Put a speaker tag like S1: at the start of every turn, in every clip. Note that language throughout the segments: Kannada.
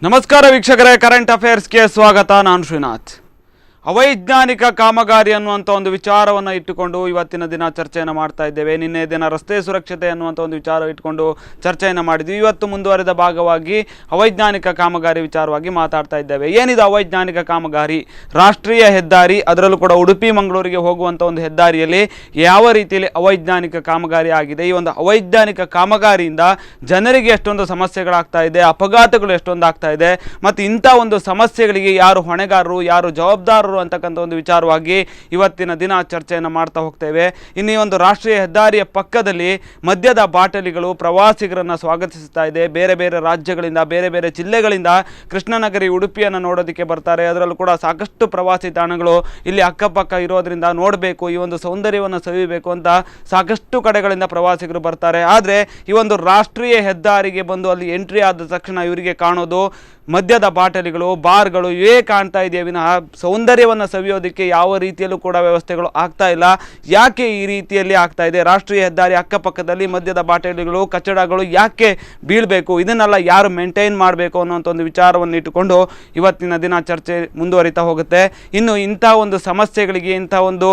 S1: ನಮಸ್ಕಾರ ವೀಕ್ಷಕರೇ, ಕರೆಂಟ್ ಅಫೇರ್ಸ್ಗೆ ಸ್ವಾಗತ. ನಾನು ಶ್ರೀನಾಥ್. ಅವೈಜ್ಞಾನಿಕ ಕಾಮಗಾರಿ ಅನ್ನುವಂಥ ಒಂದು ವಿಚಾರವನ್ನು ಇಟ್ಟುಕೊಂಡು ಇವತ್ತಿನ ದಿನ ಚರ್ಚೆಯನ್ನು ಮಾಡ್ತಾ ಇದ್ದೇವೆ. ನಿನ್ನೆ ದಿನ ರಸ್ತೆ ಸುರಕ್ಷತೆ ಅನ್ನುವಂಥ ಒಂದು ವಿಚಾರ ಇಟ್ಕೊಂಡು ಚರ್ಚೆಯನ್ನು ಮಾಡಿದ್ವಿ. ಇವತ್ತು ಮುಂದುವರೆದ ಭಾಗವಾಗಿ ಅವೈಜ್ಞಾನಿಕ ಕಾಮಗಾರಿ ವಿಚಾರವಾಗಿ ಮಾತಾಡ್ತಾ ಇದ್ದೇವೆ. ಏನಿದು ಅವೈಜ್ಞಾನಿಕ ಕಾಮಗಾರಿ? ರಾಷ್ಟ್ರೀಯ ಹೆದ್ದಾರಿ, ಅದರಲ್ಲೂ ಕೂಡ ಉಡುಪಿ ಮಂಗಳೂರಿಗೆ ಹೋಗುವಂಥ ಒಂದು ಹೆದ್ದಾರಿಯಲ್ಲಿ ಯಾವ ರೀತಿಯಲ್ಲಿ ಅವೈಜ್ಞಾನಿಕ ಕಾಮಗಾರಿ ಆಗಿದೆ. ಈ ಒಂದು ಅವೈಜ್ಞಾನಿಕ ಕಾಮಗಾರಿಯಿಂದ ಜನರಿಗೆ ಎಷ್ಟೊಂದು ಸಮಸ್ಯೆಗಳಾಗ್ತಾ ಇದೆ, ಅಪಘಾತಗಳು ಎಷ್ಟೊಂದು ಆಗ್ತಾ ಇದೆ, ಮತ್ತು ಇಂಥ ಒಂದು ಸಮಸ್ಯೆಗಳಿಗೆ ಯಾರು ಹೊಣೆಗಾರರು, ಯಾರು ಜವಾಬ್ದಾರರು ಅಂತಕ್ಕಂಥ ಒಂದು ವಿಚಾರವಾಗಿ ಇವತ್ತಿನ ದಿನ ಚರ್ಚೆಯನ್ನು ಮಾಡ್ತಾ ಹೋಗ್ತೇವೆ. ಇನ್ನು ಈ ಒಂದು ರಾಷ್ಟ್ರೀಯ ಹೆದ್ದಾರಿಯ ಪಕ್ಕದಲ್ಲಿ ಮದ್ಯದ ಬಾಟಲಿಗಳು ಪ್ರವಾಸಿಗರನ್ನು ಸ್ವಾಗತಿಸ್ತಾ ಇದೆ. ಬೇರೆ ಬೇರೆ ರಾಜ್ಯಗಳಿಂದ, ಬೇರೆ ಬೇರೆ ಜಿಲ್ಲೆಗಳಿಂದ ಕೃಷ್ಣನಗರಿ ಉಡುಪಿಯನ್ನು ನೋಡೋದಕ್ಕೆ ಬರ್ತಾರೆ. ಅದರಲ್ಲೂ ಕೂಡ ಸಾಕಷ್ಟು ಪ್ರವಾಸಿ ತಾಣಗಳು ಇಲ್ಲಿ ಅಕ್ಕಪಕ್ಕ ಇರೋದ್ರಿಂದ ನೋಡಬೇಕು, ಈ ಒಂದು ಸೌಂದರ್ಯವನ್ನು ಸವಿಬೇಕು ಅಂತ ಸಾಕಷ್ಟು ಕಡೆಗಳಿಂದ ಪ್ರವಾಸಿಗರು ಬರ್ತಾರೆ. ಆದರೆ ಈ ಒಂದು ರಾಷ್ಟ್ರೀಯ ಹೆದ್ದಾರಿಗೆ ಬಂದು ಅಲ್ಲಿ ಎಂಟ್ರಿ ಆದ ತಕ್ಷಣ ಇವರಿಗೆ ಕಾಣೋದು ಮದ್ಯದ ಬಾಟಲಿಗಳು, ಬಾರ್ಗಳು ಇವೇ ಕಾಣ್ತಾ ಇದೆಯೇ ವಿನಃ ಸೌಂದರ್ಯವನ್ನು ಸವಿಯೋದಕ್ಕೆ ಯಾವ ರೀತಿಯಲ್ಲೂ ಕೂಡ ವ್ಯವಸ್ಥೆಗಳು ಆಗ್ತಾ ಇಲ್ಲ. ಯಾಕೆ ಈ ರೀತಿಯಲ್ಲಿ ಆಗ್ತಾ ಇದೆ? ರಾಷ್ಟ್ರೀಯ ಹೆದ್ದಾರಿ ಅಕ್ಕಪಕ್ಕದಲ್ಲಿ ಮದ್ಯದ ಬಾಟಲಿಗಳು, ಕಚಡಗಳು ಯಾಕೆ ಬೀಳಬೇಕು? ಇದನ್ನೆಲ್ಲ ಯಾರು ಮೇಂಟೈನ್ ಮಾಡಬೇಕು ಅನ್ನೋಂಥ ಒಂದು ವಿಚಾರವನ್ನು ಇಟ್ಟುಕೊಂಡು ಇವತ್ತಿನ ದಿನ ಚರ್ಚೆ ಮುಂದುವರಿತಾ ಹೋಗುತ್ತೆ. ಇನ್ನು ಇಂಥ ಒಂದು ಸಮಸ್ಯೆಗಳಿಗೆ, ಇಂಥ ಒಂದು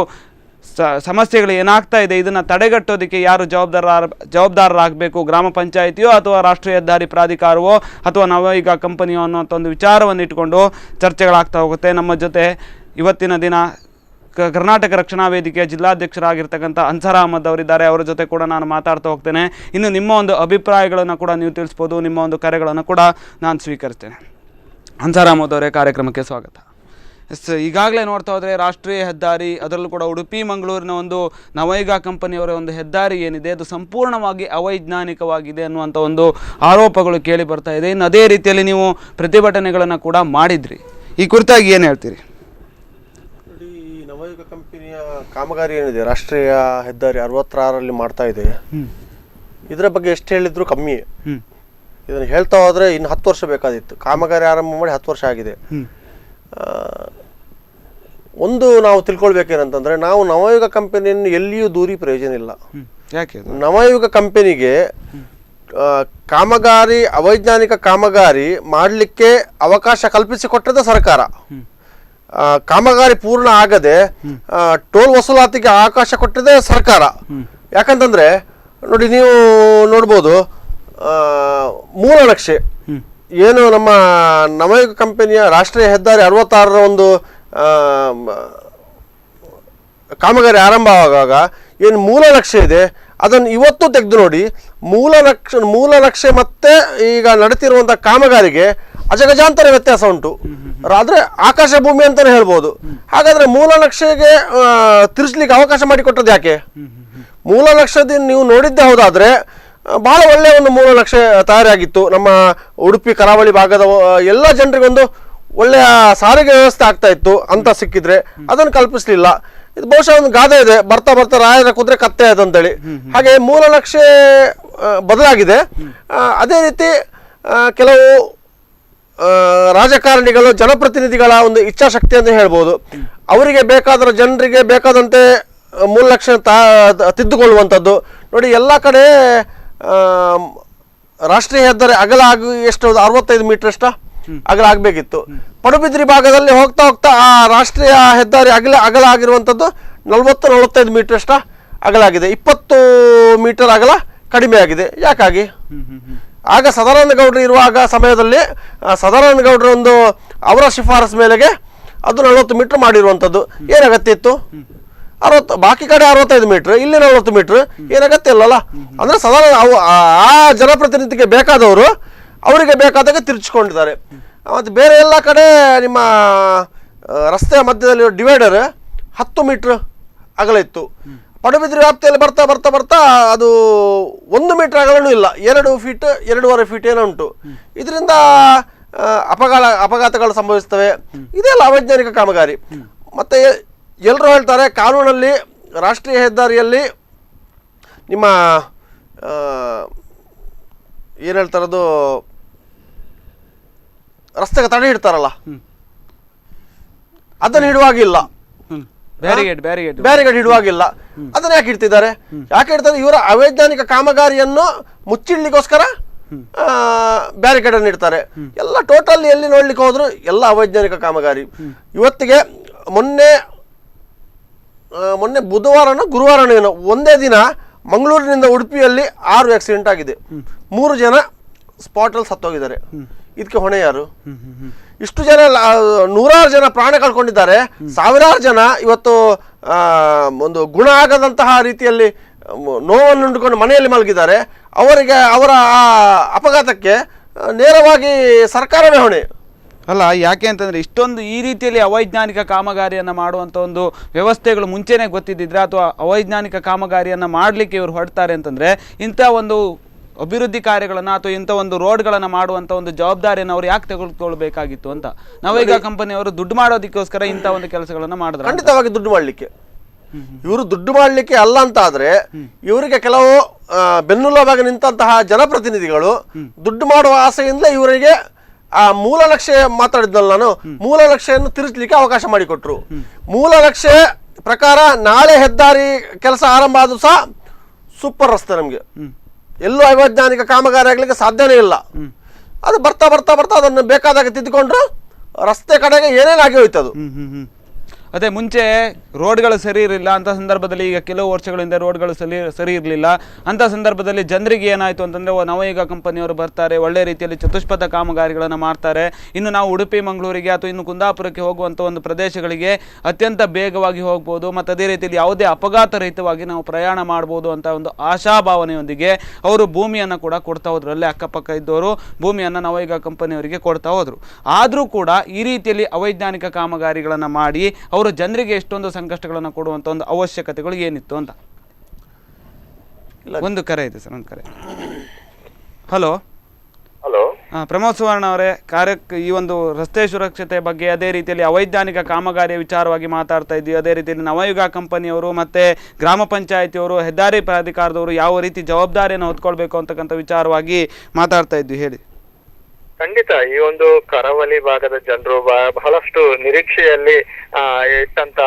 S1: ಸಮಸ್ಯೆಗಳು ಏನಾಗ್ತಾ ಇದೆ, ಇದನ್ನು ತಡೆಗಟ್ಟೋದಕ್ಕೆ ಯಾರು ಜವಾಬ್ದಾರರಾಗಬೇಕು? ಗ್ರಾಮ ಪಂಚಾಯಿತಿಯೋ ಅಥವಾ ರಾಷ್ಟ್ರೀಯ ಹೆದ್ದಾರಿ ಪ್ರಾಧಿಕಾರವೋ ಅಥವಾ ನವಯುಗ ಕಂಪನಿಯೋ ಅನ್ನೋಂಥ ಒಂದು ವಿಚಾರವನ್ನು ಇಟ್ಕೊಂಡು ಚರ್ಚೆಗಳಾಗ್ತಾ ಹೋಗುತ್ತೆ. ನಮ್ಮ ಜೊತೆ ಇವತ್ತಿನ ದಿನ ಕರ್ನಾಟಕ ರಕ್ಷಣಾ ವೇದಿಕೆಯ ಜಿಲ್ಲಾಧ್ಯಕ್ಷರಾಗಿರ್ತಕ್ಕಂಥ ಅನ್ಸರ್ ಅಹಮದ್ ಅವರಿದ್ದಾರೆ. ಅವರ ಜೊತೆ ಕೂಡ ನಾನು ಮಾತಾಡ್ತಾ ಹೋಗ್ತೇನೆ. ಇನ್ನು ನಿಮ್ಮ ಒಂದು ಅಭಿಪ್ರಾಯಗಳನ್ನು ಕೂಡ ನೀವು ತಿಳಿಸ್ಬೋದು, ನಿಮ್ಮ ಒಂದು ಕರೆಗಳನ್ನು ಕೂಡ ನಾನು ಸ್ವೀಕರಿಸ್ತೇನೆ. ಅನ್ಸರ್ ಅಹಮದ್ ಅವರೇ, ಕಾರ್ಯಕ್ರಮಕ್ಕೆ ಸ್ವಾಗತ. ಈಗಾಗಲೇ ನೋಡ್ತಾ ಹೋದರೆ ರಾಷ್ಟ್ರೀಯ ಹೆದ್ದಾರಿ, ಅದರಲ್ಲೂ ಕೂಡ ಉಡುಪಿ ಮಂಗಳೂರಿನ ಒಂದು ನವಯುಗ ಕಂಪನಿಯವರ ಒಂದು ಹೆದ್ದಾರಿ ಏನಿದೆ ಅದು ಸಂಪೂರ್ಣವಾಗಿ ಅವೈಜ್ಞಾನಿಕವಾಗಿದೆ ಅನ್ನುವಂಥ ಒಂದು ಆರೋಪಗಳು ಕೇಳಿ ಬರ್ತಾ ಇದೆ. ಇನ್ನು ಅದೇ ರೀತಿಯಲ್ಲಿ ನೀವು ಪ್ರತಿಭಟನೆಗಳನ್ನು ಕೂಡ ಮಾಡಿದ್ರಿ. ಈ ಕುರಿತಾಗಿ ಏನು ಹೇಳ್ತೀರಿ?
S2: ಈ ನವಯುಗ ಕಂಪನಿಯ ಕಾಮಗಾರಿ ಏನಿದೆ, ರಾಷ್ಟ್ರೀಯ ಹೆದ್ದಾರಿ 66ರಲ್ಲಿ ಮಾಡ್ತಾ ಇದೆ, ಇದರ ಬಗ್ಗೆ ಎಷ್ಟು ಹೇಳಿದ್ರು ಕಮ್ಮಿ. ಇದನ್ನು ಹೇಳ್ತಾ ಹೋದರೆ ಇನ್ನು 10 ವರ್ಷ ಬೇಕಾದಿತ್ತು. ಕಾಮಗಾರಿ ಆರಂಭ ಮಾಡಿ 10 ವರ್ಷ ಆಗಿದೆ. ಒಂದು ನಾವು ತಿಳ್ಕೊಳ್ಬೇಕೇನಂತಂದ್ರೆ, ನಾವು ನವಯುಗ ಕಂಪನಿಯನ್ನು ಎಲ್ಲಿಯೂ ದೂರಿ ಪ್ರಯೋಜನ ಇಲ್ಲ.
S1: ಯಾಕೆ?
S2: ನವಯುಗ ಕಂಪನಿಗೆ ಕಾಮಗಾರಿ, ಅವೈಜ್ಞಾನಿಕ ಕಾಮಗಾರಿ ಮಾಡಲಿಕ್ಕೆ ಅವಕಾಶ ಕಲ್ಪಿಸಿಕೊಟ್ಟದ ಸರ್ಕಾರ. ಕಾಮಗಾರಿ ಪೂರ್ಣ ಆಗದೆ ಟೋಲ್ ವಸೂಲಾತಿಗೆ ಅವಕಾಶ ಕೊಟ್ಟದೆ ಸರ್ಕಾರ. ಯಾಕಂತಂದ್ರೆ ನೋಡಿ, ನೀವು ನೋಡ್ಬೋದು, ಮೂಲ ನಕ್ಷೆ ಏನು ನಮ್ಮ ನವಯುಗ ಕಂಪನಿಯ ರಾಷ್ಟ್ರೀಯ ಹೆದ್ದಾರಿ 66ರ ಒಂದು ಕಾಮಗಾರಿ ಆರಂಭ ಆಗುವಾಗ ಏನು ಮೂಲ ನಕ್ಷೆ ಇದೆ ಅದನ್ನು ಇವತ್ತು ತೆಗೆದು ನೋಡಿ. ಮೂಲ ನಕ್ಷೆ ಮತ್ತೆ ಈಗ ನಡೀತಿರುವಂಥ ಕಾಮಗಾರಿಗೆ ಅಜಗಜಾಂತರ ವ್ಯತ್ಯಾಸ ಉಂಟು. ಆದರೆ ಆಕಾಶ ಭೂಮಿ ಅಂತಲೇ ಹೇಳ್ಬೋದು. ಹಾಗಾದರೆ ಮೂಲ ನಕ್ಷೆಗೆ ತಿರ್ಸ್ಲಿಕ್ಕೆ ಅವಕಾಶ ಮಾಡಿಕೊಟ್ಟದ್ದು ಯಾಕೆ? ಮೂಲ ನಕ್ಷೆದಿಂದ ನೀವು ನೋಡಿದ್ದೇ ಹೌದಾದರೆ ಬಹಳ ಒಳ್ಳೆಯ ಒಂದು ಮೂಲ ನಕ್ಷೆ ತಯಾರಾಗಿತ್ತು. ನಮ್ಮ ಉಡುಪಿ ಕರಾವಳಿ ಭಾಗದ ಎಲ್ಲ ಜನರಿಗೊಂದು ಒಳ್ಳೆಯ ಸಾರಿಗೆ ವ್ಯವಸ್ಥೆ ಆಗ್ತಾ ಇತ್ತು ಅಂತ ಸಿಕ್ಕಿದ್ರೆ ಅದನ್ನು ಕಲ್ಪಿಸಲಿಲ್ಲ. ಇದು ಬಹುಶಃ ಒಂದು ಗಾದೆ ಇದೆ, ಬರ್ತಾ ಬರ್ತಾ ರಾಯರ ಕುದುರೆ ಕತ್ತೆ ಆಯ್ತು ಅಂತೇಳಿ. ಹಾಗೆ ಮೂಲ ನಕ್ಷೆ ಬದಲಾಗಿದೆ. ಅದೇ ರೀತಿ ಕೆಲವು ರಾಜಕಾರಣಿಗಳು, ಜನಪ್ರತಿನಿಧಿಗಳ ಒಂದು ಇಚ್ಛಾಶಕ್ತಿ ಅಂತ ಹೇಳ್ಬೋದು. ಅವರಿಗೆ ಬೇಕಾದ ಜನರಿಗೆ ಬೇಕಾದಂತೆ ಮೂಲ ನಕ್ಷೆ ತಿದ್ದುಕೊಳ್ಳುವಂಥದ್ದು ನೋಡಿ. ಎಲ್ಲ ಕಡೆ ರಾಷ್ಟ್ರೀಯ ಹೆದ್ದಾರಿ ಅಗಲ ಎಷ್ಟು 65 ಮೀಟರ್ ಅಷ್ಟ ಅಗಲ ಆಗಬೇಕಿತ್ತು. ಪಡುಬಿದ್ರಿ ಭಾಗದಲ್ಲಿ ಹೋಗ್ತಾ ಹೋಗ್ತಾ ಆ ರಾಷ್ಟ್ರೀಯ ಹೆದ್ದಾರಿ ಅಗಲ ಆಗಿರುವಂಥದ್ದು 40-45 ಮೀಟರ್ ಅಷ್ಟ ಅಗಲ ಆಗಿದೆ. 20 ಮೀಟರ್ ಅಗಲ ಕಡಿಮೆ ಆಗಿದೆ. ಯಾಕಾಗಿ? ಆಗ ಸದಾನಂದ ಗೌಡರು ಇರುವಾಗ ಸಮಯದಲ್ಲಿ ಸದಾನಂದ ಗೌಡರ ಒಂದು ಅವರ ಶಿಫಾರಸು ಮೇಲೆಗೆ ಅದು 40 ಮೀಟರ್ ಮಾಡಿರುವಂಥದ್ದು. ಏನು ಅಗತ್ಯ ಇತ್ತು? 60, ಬಾಕಿ ಕಡೆ 65 ಮೀಟರ್, ಇಲ್ಲಿ 40 ಮೀಟರ್, ಏನಾಗತ್ತೆ ಇಲ್ಲಲ್ಲ. ಅಂದ್ರೆ ಸಾಧಾರಣ ಆ ಜನಪ್ರತಿನಿಧಿಗೆ ಬೇಕಾದವರು ಅವರಿಗೆ ಬೇಕಾದಾಗ ತಿರ್ಚಿಕೊಂಡಿದ್ದಾರೆ. ಮತ್ತು ಬೇರೆ ಎಲ್ಲ ಕಡೆ ನಿಮ್ಮ ರಸ್ತೆಯ ಮಧ್ಯದಲ್ಲಿ ಡಿವೈಡರ್ 10 ಮೀಟರ್ ಅಗಲ ಇತ್ತು. ಪಡುಬಿದ್ರಿ ವ್ಯಾಪ್ತಿಯಲ್ಲಿ ಬರ್ತಾ ಬರ್ತಾ ಬರ್ತಾ ಅದು 1 ಮೀಟರ್ ಅಗಲನೂ ಇಲ್ಲ, 2 ಫೀಟ್ 2.5 ಫೀಟ್ ಏನೋ ಉಂಟು. ಇದರಿಂದ ಅಪಘಾತಗಳು ಸಂಭವಿಸ್ತವೆ. ಇದೆಲ್ಲ ಅವೈಜ್ಞಾನಿಕ ಕಾಮಗಾರಿ. ಮತ್ತೆ ಎಲ್ಲರೂ ಹೇಳ್ತಾರೆ, ಕಾನೂನಲ್ಲಿ ರಾಷ್ಟ್ರೀಯ ಹೆದ್ದಾರಿಯಲ್ಲಿ ನಿಮ್ಮ ಏನು ಹೇಳ್ತಾರದು, ರಸ್ತೆಗೆ ತಡೆ ಇಡ್ತಾರಲ್ಲ, ಅದನ್ನು ಇಡುವಾಗಿಲ್ಲ. ಬ್ಯಾರಿಗೇಡ್ ಇಡುವಾಗಿಲ್ಲ. ಅದನ್ನ ಯಾಕೆ ಇಡ್ತಿದ್ದಾರೆ? ಯಾಕೆ ಇಡ್ತಾರೆ? ಇವರ ಅವೈಜ್ಞಾನಿಕ ಕಾಮಗಾರಿಯನ್ನು ಮುಚ್ಚಿಡ್ಲಿಕ್ಕೋಸ್ಕರ ಬ್ಯಾರಿಕೇಡ್ ಅನ್ನು ಇಡ್ತಾರೆ. ಎಲ್ಲ ಟೋಟಲ್ ಎಲ್ಲಿ ನೋಡ್ಲಿಕ್ಕೆ ಹೋದ್ರು ಎಲ್ಲ ಅವೈಜ್ಞಾನಿಕ ಕಾಮಗಾರಿ. ಇವತ್ತಿಗೆ ಮೊನ್ನೆ ಬುಧವಾರನೋ ಗುರುವಾರನೋ ಏನೋ ಒಂದೇ ದಿನ ಮಂಗಳೂರಿನಿಂದ ಉಡುಪಿಯಲ್ಲಿ 6 ಆಕ್ಸಿಡೆಂಟ್ ಆಗಿದೆ. 3 ಜನ ಸ್ಪಾಟಲ್ಲಿ ಸತ್ತೋಗಿದ್ದಾರೆ. ಇದಕ್ಕೆ ಹೊಣೆ ಯಾರು? ಇಷ್ಟು ಜನ, ನೂರಾರು ಜನ ಪ್ರಾಣ ಕಳ್ಕೊಂಡಿದ್ದಾರೆ. ಸಾವಿರಾರು ಜನ ಇವತ್ತು ಒಂದು ಗುಣ ಆಗದಂತಹ ರೀತಿಯಲ್ಲಿ ನೋವನ್ನು ಉಂಡುಕೊಂಡು ಮನೆಯಲ್ಲಿ ಮಲಗಿದ್ದಾರೆ. ಅವರ ಅಪಘಾತಕ್ಕೆ ನೇರವಾಗಿ ಸರ್ಕಾರವೇ ಹೊಣೆ
S1: ಅಲ್ಲ. ಯಾಕೆ ಅಂತಂದರೆ ಇಷ್ಟೊಂದು ಈ ರೀತಿಯಲ್ಲಿ ಅವೈಜ್ಞಾನಿಕ ಕಾಮಗಾರಿಯನ್ನು ಮಾಡುವಂಥ ಒಂದು ವ್ಯವಸ್ಥೆಗಳು ಮುಂಚೆನೇ ಗೊತ್ತಿದ್ದಿದ್ರೆ ಅಥವಾ ಅವೈಜ್ಞಾನಿಕ ಕಾಮಗಾರಿಯನ್ನು ಮಾಡಲಿಕ್ಕೆ ಇವರು ಹೊರಡ್ತಾರೆ ಅಂತಂದರೆ ಇಂಥ ಒಂದು ಅಭಿವೃದ್ಧಿ ಕಾರ್ಯಗಳನ್ನು ಅಥವಾ ಇಂಥ ಒಂದು ರೋಡ್ಗಳನ್ನು ಮಾಡುವಂಥ ಒಂದು ಜವಾಬ್ದಾರಿಯನ್ನು ಅವ್ರು ಯಾಕೆ ತೆಗೆದುಕೊಳ್ಬೇಕಾಗಿತ್ತು ಅಂತ. ನವೀಗ ಕಂಪನಿಯವರು ದುಡ್ಡು ಮಾಡೋದಕ್ಕೋಸ್ಕರ ಇಂಥ ಒಂದು ಕೆಲಸಗಳನ್ನು ಮಾಡಿದ್ರು.
S2: ಖಂಡಿತವಾಗಿ ದುಡ್ಡು ಮಾಡಲಿಕ್ಕೆ, ಇವರು ದುಡ್ಡು ಮಾಡಲಿಕ್ಕೆ ಅಲ್ಲ ಅಂತ ಆದರೆ ಇವರಿಗೆ ಕೆಲವು ಬೆನ್ನೆಲುಬಾಗಿ ನಿಂತಹ ಜನಪ್ರತಿನಿಧಿಗಳು ದುಡ್ಡು ಮಾಡುವ ಆಸೆಯಿಂದಲೇ ಇವರಿಗೆ ಆ ಮೂಲ ಲಕ್ಷ್ಯ ಮಾತಾಡಿದ್ನಲ್ಲ ನಾನು, ಮೂಲ ಲಕ್ಷ್ಯವನ್ನು ತಿರುಚಲಿಕ್ಕೆ ಅವಕಾಶ ಮಾಡಿಕೊಟ್ರು. ಮೂಲ ಲಕ್ಷ್ಯ ಪ್ರಕಾರ ನಾಳೆ ಹೆದ್ದಾರಿ ಕೆಲಸ ಆರಂಭ ಆದ್ರೂ ಸಹ ಸೂಪರ್ ರಸ್ತೆ, ನಮಗೆ ಎಲ್ಲೂ ಅವೈಜ್ಞಾನಿಕ ಕಾಮಗಾರಿ ಆಗ್ಲಿಕ್ಕೆ ಸಾಧ್ಯನೇ ಇಲ್ಲ. ಅದು ಬರ್ತಾ ಬರ್ತಾ ಬರ್ತಾ ಅದನ್ನು ಬೇಕಾದಾಗ ತಿದ್ದುಕೊಂಡ್ರು ರಸ್ತೆ ಕಡೆಗೆ ಏನೇನಾಗಿ ಹೋಯ್ತದು.
S1: ಅದೇ ಮುಂಚೆ ರೋಡ್ಗಳು ಸರಿ ಇರಲಿಲ್ಲ ಅಂತ ಸಂದರ್ಭದಲ್ಲಿ, ಈಗ ಕೆಲವು ವರ್ಷಗಳಿಂದ ರೋಡ್ಗಳು ಸರಿ ಇರಲಿಲ್ಲ ಅಂತ ಸಂದರ್ಭದಲ್ಲಿ ಜನರಿಗೆ ಏನಾಯಿತು ಅಂತಂದರೆ ನವಯುಗ ಕಂಪನಿಯವರು ಬರ್ತಾರೆ, ಒಳ್ಳೆ ರೀತಿಯಲ್ಲಿ ಚತುಷ್ಪಥ ಕಾಮಗಾರಿಗಳನ್ನು ಮಾಡ್ತಾರೆ. ಇನ್ನು ನಾವು ಉಡುಪಿ ಮಂಗಳೂರಿಗೆ ಅಥವಾ ಇನ್ನು ಕುಂದಾಪುರಕ್ಕೆ ಹೋಗುವಂಥ ಒಂದು ಪ್ರದೇಶಗಳಿಗೆ ಅತ್ಯಂತ ಬೇಗವಾಗಿ ಹೋಗ್ಬೋದು ಮತ್ತು ಅದೇ ರೀತಿಯಲ್ಲಿ ಯಾವುದೇ ಅಪಘಾತ ರಹಿತವಾಗಿ ನಾವು ಪ್ರಯಾಣ ಮಾಡ್ಬೋದು ಅಂತ ಒಂದು ಆಶಾಭಾವನೆಯೊಂದಿಗೆ ಅವರು ಭೂಮಿಯನ್ನು ಕೂಡ ಕೊಡ್ತಾ ಹೋದ್ರು. ಅಲ್ಲೇ ಅಕ್ಕಪಕ್ಕ ಇದ್ದವರು ಭೂಮಿಯನ್ನು ನವಯುಗ ಕಂಪನಿಯವರಿಗೆ ಕೊಡ್ತಾ ಹೋದರು. ಆದರೂ ಕೂಡ ಈ ರೀತಿಯಲ್ಲಿ ಅವೈಜ್ಞಾನಿಕ ಕಾಮಗಾರಿಗಳನ್ನು ಮಾಡಿ ಅವರು ಜನರಿಗೆ ಎಷ್ಟೊಂದು ಸಂಕಷ್ಟಗಳನ್ನು ಕೊಡುವಂಥ ಒಂದು ಅವಶ್ಯಕತೆಗಳು ಏನಿತ್ತು ಅಂತ. ಒಂದು ಕರೆ ಇದೆ ಸರ್, ಒಂದು ಕರೆ. ಹಲೋ
S3: ಹಲೋ,
S1: ಪ್ರಮೋದ್ ಸುವರ್ಣ ಅವರೇ, ಈ ಒಂದು ರಸ್ತೆ ಸುರಕ್ಷತೆ ಬಗ್ಗೆ ಅದೇ ರೀತಿಯಲ್ಲಿ ಅವೈಜ್ಞಾನಿಕ ಕಾಮಗಾರಿಯ ವಿಚಾರವಾಗಿ ಮಾತಾಡ್ತಾ ಇದ್ದೀವಿ. ಅದೇ ರೀತಿಯಲ್ಲಿ ನವಯುಗ ಕಂಪನಿಯವರು ಮತ್ತು ಗ್ರಾಮ ಪಂಚಾಯಿತಿಯವರು, ಹೆದ್ದಾರಿ ಪ್ರಾಧಿಕಾರದವರು ಯಾವ ರೀತಿ ಜವಾಬ್ದಾರಿಯನ್ನು ಹೊತ್ಕೊಳ್ಬೇಕು ಅಂತಕ್ಕಂಥ ವಿಚಾರವಾಗಿ ಮಾತಾಡ್ತಾ ಇದ್ವಿ. ಹೇಳಿ.
S3: ಖಂಡಿತ ಈ ಒಂದು ಕರಾವಳಿ ಭಾಗದ ಜನರು ಬಹಳಷ್ಟು ನಿರೀಕ್ಷೆಯಲ್ಲಿ ಇಟ್ಟಂತ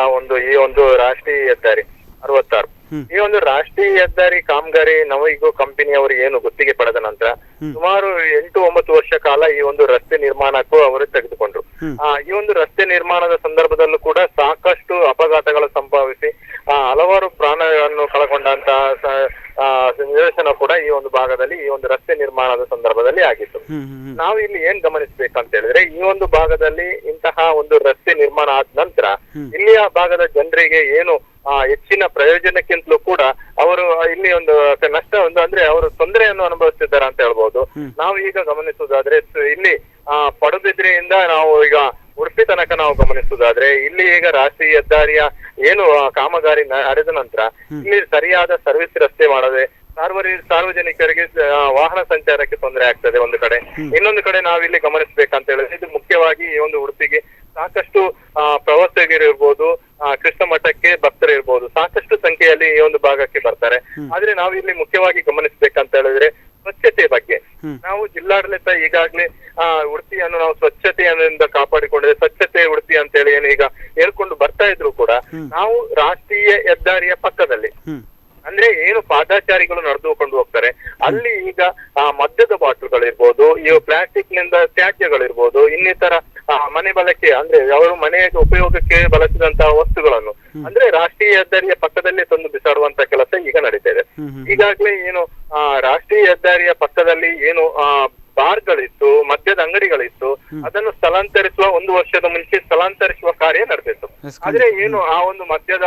S3: ಈ ಒಂದು ರಾಷ್ಟ್ರೀಯ ಹೆದ್ದಾರಿ 66, ಈ ಒಂದು ರಾಷ್ಟ್ರೀಯ ಹೆದ್ದಾರಿ ಕಾಮಗಾರಿ ನವಯುಗ ಕಂಪನಿಯವರು ಏನು ಗುತ್ತಿಗೆ ಪಡೆದ ನಂತರ ಸುಮಾರು 8-9 ವರ್ಷ ಕಾಲ ಈ ಒಂದು ರಸ್ತೆ ನಿರ್ಮಾಣಕ್ಕೂ ಅವರು ತೆಗೆದುಕೊಂಡ್ರು. ಈ ಒಂದು ರಸ್ತೆ ನಿರ್ಮಾಣದ ಸಂದರ್ಭದಲ್ಲೂ ಕೂಡ ಸಾಕಷ್ಟು ಅಪಘಾತಗಳು ಸಂಭವಿಸಿ ಹಲವಾರು ಪ್ರಾಣಗಳನ್ನು ಕಳಕೊಂಡಂತಹ ನಿದರ್ಶನ ಕೂಡ ಈ ಒಂದು ಭಾಗದಲ್ಲಿ ಈ ಒಂದು ರಸ್ತೆ ನಿರ್ಮಾಣದ ಸಂದರ್ಭದಲ್ಲಿ ಆಗಿತ್ತು. ನಾವು ಇಲ್ಲಿ ಏನ್ ಗಮನಿಸಬೇಕಂತ ಹೇಳಿದ್ರೆ, ಈ ಒಂದು ಭಾಗದಲ್ಲಿ ಇಂತಹ ಒಂದು ರಸ್ತೆ ನಿರ್ಮಾಣ ಆದ ನಂತರ ಇಲ್ಲಿಯ ಭಾಗದ ಜನರಿಗೆ ಏನು ಹೆಚ್ಚಿನ ಪ್ರಯೋಜನಕ್ಕಿಂತಲೂ ಕೂಡ ಅವರು ಇಲ್ಲಿ ಒಂದು ನಷ್ಟ ಅಂದ್ರೆ ಅವರು ತೊಂದರೆಯನ್ನು ಅನುಭವಿಸ್ತಿದ್ದಾರೆ ಅಂತ ಹೇಳ್ಬೋದು. ನಾವು ಈಗ ಗಮನಿಸುವುದಾದ್ರೆ ಇಲ್ಲಿ ಪಡುಬಿದ್ರಿಯಿಂದ ನಾವು ಈಗ ಉಡುಪಿ ತನಕ ನಾವು ಗಮನಿಸುವುದಾದ್ರೆ ಇಲ್ಲಿ ಈಗ ರಾಷ್ಟ್ರೀಯ ಹೆದ್ದಾರಿಯ ಏನು ಕಾಮಗಾರಿ ನಡೆದ ನಂತರ ಇಲ್ಲಿ ಸರಿಯಾದ ಸರ್ವಿಸ್ ರಸ್ತೆ ಮಾಡದೆ ಸಾರ್ವಜನಿಕರಿಗೆ ವಾಹನ ಸಂಚಾರಕ್ಕೆ ತೊಂದರೆ ಆಗ್ತದೆ ಒಂದು ಕಡೆ. ಇನ್ನೊಂದು ಕಡೆ ನಾವಿಲ್ಲಿ ಗಮನಿಸಬೇಕಂತ ಹೇಳಿದ್ರೆ, ಇದು ಮುಖ್ಯವಾಗಿ ಈ ಒಂದು ಉಡುಪಿಗೆ ಸಾಕಷ್ಟು ಪ್ರವಾಸಿಗರು ಇರ್ಬೋದು, ಕೃಷ್ಣ ಮಠಕ್ಕೆ ಭಕ್ತರು ಇರ್ಬೋದು, ಸಾಕಷ್ಟು ಸಂಖ್ಯೆಯಲ್ಲಿ ಈ ಒಂದು ಭಾಗಕ್ಕೆ ಬರ್ತಾರೆ. ಆದ್ರೆ ನಾವು ಇಲ್ಲಿ ಮುಖ್ಯವಾಗಿ ಗಮನಿಸಬೇಕಂತ ಹೇಳಿದ್ರೆ ಸ್ವಚ್ಛತೆ ಬಗ್ಗೆ ನಾವು ಜಿಲ್ಲಾಡಳಿತ ಈಗಾಗ್ಲೇ ಉಡುಪಿಯನ್ನು ನಾವು ಸ್ವಚ್ಛತೆಯಿಂದ ಕಾಪಾಡಿಕೊಂಡಿದೆ, ಸ್ವಚ್ಛತೆ ಉಡುಪಿ ಅಂತ ಹೇಳಿ ಏನು ಈಗ ಹೇಳ್ಕೊಂಡು ಬರ್ತಾ ಇದ್ರು ಕೂಡ ನಾವು ರಾಷ್ಟ್ರೀಯ ಹೆದ್ದಾರಿಯ ಪಕ್ಕದಲ್ಲಿ ಅಂದ್ರೆ ಏನು ಪಾದಾಚಾರಿಗಳು ನಡೆದುಕೊಂಡು ಹೋಗ್ತಾರೆ ಅಲ್ಲಿ ಈಗ ಮದ್ಯದ ಬಾಟಲ್ಗಳಿರ್ಬೋದು, ಇವು ಪ್ಲಾಸ್ಟಿಕ್ ನಿಂದ ತ್ಯಾಜ್ಯಗಳಿರ್ಬೋದು, ಇನ್ನಿತರ ಮನೆ ಬಳಕೆ ಅಂದ್ರೆ ಅವರು ಮನೆಯ ಉಪಯೋಗಕ್ಕೆ ಬಳಸಿದಂತಹ ವಸ್ತುಗಳನ್ನು ಅಂದ್ರೆ ರಾಷ್ಟ್ರೀಯ ಹೆದ್ದಾರಿಯ ಪಕ್ಕದಲ್ಲೇ ತಂದು ಬಿಸಾಡುವಂತ ಕೆಲಸ ಈಗ ನಡೀತಾ ಇದೆ. ಈಗಾಗ್ಲೇ ಏನು ರಾಷ್ಟ್ರೀಯ ಹೆದ್ದಾರಿಯ ಪಕ್ಕದಲ್ಲಿ ಏನು ಬಾರ್ಗಳಿತ್ತು, ಮದ್ಯದ ಅಂಗಡಿಗಳಿತ್ತು, ಅದನ್ನು ಸ್ಥಳಾಂತರಿಸುವ 1 ವರ್ಷದ ಮುಂಚೆ ಸ್ಥಳಾಂತರಿಸುವ ಕಾರ್ಯ ನಡೆದಿತ್ತು. ಆದ್ರೆ ಏನು ಆ ಒಂದು ಮದ್ಯದ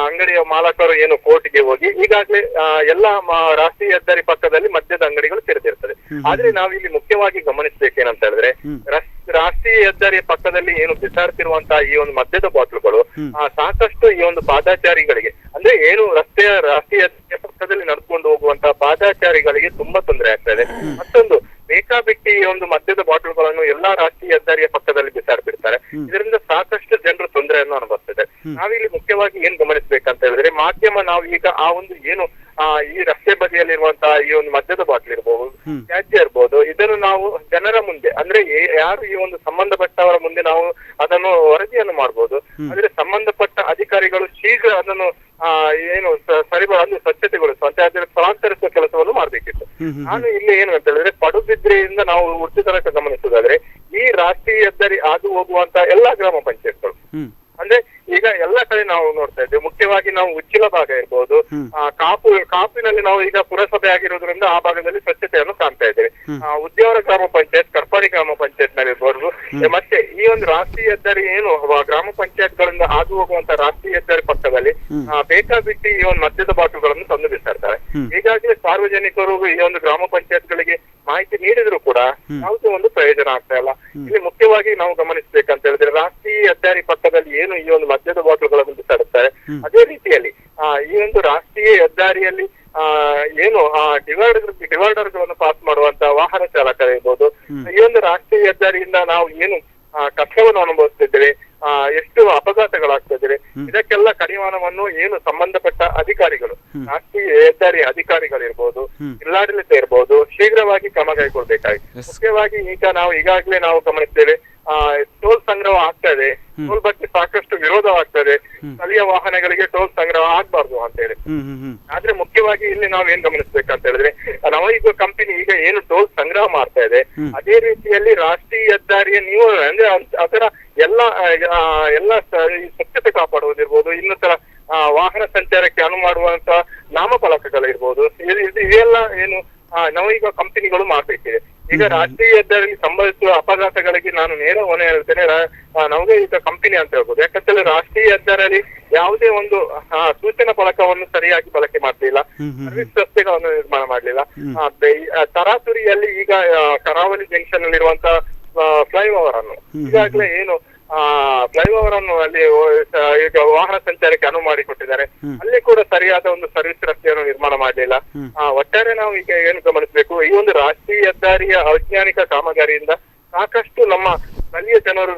S3: ಅಂಗಡಿಯ ಮಾಲಕರು ಏನು ಕೋರ್ಟ್ಗೆ ಹೋಗಿ ಈಗಾಗ್ಲೇ ಎಲ್ಲಾ ರಾಷ್ಟ್ರೀಯ ಹೆದ್ದಾರಿ ಪಕ್ಕದಲ್ಲಿ ಮದ್ಯದ ಅಂಗಡಿಗಳು ತೆರೆದಿರ್ತದೆ. ಆದ್ರೆ ನಾವಿಲ್ಲಿ ಮುಖ್ಯವಾಗಿ ಗಮನಿಸಬೇಕೇನಂತ ಹೇಳಿದ್ರೆ, ರಾಷ್ಟ್ರೀಯ ಹೆದ್ದಾರಿಯ ಪಕ್ಕದಲ್ಲಿ ಏನು ಬಿಸಾಡ್ತಿರುವಂತಹ ಈ ಒಂದು ಮದ್ಯದ ಬಾಟ್ಲುಗಳು ಸಾಕಷ್ಟು ಈ ಒಂದು ಪಾದಾಚಾರಿಗಳಿಗೆ ಅಂದ್ರೆ ಏನು ರಾಷ್ಟ್ರೀಯ ಹೆದ್ದಾರಿಯ ಪಕ್ಕದಲ್ಲಿ ನಡ್ಕೊಂಡು ಹೋಗುವಂತಹ ಪಾದಾಚಾರಿಗಳಿಗೆ ತುಂಬಾ ತೊಂದರೆ ಆಗ್ತಾ ಇದೆ. ಮತ್ತೊಂದು ಬೇಕಾಬಿಟ್ಟಿ ಈ ಒಂದು ಮದ್ಯದ ಬಾಟಲ್ಗಳನ್ನು ಎಲ್ಲಾ ರಾಷ್ಟ್ರೀಯ ಹೆದ್ದಾರಿಯ ಪಕ್ಕದಲ್ಲಿ ಬಿಸಾಡ್ಬಿಡ್ತಾರೆ. ಇದರಿಂದ ಸಾಕಷ್ಟು ಜನರು ತೊಂದರೆಯನ್ನು ಅನುಭವಿಸ್ತಿದ್ದಾರೆ. ನಾವಿಲ್ಲಿ ಮುಖ್ಯವಾಗಿ ಏನ್ ಗಮನಿಸಬೇಕಂತ ಹೇಳಿದ್ರೆ, ಮಾಧ್ಯಮ ನಾವು ಈಗ ಆ ಒಂದು ಏನು ಈ ರಸ್ತೆ ಬದಿಯಲ್ಲಿರುವಂತಹ ಈ ಒಂದು ಮದ್ಯದ ಬಾಟ್ಲ್ ಇರಬಹುದು, ತ್ಯಾಜ್ಯ ಇರ್ಬೋದು, ಇದನ್ನು ನಾವು ಜನರ ಮುಂದೆ ಅಂದ್ರೆ ಯಾರು ಈ ಒಂದು ಸಂಬಂಧಪಟ್ಟವರ ಮುಂದೆ ನಾವು ಅದನ್ನು ವರದಿಯನ್ನು ಮಾಡ್ಬೋದು. ಆದ್ರೆ ಸಂಬಂಧಪಟ್ಟ ಅಧಿಕಾರಿಗಳು ಶೀಘ್ರ ಅದನ್ನು ಏನು ಅಂದ್ರೆ ಸ್ವಚ್ಛತೆಗೊಳಿಸುವಂತೆ ಅದನ್ನು ಸ್ಥಳಾಂತರಿಸುವ ಕೆಲಸವನ್ನು ಮಾಡ್ಬೇಕಿತ್ತು. ನಾನು ಇಲ್ಲಿ ಏನು ಅಂತ ಹೇಳಿದ್ರೆ, ಪಡುಬಿದ್ರೆಯಿಂದ ನಾವು ಉಡುಪಿ ತನಕ ಗಮನಿಸುವುದಾದ್ರೆ ಈ ರಾಷ್ಟ್ರೀಯ ಹೆದ್ದಾರಿ ಹಾದು ಹೋಗುವಂತ ಎಲ್ಲಾ ಗ್ರಾಮ ಪಂಚಾಯತ್ಗಳು ಅಂದ್ರೆ ಈಗ ಎಲ್ಲಾ ಕಡೆ ನಾವು ನೋಡ್ತಾ ಇದ್ದೇವೆ. ಮುಖ್ಯವಾಗಿ ನಾವು ಉಚ್ಚಿಲ ಭಾಗ ಇರ್ಬೋದು, ಕಾಪಿನಲ್ಲಿ ನಾವು ಈಗ ಪುರಸಭೆ ಆಗಿರೋದ್ರಿಂದ ಆ ಭಾಗದಲ್ಲಿ ಸ್ವಚ್ಛತೆಯನ್ನು ಕಾಣ್ತಾ ಇದ್ದೇವೆ. ಉದ್ಯಾವರ ಗ್ರಾಮ ಪಂಚಾಯತ್, ಕರ್ಪಾಡಿ ಗ್ರಾಮ ಪಂಚಾಯತ್ ನಲ್ಲಿ ಇರ್ಬೋದು. ಮತ್ತೆ ಈ ಒಂದು ರಾಷ್ಟ್ರೀಯ ಹೆದ್ದಾರಿ ಏನು ಗ್ರಾಮ ಪಂಚಾಯತ್ ಗಳಿಂದ ಹಾದು ಹೋಗುವಂತ ರಾಷ್ಟ್ರೀಯ ಹೆದ್ದಾರಿ ಪಕ್ಕದಲ್ಲಿ ಬೇಕಾಬಿಟ್ಟಿ ಈ ಒಂದು ಮದ್ಯದ ಬಾಟುಗಳನ್ನು ತಂದು ಬಿಸಾಡ್ತಾರೆ. ಈಗಾಗಲೇ ಸಾರ್ವಜನಿಕರು ಈ ಒಂದು ಗ್ರಾಮ ಪಂಚಾಯತ್ ಗಳಿಗೆ ಮಾಹಿತಿ ನೀಡಿದ್ರು ಕೂಡ ಯಾವುದೇ ಒಂದು ಪ್ರಯೋಜನ ಆಗ್ತಾ ಇಲ್ಲ. ಇಲ್ಲಿ ಮುಖ್ಯವಾಗಿ ನಾವು ಗಮನಿಸಬೇಕಂತ ಹೇಳಿದ್ರೆ, ರಾಷ್ಟ್ರೀಯ ಹೆದ್ದಾರಿ ಪಕ್ಕದಲ್ಲಿ ಏನು ಈ ಒಂದು ಮದ್ಯದ ಬಾಟಲ್ಗಳನ್ನು ಬಿಸಾಡುತ್ತಾರೆ, ಅದೇ ರೀತಿಯಲ್ಲಿ ಈ ಒಂದು ರಾಷ್ಟ್ರೀಯ ಹೆದ್ದಾರಿಯಲ್ಲಿ ಏನು ಡಿವೈಡರ್ ಗಳನ್ನು ಪಾಸ್ ಮಾಡುವಂತ ವಾಹನ ಚಾಲಕರಿರ್ಬೋದು, ಈ ಒಂದು ರಾಷ್ಟ್ರೀಯ ಹೆದ್ದಾರಿಯಿಂದ ನಾವು ಏನು ಕಷ್ಟವನ್ನು ಅನುಭವಿಸ್ತಿದ್ದೇವೆ, ಎಷ್ಟು ಅಪಘಾತಗಳಾಗ್ತಿದ್ದೇವೆ, ಇದಕ್ಕೆಲ್ಲ ಕಡಿವಾಣವನ್ನು ಏನು ಸಂಬಂಧಪಟ್ಟ ಅಧಿಕಾರಿಗಳು, ರಾಷ್ಟ್ರೀಯ ಹೆದ್ದಾರಿ ಅಧಿಕಾರಿಗಳಿರ್ಬೋದು, ಜಿಲ್ಲಾಡಳಿತ ಇರ್ಬೋದು, ಶೀಘ್ರವಾಗಿ ಕ್ರಮ ಕೈಗೊಳ್ಬೇಕಾಗಿದೆ. ಮುಖ್ಯವಾಗಿ ಈಗಾಗಲೇ ನಾವು ಗಮನಿಸ್ತೇವೆ, ಟೋಲ್ ಸಂಗ್ರಹ ಆಗ್ತಾ ಇದೆ, ಟೋಲ್ ಬಗ್ಗೆ ಸಾಕಷ್ಟು ವಿರೋಧವಾಗ್ತದೆ, ಸ್ಥಳೀಯ ವಾಹನಗಳಿಗೆ ಟೋಲ್ ಸಂಗ್ರಹ ಆಗ್ಬಾರ್ದು ಅಂತ ಹೇಳಿ. ಆದ್ರೆ ಮುಖ್ಯವಾಗಿ ಇಲ್ಲಿ ನಾವ್ ಏನ್ ಗಮನಿಸ್ಬೇಕಂತ ಹೇಳಿದ್ರೆ, ನವಯುಗ ಕಂಪನಿ ಈಗ ಏನು ಟೋಲ್ ಸಂಗ್ರಹ ಮಾಡ್ತಾ ಇದೆ, ಅದೇ ರೀತಿಯಲ್ಲಿ ರಾಷ್ಟ್ರೀಯ ಹೆದ್ದಾರಿಯ ನೀವು ಅಂದ್ರೆ ಅದರ ಎಲ್ಲ ಸ್ವಚ್ಛತೆ ಕಾಪಾಡುವುದಿರ್ಬೋದು, ಇನ್ನಿತರ ವಾಹನ ಸಂಚಾರಕ್ಕೆ ಅನುವು ಮಾಡುವಂತ ನಾಮಫಲಕಗಳಿರ್ಬೋದು, ಇವೆಲ್ಲ ಏನು ನವಯುಗ ಕಂಪನಿಗಳು ಮಾಡ್ಬೇಕಿದೆ. ಈಗ ರಾಷ್ಟ್ರೀಯ ಹೆದ್ದಾರಿಯಲ್ಲಿ ಸಂಭವಿಸುವ ಅಪಘಾತಗಳಿಗೆ ನಾನು ನೇರ ಹೊಣೆ ಹೇಳ್ತೇನೆ ನವಯುಗ ಕಂಪನಿ ಅಂತ ಹೇಳ್ಬೋದು. ಯಾಕಂತೇಳಿ ರಾಷ್ಟ್ರೀಯ ಹೆದ್ದಾರಿಯಲ್ಲಿ ಯಾವುದೇ ಒಂದು ಸೂಚನಾ ಫಲಕವನ್ನು ಸರಿಯಾಗಿ ಬಳಕೆ ಮಾಡ್ಲಿಲ್ಲ, ಸರ್ವಿಸ್ ರಸ್ತೆಗಳನ್ನು ನಿರ್ಮಾಣ ಮಾಡ್ಲಿಲ್ಲ. ತರಾತುರಿಯಲ್ಲಿ ಈಗ ಕರಾವಳಿ ಜಂಕ್ಷನ್ ನಲ್ಲಿರುವಂತ ಫ್ಲೈಓವರ್ ಅನ್ನು ಈಗಾಗಲೇ ಏನು ಫ್ಲೈಓವರ್ ಅನ್ನು ಅಲ್ಲಿ ಈಗ ವಾಹನ ಸಂಚಾರಕ್ಕೆ ಅನುವು ಮಾಡಿಕೊಟ್ಟಿದ್ದಾರೆ, ಅಲ್ಲಿ ಕೂಡ ಸರಿಯಾದ ಒಂದು ಸರ್ವಿಸ್ ರಸ್ತೆಯನ್ನು ನಿರ್ಮಾಣ ಮಾಡಲಿಲ್ಲ. ಒಟ್ಟಾರೆ ನಾವು ಈಗ ಏನು ಗಮನಿಸಬೇಕು, ಈ ಒಂದು ರಾಷ್ಟ್ರೀಯ ಹೆದ್ದಾರಿಯ ಅವೈಜ್ಞಾನಿಕ ಕಾಮಗಾರಿಯಿಂದ ಸಾಕಷ್ಟು ನಮ್ಮ ಸ್ಥಳೀಯ ಜನರು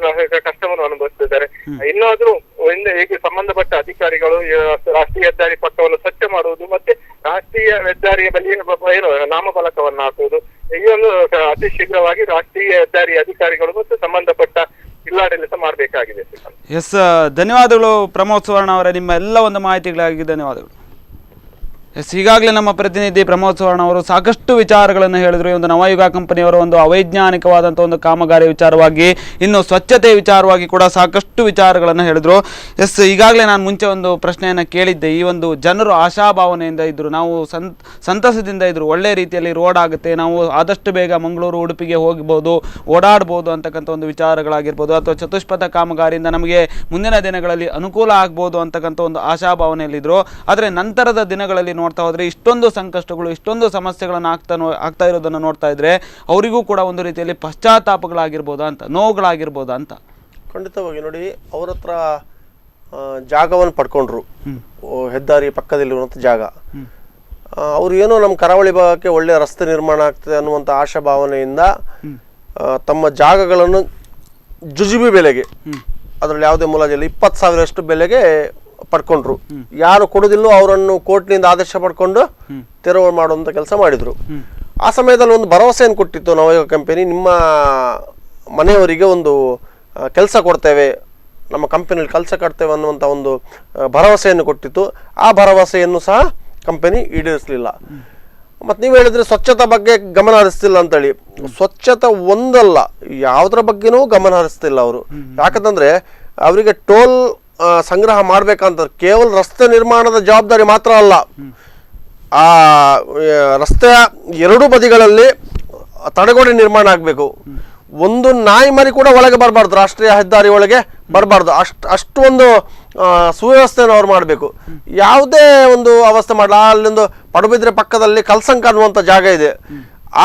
S3: ಕಷ್ಟವನ್ನು ಅನುಭವಿಸುತ್ತಿದ್ದಾರೆ. ಇನ್ನಾದ್ರೂ ಈಗ ಸಂಬಂಧಪಟ್ಟ ಅಧಿಕಾರಿಗಳು ರಾಷ್ಟ್ರೀಯ ಹೆದ್ದಾರಿ ಪಕ್ಕವನ್ನು ಸ್ವಚ್ಛ ಮಾಡುವುದು ಮತ್ತೆ ರಾಷ್ಟ್ರೀಯ ಹೆದ್ದಾರಿಯ ಬಳಿ ಏನು ನಾಮಫಲಕವನ್ನು ಹಾಕುವುದು, ಈ ಒಂದು ಅತಿ ಶೀಘ್ರವಾಗಿ ರಾಷ್ಟ್ರೀಯ ಹೆದ್ದಾರಿ ಅಧಿಕಾರಿಗಳು ಮತ್ತು ಸಂಬಂಧಪಟ್ಟ ಜಿಲ್ಲಾಡಳಿತ ಮಾಡಬೇಕಾಗಿದೆ.
S1: ಎಸ್, ಧನ್ಯವಾದಗಳು ಪ್ರಮೋದ್ ಸುವರ್ಣ ಅವರೇ, ನಿಮ್ಮ ಎಲ್ಲ ಒಂದು ಮಾಹಿತಿಗಳಾಗಿ ಧನ್ಯವಾದಗಳು. ಎಸ್, ಈಗಾಗಲೇ ನಮ್ಮ ಪ್ರತಿನಿಧಿ ಪ್ರಮೋದ್ ಸುವರ್ಣ ಅವರು ಸಾಕಷ್ಟು ವಿಚಾರಗಳನ್ನು ಹೇಳಿದರು. ಈ ಒಂದು ನವಯುಗ ಕಂಪನಿಯವರ ಒಂದು ಅವೈಜ್ಞಾನಿಕವಾದಂಥ ಒಂದು ಕಾಮಗಾರಿ ವಿಚಾರವಾಗಿ, ಇನ್ನು ಸ್ವಚ್ಛತೆ ವಿಚಾರವಾಗಿ ಕೂಡ ಸಾಕಷ್ಟು ವಿಚಾರಗಳನ್ನು ಹೇಳಿದರು. ಎಸ್, ಈಗಾಗಲೇ ನಾನು ಮುಂಚೆ ಒಂದು ಪ್ರಶ್ನೆಯನ್ನು ಕೇಳಿದ್ದೆ. ಈ ಒಂದು ಜನರು ಆಶಾಭಾವನೆಯಿಂದ ಇದ್ದರು, ನಾವು ಸಂತಸದಿಂದ ಇದ್ದರು, ಒಳ್ಳೆ ರೀತಿಯಲ್ಲಿ ರೋಡ್ ಆಗುತ್ತೆ, ನಾವು ಆದಷ್ಟು ಬೇಗ ಮಂಗಳೂರು ಉಡುಪಿಗೆ ಹೋಗ್ಬೋದು, ಓಡಾಡ್ಬೋದು ಅಂತಕ್ಕಂಥ ಒಂದು ವಿಚಾರಗಳಾಗಿರ್ಬೋದು, ಅಥವಾ ಚತುಷ್ಪಥ ಕಾಮಗಾರಿಯಿಂದ ನಮಗೆ ಮುಂದಿನ ದಿನಗಳಲ್ಲಿ ಅನುಕೂಲ ಆಗ್ಬೋದು ಅಂತಕ್ಕಂಥ ಒಂದು ಆಶಾಭಾವನೆಯಲ್ಲಿದ್ದರು. ಆದರೆ ನಂತರದ ದಿನಗಳಲ್ಲಿ ನೋಡ್ತಾ ಹೋದ್ರೆ ಇಷ್ಟೊಂದು ಸಂಕಷ್ಟಗಳು, ಇಷ್ಟೊಂದು ಸಮಸ್ಯೆಗಳನ್ನು ಆಗ್ತಾ ಇರೋದನ್ನು ನೋಡ್ತಾ ಇದ್ರೆ ಅವರಿಗೂ ಕೂಡ ಒಂದು ರೀತಿಯಲ್ಲಿ ಪಶ್ಚಾತ್ತಾಪಗಳಾಗಿರ್ಬೋದಾ ಅಂತ, ನೋವುಗಳಾಗಿರ್ಬೋದಾ ಅಂತ.
S2: ಖಂಡಿತವಾಗಿ ನೋಡಿ, ಅವ್ರ ಹತ್ರ ಜಾಗವನ್ನು ಪಡ್ಕೊಂಡ್ರು, ಹೆದ್ದಾರಿ ಪಕ್ಕದಲ್ಲಿರುವಂಥ ಜಾಗ. ಅವ್ರು ಏನೋ ನಮ್ಮ ಕರಾವಳಿ ಭಾಗಕ್ಕೆ ಒಳ್ಳೆಯ ರಸ್ತೆ ನಿರ್ಮಾಣ ಆಗ್ತದೆ ಅನ್ನುವಂಥ ಆಶಾಭಾವನೆಯಿಂದ ತಮ್ಮ ಜಾಗಗಳನ್ನು ಜುಜುಬಿ ಬೆಲೆಗೆ, ಅದರಲ್ಲಿ ಯಾವುದೇ ಮುಲಾಜಿಲ್ಲ, 20,000 ಬೆಲೆಗೆ ಪಡ್ಕೊಂಡ್ರು. ಯಾರು ಕೊಡುದಿಲ್ಲೋ ಅವರನ್ನು ಕೋರ್ಟ್ನಿಂದ ಆದೇಶ ಪಡ್ಕೊಂಡು ತೆರವು ಮಾಡುವಂತ ಕೆಲಸ ಮಾಡಿದ್ರು. ಆ ಸಮಯದಲ್ಲಿ ಒಂದು ಭರವಸೆಯನ್ನು ಕೊಟ್ಟಿತ್ತು ನವಯುಗ ಕಂಪನಿ, ನಿಮ್ಮ ಮನೆಯವರಿಗೆ ಒಂದು ಕೆಲಸ ಕೊಡ್ತೇವೆ, ನಮ್ಮ ಕಂಪನಿಯಲ್ಲಿ ಕೆಲಸ ಕೊಡ್ತೇವೆ ಅನ್ನುವಂಥ ಒಂದು ಭರವಸೆಯನ್ನು ಕೊಟ್ಟಿತ್ತು. ಆ ಭರವಸೆಯನ್ನು ಸಹ ಕಂಪನಿ ಈಡೇರಿಸಲಿಲ್ಲ. ಮತ್ತು ನೀವು ಹೇಳಿದ್ರೆ ಸ್ವಚ್ಛತಾ ಬಗ್ಗೆ ಗಮನ ಹರಿಸ್ತಿಲ್ಲ ಅಂತೇಳಿ. ಸ್ವಚ್ಛತಾ ಒಂದಲ್ಲ, ಯಾವುದರ ಬಗ್ಗೆನೂ ಗಮನ ಹರಿಸ್ತಿಲ್ಲ ಅವರು. ಯಾಕಂತಂದ್ರೆ ಅವರಿಗೆ ಟೋಲ್ ಸಂಗ್ರಹ ಮಾಡ್ಬೇಕಂತ ಕೇವಲ ರಸ್ತೆ ನಿರ್ಮಾಣದ ಜವಾಬ್ದಾರಿ ಮಾತ್ರ ಅಲ್ಲ, ಆ ರಸ್ತೆಯ ಎರಡೂ ಬದಿಗಳಲ್ಲಿ ತಡೆಗೋಡೆ ನಿರ್ಮಾಣ ಆಗಬೇಕು. ಒಂದು ನಾಯಿ ಮರಿ ಕೂಡ ಒಳಗೆ ಬರಬಾರ್ದು, ರಾಷ್ಟ್ರೀಯ ಹೆದ್ದಾರಿ ಒಳಗೆ ಬರಬಾರ್ದು. ಅಷ್ಟು ಒಂದು ಸುವ್ಯವಸ್ಥೆಯನ್ನು ಅವ್ರು ಮಾಡಬೇಕು. ಯಾವುದೇ ಒಂದು ಅವಸ್ಥೆ ಮಾಡಲ್ಲ. ಅಲ್ಲೊಂದು ಪಡುಬಿದ್ರೆ ಪಕ್ಕದಲ್ಲಿ ಕಲ್ಸಂಕ ಅನ್ನುವಂಥ ಜಾಗ ಇದೆ.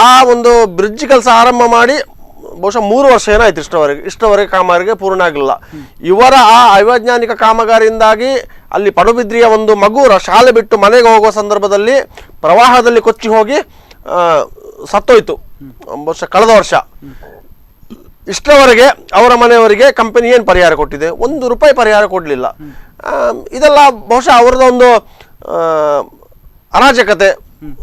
S2: ಆ ಒಂದು ಬ್ರಿಡ್ಜ್ ಕೆಲಸ ಆರಂಭ ಮಾಡಿ ಬಹುಶಃ 3 ವರ್ಷ ಏನಾಯ್ತು, ಇಷ್ಟವರೆಗೆ ಕಾಮಗಾರಿಗೆ ಪೂರ್ಣ ಆಗಲಿಲ್ಲ. ಇವರ ಆ ಅವೈಜ್ಞಾನಿಕ ಕಾಮಗಾರಿಯಿಂದಾಗಿ ಅಲ್ಲಿ ಪಡುಬಿದ್ರಿಯ ಒಂದು ಮಗು ಶಾಲೆ ಬಿಟ್ಟು ಮನೆಗೆ ಹೋಗುವ ಸಂದರ್ಭದಲ್ಲಿ ಪ್ರವಾಹದಲ್ಲಿ ಕೊಚ್ಚಿ ಹೋಗಿ ಸತ್ತೋಯ್ತು, ಬಹುಶಃ ಕಳೆದ ವರ್ಷ. ಇಷ್ಟರವರೆಗೆ ಅವರ ಮನೆಯವರಿಗೆ ಕಂಪನಿ ಏನು ಪರಿಹಾರ ಕೊಟ್ಟಿದೆ? 1 ರೂಪಾಯಿ ಪರಿಹಾರ ಕೊಡಲಿಲ್ಲ. ಇದೆಲ್ಲ ಬಹುಶಃ ಅವರದ ಒಂದು ಅರಾಜಕತೆ,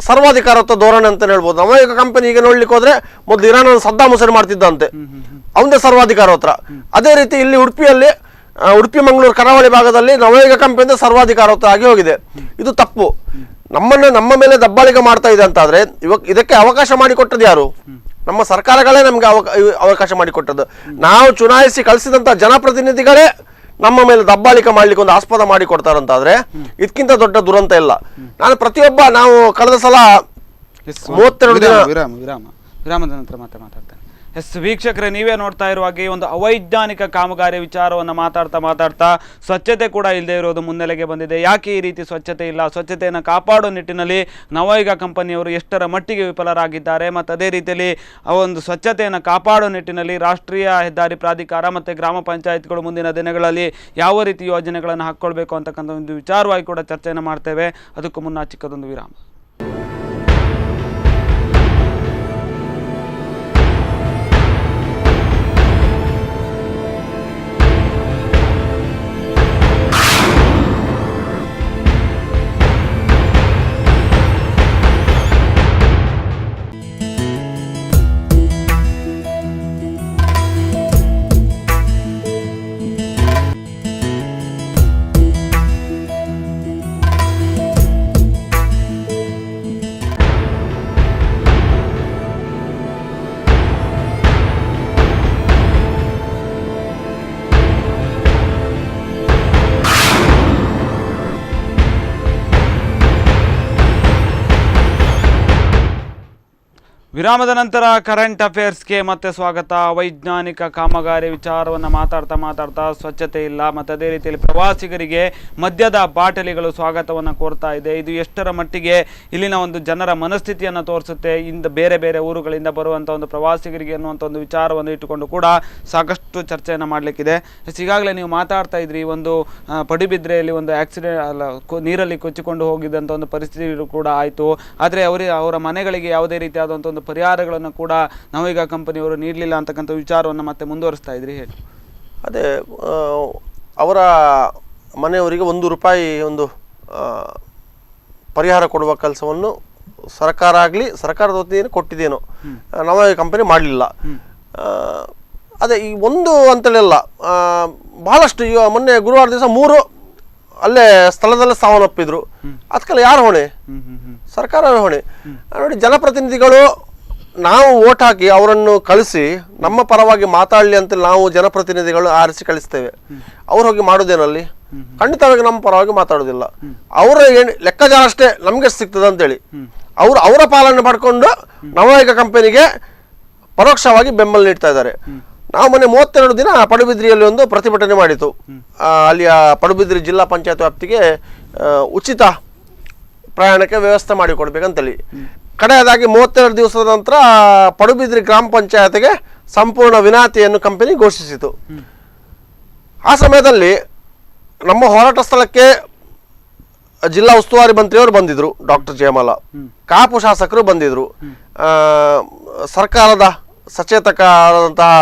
S2: ಸರ್ವಾಧಿಕಾರತ್ವ ಧೋರಣೆ ಅಂತ ಹೇಳ್ಬೋದು. ನವಯುಗ ಕಂಪನಿ ಈಗ ನೋಡ್ಲಿಕ್ಕೆ ಹೋದ್ರೆ ಮೊದಲು ಇರಾನ್ ಸದ್ದಾಮ್ ಹುಸೇನ್ ಮಾಡ್ತಿದ್ದಂತೆ, ಅವನದೇ ಸರ್ವಾಧಿಕಾರತ್ವ. ಅದೇ ರೀತಿ ಇಲ್ಲಿ ಉಡುಪಿ ಮಂಗಳೂರು ಕರಾವಳಿ ಭಾಗದಲ್ಲಿ ನವಯುಗ ಕಂಪನಿಯಿಂದ ಸರ್ವಾಧಿಕಾರತ್ವ ಆಗಿ ಹೋಗಿದೆ. ಇದು ತಪ್ಪು. ನಮ್ಮ ಮೇಲೆ ದಬ್ಬಾಳಿಕೆ ಮಾಡ್ತಾ ಇದೆ ಅಂತಾದ್ರೆ ಇದಕ್ಕೆ ಅವಕಾಶ ಮಾಡಿಕೊಟ್ಟದ್ದು ಯಾರು? ನಮ್ಮ ಸರ್ಕಾರಗಳೇ ನಮ್ಗೆ ಅವಕಾಶ ಮಾಡಿಕೊಟ್ಟದ್ದು. ನಾವು ಚುನಾಯಿಸಿ ಕಳಿಸಿದಂತ ಜನಪ್ರತಿನಿಧಿಗಳೇ ನಮ್ಮ ಮೇಲೆ ದಬ್ಬಾಳಿಕೆ ಮಾಡ್ಲಿಕ್ಕೆ ಒಂದು ಆಸ್ಪದ ಮಾಡಿ ಕೊಡ್ತಾರಂತಾದ್ರೆ ಇದಕ್ಕಿಂತ ದೊಡ್ಡ ದುರಂತ ಇಲ್ಲ. ನಾನು ಪ್ರತಿಯೊಬ್ಬ ನಾವು ಕಳೆದ ಸಲ 32 ದಿನ
S1: ವಿರಾಮದ ನಂತರ ಮಾತಾಡ್ತೇನೆ. ವೀಕ್ಷಕರೇ, ನೀವೇ ನೋಡ್ತಾ ಇರುವಾಗ ಈ ಒಂದು ಅವೈಜ್ಞಾನಿಕ ಕಾಮಗಾರಿ ವಿಚಾರವನ್ನು ಮಾತಾಡ್ತಾ ಸ್ವಚ್ಛತೆ ಕೂಡ ಇಲ್ಲದೆ ಇರೋದು ಮುನ್ನೆಲೆಗೆ ಬಂದಿದೆ. ಯಾಕೆ ಈ ರೀತಿ ಸ್ವಚ್ಛತೆ ಇಲ್ಲ? ಸ್ವಚ್ಛತೆಯನ್ನು ಕಾಪಾಡೋ ನಿಟ್ಟಿನಲ್ಲಿ ನವಯುಗ ಕಂಪನಿಯವರು ಎಷ್ಟರ ಮಟ್ಟಿಗೆ ವಿಫಲರಾಗಿದ್ದಾರೆ, ಮತ್ತು ಅದೇ ರೀತಿಯಲ್ಲಿ ಆ ಒಂದು ಸ್ವಚ್ಛತೆಯನ್ನು ಕಾಪಾಡೋ ನಿಟ್ಟಿನಲ್ಲಿ ರಾಷ್ಟ್ರೀಯ ಹೆದ್ದಾರಿ ಪ್ರಾಧಿಕಾರ ಮತ್ತು ಗ್ರಾಮ ಪಂಚಾಯತ್ಗಳು ಮುಂದಿನ ದಿನಗಳಲ್ಲಿ ಯಾವ ರೀತಿ ಯೋಜನೆಗಳನ್ನು ಹಾಕ್ಕೊಳ್ಬೇಕು ಅಂತಕ್ಕಂಥ ಒಂದು ವಿಚಾರವಾಗಿ ಕೂಡ ಚರ್ಚೆಯನ್ನು ಮಾಡ್ತೇವೆ. ಅದಕ್ಕೂ ಮುನ್ನ ಚಿಕ್ಕದೊಂದು ವಿರಾಮ. ವಿರಾಮದ ನಂತರ ಕರೆಂಟ್ ಅಫೇರ್ಸ್ಗೆ ಮತ್ತೆ ಸ್ವಾಗತ. ವೈಜ್ಞಾನಿಕ ಕಾಮಗಾರಿ ವಿಚಾರವನ್ನು ಮಾತಾಡ್ತಾ ಸ್ವಚ್ಛತೆ ಇಲ್ಲ, ಮತ್ತು ಅದೇ ರೀತಿಯಲ್ಲಿ ಪ್ರವಾಸಿಗರಿಗೆ ಮದ್ಯದ ಬಾಟಲಿಗಳು ಸ್ವಾಗತವನ್ನು ಕೋರ್ತಾ ಇದೆ. ಇದು ಎಷ್ಟರ ಮಟ್ಟಿಗೆ ಇಲ್ಲಿನ ಒಂದು ಜನರ ಮನಸ್ಥಿತಿಯನ್ನು ತೋರಿಸುತ್ತೆ, ಬೇರೆ ಬೇರೆ ಊರುಗಳಿಂದ ಬರುವಂಥ ಒಂದು ಪ್ರವಾಸಿಗರಿಗೆ ಅನ್ನುವಂಥ ಒಂದು ವಿಚಾರವನ್ನು ಇಟ್ಟುಕೊಂಡು ಕೂಡ ಸಾಕಷ್ಟು ಚರ್ಚೆಯನ್ನು ಮಾಡಲಿಕ್ಕಿದೆ. ಈಗಾಗಲೇ ನೀವು ಮಾತಾಡ್ತಾ ಇದ್ರಿ, ಒಂದು ಪಡುಬಿದ್ರೆಯಲ್ಲಿ ಒಂದು ಆಕ್ಸಿಡೆಂಟ್ ನೀರಲ್ಲಿ ಕೊಚ್ಚಿಕೊಂಡು ಹೋಗಿದ್ದಂಥ ಒಂದು ಪರಿಸ್ಥಿತಿ ಕೂಡ ಆಯಿತು. ಆದರೆ ಅವರ ಮನೆಗಳಿಗೆ ಯಾವುದೇ ರೀತಿಯಾದಂಥ ಒಂದು ಪರಿಹಾರಗಳನ್ನು ಕೂಡ ನವಯುಗ ಕಂಪನಿಯವರು ನೀಡಲಿಲ್ಲ ಅಂತಕ್ಕಂಥ ವಿಚಾರವನ್ನು ಮತ್ತೆ ಮುಂದುವರಿಸ್ತಾ ಇದ್ರಿ, ಹೇಳಿ.
S2: ಅದೇ ಅವರ ಮನೆಯವರಿಗೆ ₹1 ಒಂದು ಪರಿಹಾರ ಕೊಡುವ ಕೆಲಸವನ್ನು ಸರ್ಕಾರ ಆಗಲಿ ಸರ್ಕಾರದ ವತಿಯಿಂದ ಕೊಟ್ಟಿದ್ದೇನೋ, ನವಯುಗ ಕಂಪನಿ ಮಾಡಲಿಲ್ಲ. ಅದೇ ಈ ಒಂದು ಅಂತೇಳಿಲ್ಲ, ಬಹಳಷ್ಟು ಈಗ ಮೊನ್ನೆ ಗುರುವಾರ ದಿವಸ 3 ಅಲ್ಲೇ ಸ್ಥಳದಲ್ಲೇ ಸಾವನ್ನಪ್ಪಿದ್ರು. ಅದಕ್ಕೆಲ್ಲ ಯಾರು ಹೊಣೆ? ಸರ್ಕಾರವೇ ಹೊಣೆ. ನೋಡಿ, ಜನಪ್ರತಿನಿಧಿಗಳು ನಾವು ಓಟ್ ಹಾಕಿ ಅವರನ್ನು ಕಳಿಸಿ ನಮ್ಮ ಪರವಾಗಿ ಮಾತಾಡಲಿ ಅಂತ ನಾವು ಜನಪ್ರತಿನಿಧಿಗಳು ಆರಿಸಿ ಕಳಿಸ್ತೇವೆ. ಅವ್ರು ಹೋಗಿ ಮಾಡೋದೇನಲ್ಲಿ ಖಂಡಿತವಾಗಿ ನಮ್ಮ ಪರವಾಗಿ ಮಾತಾಡೋದಿಲ್ಲ. ಅವರ ಲೆಕ್ಕಾಚಾರ ಅಷ್ಟೇ ನಮ್ಗೆ ಸಿಗ್ತದೆ ಅಂತೇಳಿ ಅವರ ಪಾಲನೆ ಮಾಡಿಕೊಂಡು ನವಯುಗ ಕಂಪನಿಗೆ ಪರೋಕ್ಷವಾಗಿ ಬೆಂಬಲ ನೀಡ್ತಾ ಇದ್ದಾರೆ. ನಾವು ಮೊನ್ನೆ 32 ದಿನ ಪಡುಬಿದ್ರಿಯಲ್ಲಿ ಒಂದು ಪ್ರತಿಭಟನೆ ಮಾಡಿತು. ಅಲ್ಲಿಯ ಪಡುಬಿದ್ರಿ ಜಿಲ್ಲಾ ಪಂಚಾಯತ್ ವ್ಯಾಪ್ತಿಗೆ ಉಚಿತ ಪ್ರಯಾಣಕ್ಕೆ ವ್ಯವಸ್ಥೆ ಮಾಡಿಕೊಡ್ಬೇಕಂತೇಳಿ. ಕಡೆಯದಾಗಿ 32 ದಿವಸದ ನಂತರ ಪಡುಬಿದ್ರಿ ಗ್ರಾಮ ಪಂಚಾಯತ್ಗೆ ಸಂಪೂರ್ಣ ವಿನಾಯಿತಿಯನ್ನು ಕಂಪನಿ ಘೋಷಿಸಿತು. ಆ ಸಮಯದಲ್ಲಿ ನಮ್ಮ ಹೋರಾಟ ಸ್ಥಳಕ್ಕೆ ಜಿಲ್ಲಾ ಉಸ್ತುವಾರಿ ಮಂತ್ರಿಯವರು ಬಂದಿದ್ರು, ಡಾಕ್ಟರ್ ಜಯಮಾಲ. ಕಾಪು ಶಾಸಕರು ಬಂದಿದ್ರು, ಸರ್ಕಾರದ ಸಚೇತಕರಾದಂತಹ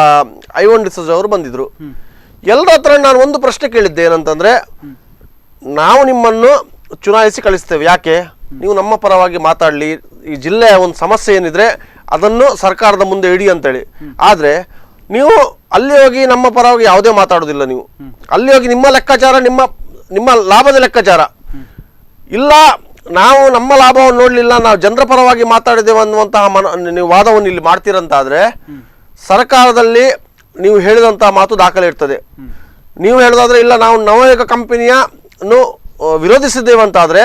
S2: ಐವನ್ ಡಿಸೋಜ ಅವರು ಬಂದಿದ್ರು. ಎಲ್ಲರ ಹತ್ರ ನಾನು ಒಂದು ಪ್ರಶ್ನೆ ಕೇಳಿದ್ದೆ, ಏನಂತಂದ್ರೆ, ನಾವು ನಿಮ್ಮನ್ನು ಚುನಾಯಿಸಿ ಕಳಿಸ್ತೇವೆ, ಯಾಕೆ? ನೀವು ನಮ್ಮ ಪರವಾಗಿ ಮಾತಾಡಲಿ, ಈ ಜಿಲ್ಲೆಯ ಒಂದು ಸಮಸ್ಯೆ ಏನಿದ್ರೆ ಅದನ್ನು ಸರ್ಕಾರದ ಮುಂದೆ ಇಡಿ ಅಂತೇಳಿ. ಆದ್ರೆ ನೀವು ಅಲ್ಲಿ ಹೋಗಿ ನಮ್ಮ ಪರವಾಗಿ ಯಾವುದೇ ಮಾತಾಡೋದಿಲ್ಲ. ನೀವು ಅಲ್ಲಿ ಹೋಗಿ ನಿಮ್ಮ ಲೆಕ್ಕಾಚಾರ, ನಿಮ್ಮ ಲಾಭದ ಲೆಕ್ಕಾಚಾರ ಇಲ್ಲ, ನಾವು ನಮ್ಮ ಲಾಭವನ್ನು ನೋಡ್ಲಿಲ್ಲ, ನಾವು ಜನರ ಪರವಾಗಿ ಮಾತಾಡಿದ್ದೇವೆ ಅನ್ನುವಂತಹ ನೀವು ವಾದವನ್ನು ಇಲ್ಲಿ ಮಾಡ್ತೀರಂತಾದ್ರೆ ಸರ್ಕಾರದಲ್ಲಿ ನೀವು ಹೇಳಿದಂತಹ ಮಾತು ದಾಖಲೆ ಇರ್ತದೆ. ನೀವು ಹೇಳೋದಾದ್ರೆ ಇಲ್ಲ, ನಾವು ನವಯುಗ ಕಂಪನಿಯನ್ನು ವಿರೋಧಿಸಿದ್ದೇವೆ ಅಂತಾದ್ರೆ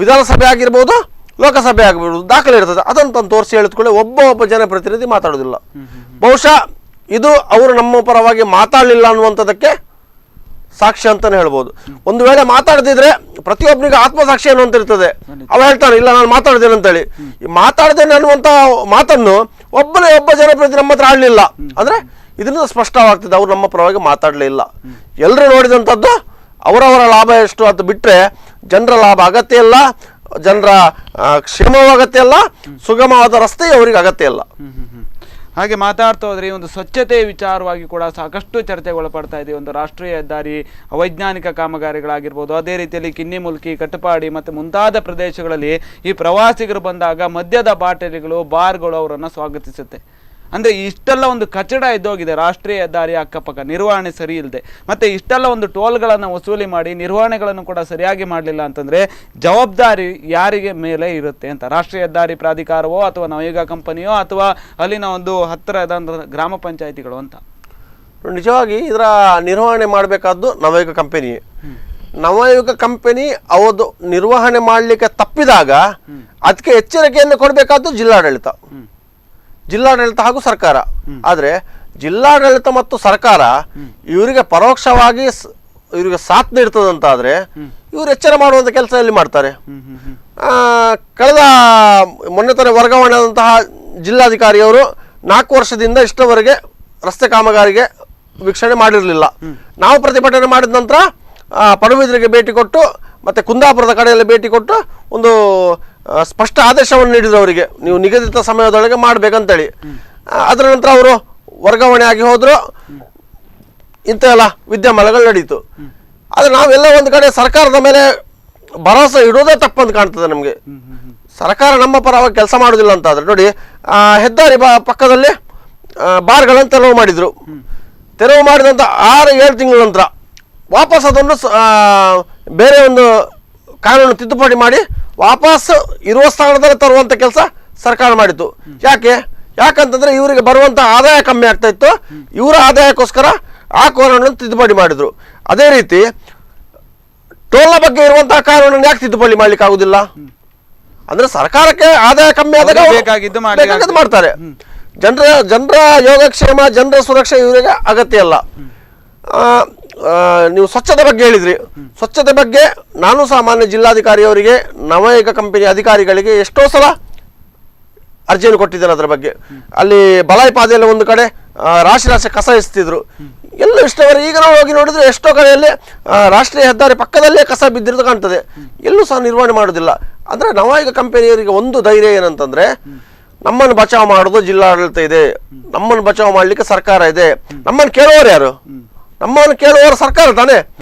S2: ವಿಧಾನಸಭೆ ಆಗಿರ್ಬೋದು, ಲೋಕಸಭೆ ಆಗಿರ್ಬೋದು, ದಾಖಲೆ ಇರ್ತದೆ. ಅದನ್ನು ತೋರಿಸಿ ಹೇಳಿದ್ಕೊಳ್ಳಿ, ಒಬ್ಬ ಜನಪ್ರತಿನಿಧಿ ಮಾತಾಡೋದಿಲ್ಲ. ಬಹುಶಃ ಇದು ಅವರು ನಮ್ಮ ಪರವಾಗಿ ಮಾತಾಡಲಿಲ್ಲ ಅನ್ನುವಂಥದ್ದಕ್ಕೆ ಸಾಕ್ಷಿ ಅಂತಾನೆ ಹೇಳ್ಬೋದು. ಒಂದು ವೇಳೆ ಮಾತಾಡದಿದ್ರೆ ಪ್ರತಿಯೊಬ್ಬನಿಗೆ ಆತ್ಮಸಾಕ್ಷಿ ಅನ್ನುವಂತ ಇರ್ತದೆ. ಅವ ಹೇಳ್ತಾನೆ, ಇಲ್ಲ ನಾನು ಮಾತಾಡ್ತೇನೆ ಅಂತೇಳಿ. ಈ ಮಾತಾಡ್ತೇನೆ ಅನ್ನುವಂತ ಮಾತನ್ನು ಒಬ್ಬ ಜನಪ್ರತಿನಿಧಿ ನಮ್ಮ ಹತ್ರ ಆಡ್ಲಿಲ್ಲ ಅಂದ್ರೆ ಇದರಿಂದ ಸ್ಪಷ್ಟವಾಗ್ತದೆ ಅವರು ನಮ್ಮ ಪರವಾಗಿ ಮಾತಾಡಲೇ ಇಲ್ಲ. ಎಲ್ಲರೂ ನೋಡಿದಂಥದ್ದು ಅವರವರ ಲಾಭ ಎಷ್ಟು ಅಂತ ಬಿಟ್ರೆ ಜನರ ಲಾಭ ಅಗತ್ಯ ಇಲ್ಲ, ಜನರ ಕ್ಷೇಮವೂ ಅಗತ್ಯ ಇಲ್ಲ, ಸುಗಮವಾದ ರಸ್ತೆ ಅವರಿಗೆ ಅಗತ್ಯ ಇಲ್ಲ.
S1: ಹಾಗೆ ಮಾತಾಡ್ತಾ ಹೋದ್ರೆ ಈ ಒಂದು ಸ್ವಚ್ಛತೆ ವಿಚಾರವಾಗಿ ಕೂಡ ಸಾಕಷ್ಟು ಚರ್ಚೆಗೊಳಪಡ್ತಾ ಇದೆ. ಒಂದು ರಾಷ್ಟ್ರೀಯ ಹೆದ್ದಾರಿ, ಅವೈಜ್ಞಾನಿಕ ಕಾಮಗಾರಿಗಳಾಗಿರ್ಬೋದು, ಅದೇ ರೀತಿಯಲ್ಲಿ ಕಿನ್ನಿಮುಲ್ಕಿ, ಕಟ್ಟಪಾಡಿ ಮತ್ತು ಮುಂತಾದ ಪ್ರದೇಶಗಳಲ್ಲಿ ಈ ಪ್ರವಾಸಿಗರು ಬಂದಾಗ ಮದ್ಯದ ಬಾಟಲಿಗಳು, ಬಾರ್ಗಳು ಅವರನ್ನು ಸ್ವಾಗತಿಸುತ್ತೆ. ಅಂದರೆ ಇಷ್ಟೆಲ್ಲ ಒಂದು ಕಚಡ ಇದ್ದೋಗಿದೆ ರಾಷ್ಟ್ರೀಯ ಹೆದ್ದಾರಿ ಅಕ್ಕಪಕ್ಕ, ನಿರ್ವಹಣೆ ಸರಿ ಇಲ್ಲದೆ. ಮತ್ತು ಇಷ್ಟೆಲ್ಲ ಒಂದು ಟೋಲ್ಗಳನ್ನು ವಸೂಲಿ ಮಾಡಿ ನಿರ್ವಹಣೆಗಳನ್ನು ಕೂಡ ಸರಿಯಾಗಿ ಮಾಡಲಿಲ್ಲ ಅಂತಂದರೆ ಜವಾಬ್ದಾರಿ ಯಾರಿಗೆ ಮೇಲೆ ಇರುತ್ತೆ ಅಂತ? ರಾಷ್ಟ್ರೀಯ ಹೆದ್ದಾರಿ ಪ್ರಾಧಿಕಾರವೋ ಅಥವಾ ನವಯುಗ ಕಂಪನಿಯೋ ಅಥವಾ ಅಲ್ಲಿನ ಒಂದು ಹತ್ತಿರದ ಗ್ರಾಮ ಪಂಚಾಯಿತಿಗಳು ಅಂತ?
S2: ನಿಜವಾಗಿ ಇದರ ನಿರ್ವಹಣೆ ಮಾಡಬೇಕಾದ್ದು ನವಯುಗ ಕಂಪನಿ. ನವಯುಗ ಕಂಪನಿ ಅವತ್ತು ನಿರ್ವಹಣೆ ಮಾಡಲಿಕ್ಕೆ ತಪ್ಪಿದಾಗ ಅದಕ್ಕೆ ಎಚ್ಚರಿಕೆಯನ್ನು ಕೊಡಬೇಕಾದ್ದು ಜಿಲ್ಲಾಡಳಿತ ಹಾಗೂ ಸರ್ಕಾರ. ಆದರೆ ಜಿಲ್ಲಾಡಳಿತ ಮತ್ತು ಸರ್ಕಾರ ಇವರಿಗೆ ಪರೋಕ್ಷವಾಗಿ ಇವರಿಗೆ ಸಾಥ್ ನೀಡ್ತದಂತಾದ್ರೆ ಇವರು ಎಚ್ಚರ ಮಾಡುವಂಥ ಕೆಲಸ ಎಲ್ಲಿ ಮಾಡ್ತಾರೆ? ಕಳೆದ ಮೊನ್ನೆ ತಾನೇ ವರ್ಗಾವಣೆ ಆದಂತಹ ಜಿಲ್ಲಾಧಿಕಾರಿಯವರು 4 ವರ್ಷದಿಂದ ಇಷ್ಟವರೆಗೆ ರಸ್ತೆ ಕಾಮಗಾರಿಗೆ ವೀಕ್ಷಣೆ ಮಾಡಿರಲಿಲ್ಲ. ನಾವು ಪ್ರತಿಭಟನೆ ಮಾಡಿದ ನಂತರ ಪಡುಬಿದ್ರಿಗೆ ಭೇಟಿ ಕೊಟ್ಟು ಮತ್ತು ಕುಂದಾಪುರದ ಕಡೆಯಲ್ಲಿ ಭೇಟಿ ಕೊಟ್ಟು ಒಂದು ಸ್ಪಷ್ಟ ಆದೇಶವನ್ನು ನೀಡಿದ್ರು ಅವರಿಗೆ, ನೀವು ನಿಗದಿತ ಸಮಯದೊಳಗೆ ಮಾಡಬೇಕಂತೇಳಿ. ಅದರ ನಂತರ ಅವರು ವರ್ಗಾವಣೆ ಆಗಿ ಹೋದ್ರು, ಇಂಥ ಎಲ್ಲ ವಿದ್ಯಮಾನಗಳು ನಡೀತು. ಆದರೆ ನಾವೆಲ್ಲ ಒಂದು ಕಡೆ ಸರ್ಕಾರದ ಮೇಲೆ ಭರವಸೆ ಇಡೋದೇ ತಪ್ಪಂತ ಕಾಣ್ತದೆ ನಮಗೆ. ಸರ್ಕಾರ ನಮ್ಮ ಪರವಾಗಿ ಕೆಲಸ ಮಾಡೋದಿಲ್ಲ ಅಂತ ಆದರೆ ನೋಡಿ, ಹೆದ್ದಾರಿ ಪಕ್ಕದಲ್ಲಿ ಬಾರ್ಗಳನ್ನು ತೆರವು ಮಾಡಿದರು. ತೆರವು ಮಾಡಿದಂಥ 6-7 ತಿಂಗಳ ನಂತರ ವಾಪಸ್ ಅದನ್ನು ಬೇರೆ ಒಂದು ಕಾನೂನು ತಿದ್ದುಪಡಿ ಮಾಡಿ ವಾಪಸ್ ಇರುವ ಸ್ಥಾನದಲ್ಲಿ ತರುವಂಥ ಕೆಲಸ ಸರ್ಕಾರ ಮಾಡಿತು. ಯಾಕಂತಂದ್ರೆ ಇವರಿಗೆ ಬರುವಂಥ ಆದಾಯ ಕಮ್ಮಿ ಆಗ್ತಾ ಇತ್ತು. ಇವರ ಆದಾಯಕ್ಕೋಸ್ಕರ ಆ ಕಾನೂನನ್ನು ತಿದ್ದುಪಡಿ ಮಾಡಿದ್ರು. ಅದೇ ರೀತಿ ಟೋಲ್ನ ಬಗ್ಗೆ ಇರುವಂತಹ ಕಾನೂನನ್ನು ಯಾಕೆ ತಿದ್ದುಪಡಿ ಮಾಡ್ಲಿಕ್ಕೆ ಆಗುದಿಲ್ಲ? ಅಂದ್ರೆ ಸರ್ಕಾರಕ್ಕೆ ಆದಾಯ ಕಮ್ಮಿ ಆದಾಗ ಬೇಕಾಗಿದ್ದು ಮಾಡ್ತಾರೆ. ಜನರ ಯೋಗಕ್ಷೇಮ, ಜನರ ಸುರಕ್ಷೆ ಇವರಿಗೆ ಅಗತ್ಯ ಅಲ್ಲ. ನೀವು ಸ್ವಚ್ಛತೆ ಬಗ್ಗೆ ಹೇಳಿದ್ರಿ. ಸ್ವಚ್ಛತೆ ಬಗ್ಗೆ ನಾನು ಸಾಮಾನ್ಯ ಜಿಲ್ಲಾಧಿಕಾರಿಯವರಿಗೆ, ನವಯುಗ ಕಂಪನಿ ಅಧಿಕಾರಿಗಳಿಗೆ ಎಷ್ಟೋ ಸಲ ಅರ್ಜಿಯನ್ನು ಕೊಟ್ಟಿದ್ದೇನೆ. ಅದರ ಬಗ್ಗೆ ಅಲ್ಲಿ ಬಲಾಯಿ ಪಾದೆಯಲ್ಲಿ ಒಂದು ಕಡೆ ರಾಶಿ ಕಸ ಎಸ್ತಿದ್ರು. ಎಲ್ಲ ಇಷ್ಟವರೆಗೆ ಈಗ ನಾವು ಹೋಗಿ ನೋಡಿದ್ರೆ ಎಷ್ಟೋ ಕಡೆಯಲ್ಲಿ ರಾಷ್ಟ್ರೀಯ ಹೆದ್ದಾರಿ ಪಕ್ಕದಲ್ಲೇ ಕಸ ಬಿದ್ದಿರೋದು ಕಾಣ್ತದೆ. ಎಲ್ಲೂ ಸಹ ನಿರ್ವಹಣೆ ಮಾಡೋದಿಲ್ಲ. ಅಂದರೆ ನವಯುಗ ಕಂಪನಿಯವರಿಗೆ ಒಂದು ಧೈರ್ಯ ಏನಂತಂದ್ರೆ, ನಮ್ಮನ್ನು ಬಚಾವ್ ಮಾಡೋದು ಜಿಲ್ಲಾಡಳಿತ ಇದೆ, ನಮ್ಮನ್ನು ಬಚಾವ್ ಮಾಡಲಿಕ್ಕೆ ಸರ್ಕಾರ ಇದೆ. ನಮ್ಮನ್ನು ಕೇಳುವವರು ಯಾರು? ನಮ್ಮನ್ನು ಕೇಳುವವರು ಸರ್ಕಾರ ತಾನೇ.